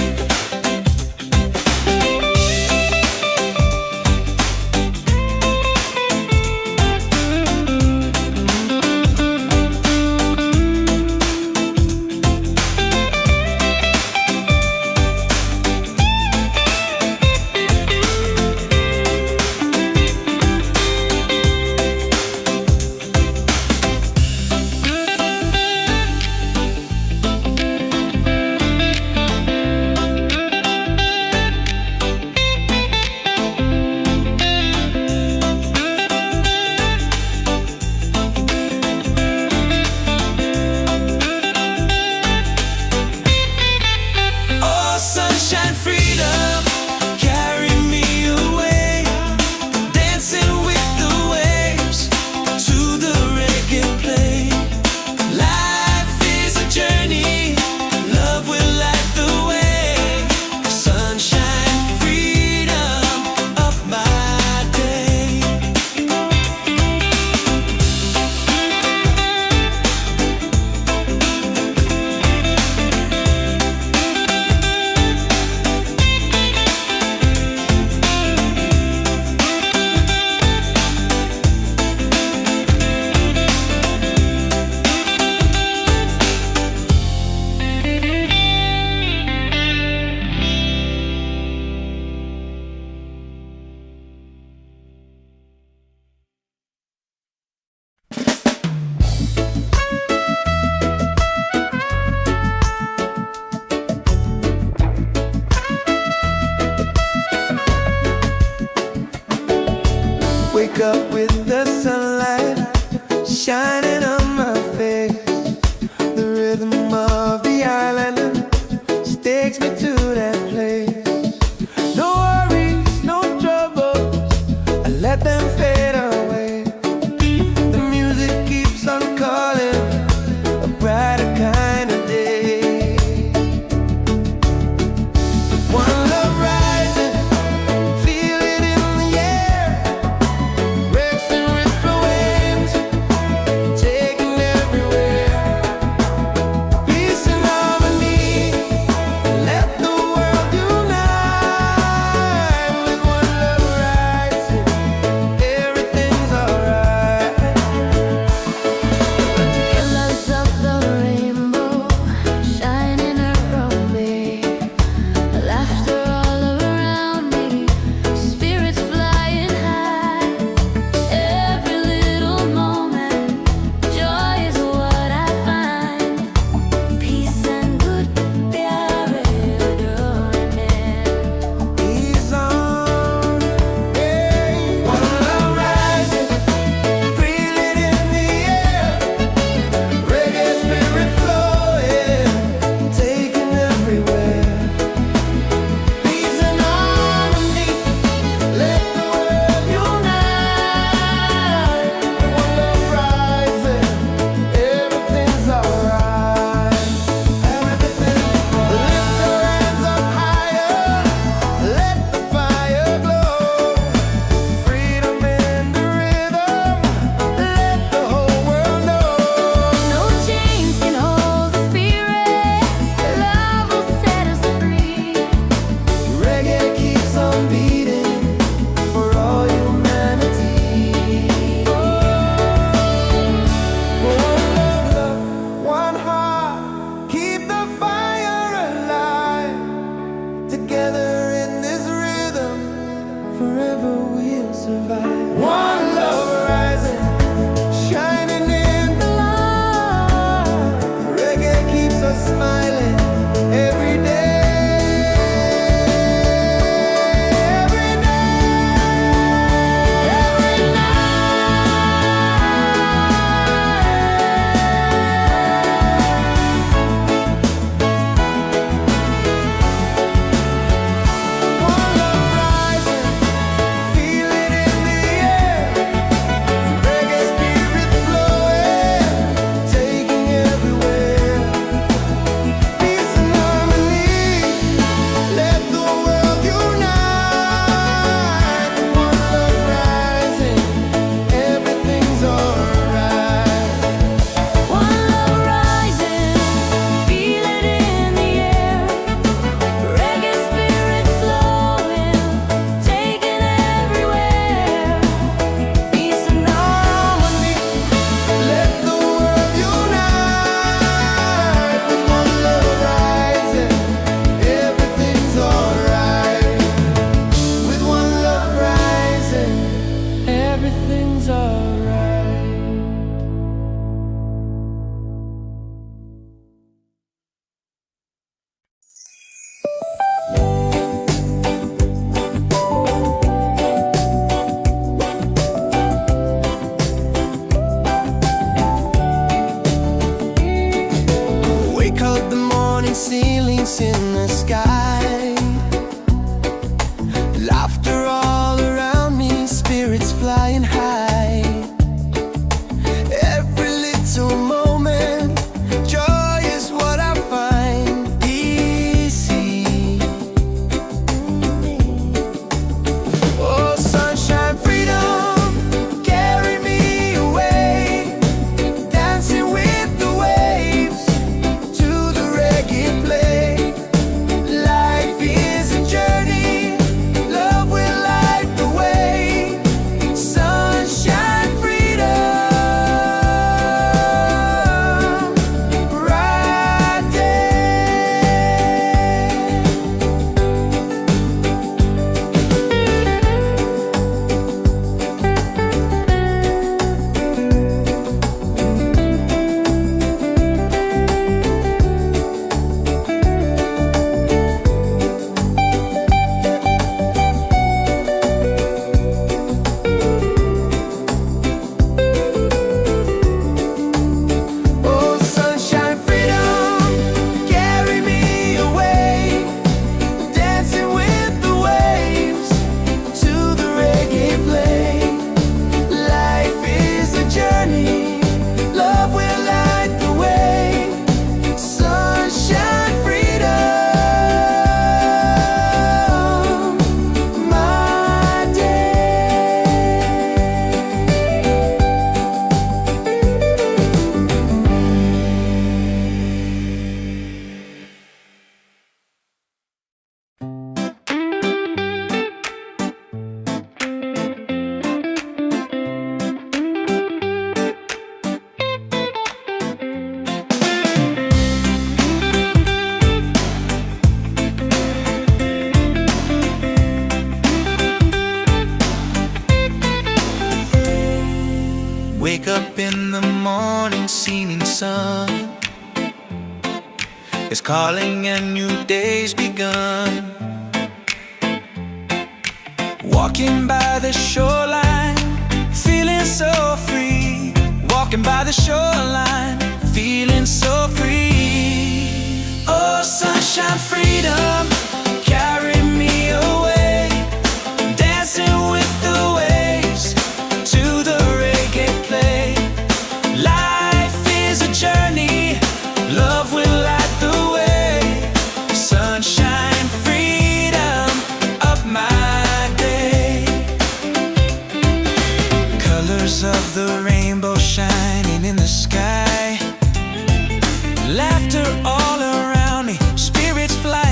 Oh, sunshine, freedom, carry me away. Dancing with the waves to the reggae play. Life is a journey, love will light the way. Sunshine, freedom of my day. Wake up with the sunlight shining on my face. The rhythm of the island takes me to that place. No worries, no troubles, I let them fade away. The music keeps on calling, a brighter kind of day. One love rising, feel it in the air. Breaks and ripple waves, taking everywhere. Peace and harmony, let the world unite. sky. Laughter all around me, spirits flying high. Every little moment, joy is what I find easy. Oh, sunshine, freedom, carry me away, dancing with the waves to the reggae play. Life is a journey, love will light the way. Sunshine, freedom, right there. Oh, sunshine, freedom, carry me away, dancing with the waves to the reggae play. Life is a journey, love will light the way. Sunshine, freedom, my day. Wake up in the morning, seeing sun is calling and new day's begun. Walking by the shoreline, feeling so free. Walking by the shoreline, feeling so free. Oh, sunshine, freedom, carry me away, dancing with the waves to the reggae play. Life is a journey, love will light the way. Sunshine, freedom, of my day. Colors of the rainbow shining in the sky. Laughter all around me, spirits fly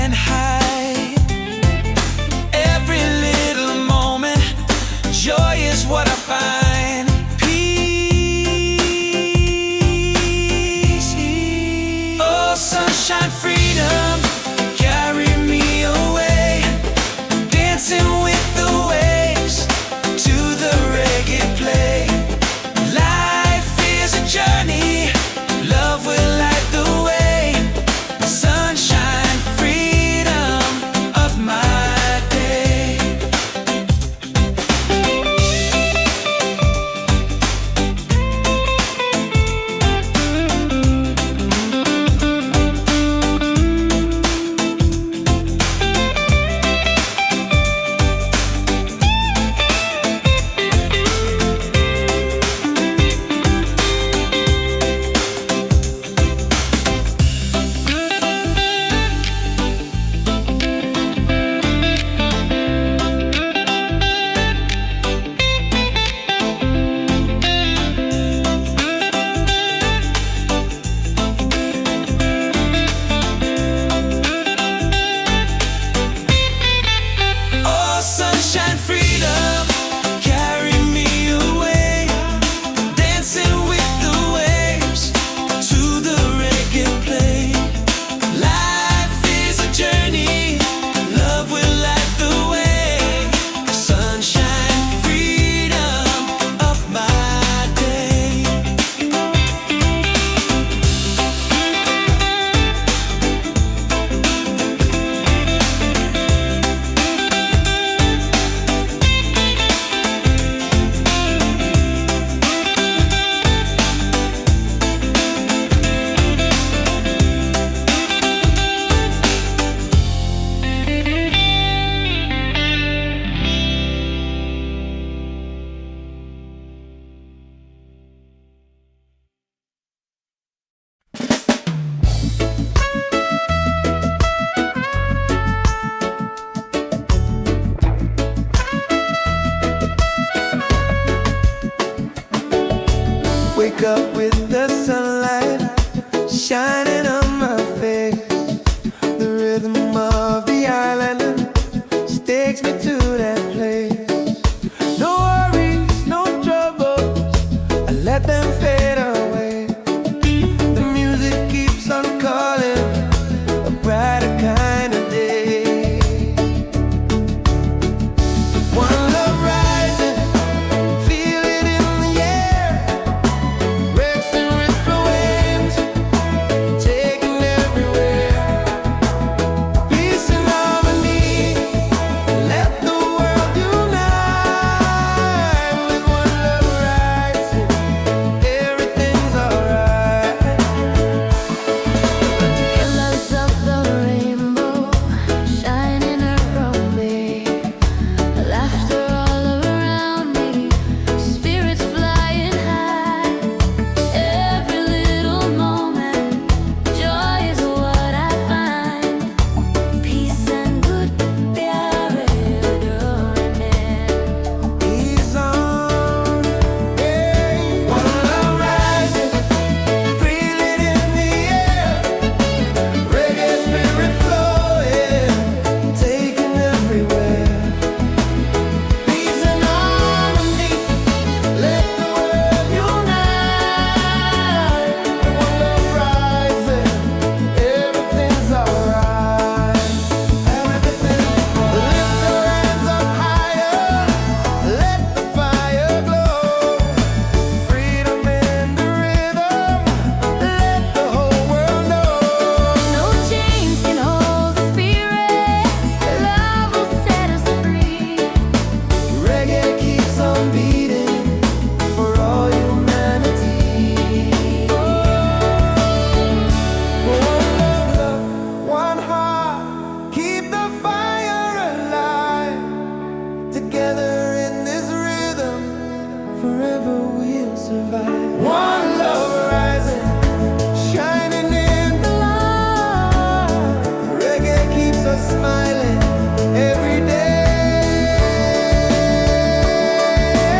smiling every day,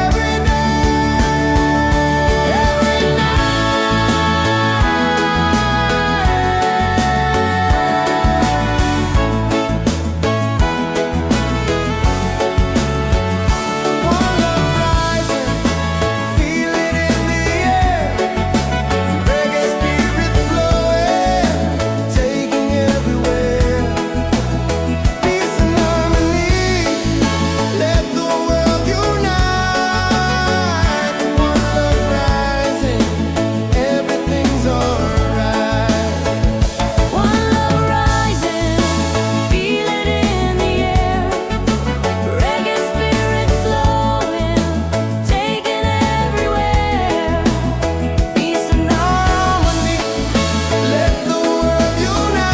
every day, every One love rising, feel it in the air. Reggae spirit flowing, taking everywhere. Peace and harmony, let the world unite. One love rising, everything's alright. One love rising, feel it in the air. Reggae spirit flowing, taking everywhere. Peace and harmony. Let the world unite.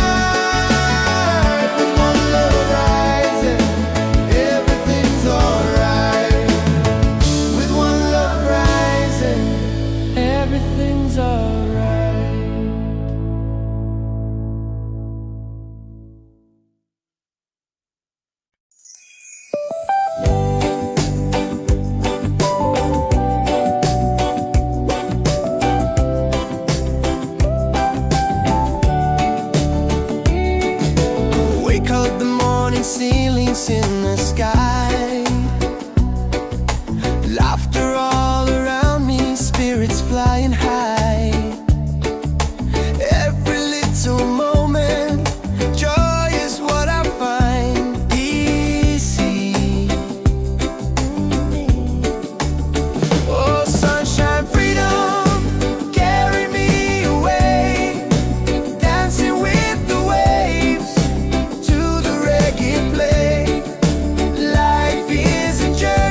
With one love rising, everything's alright. With one love rising, everything's alright. Wake up the morning, ceilings in the sky. Laughter all around me, spirits flying high.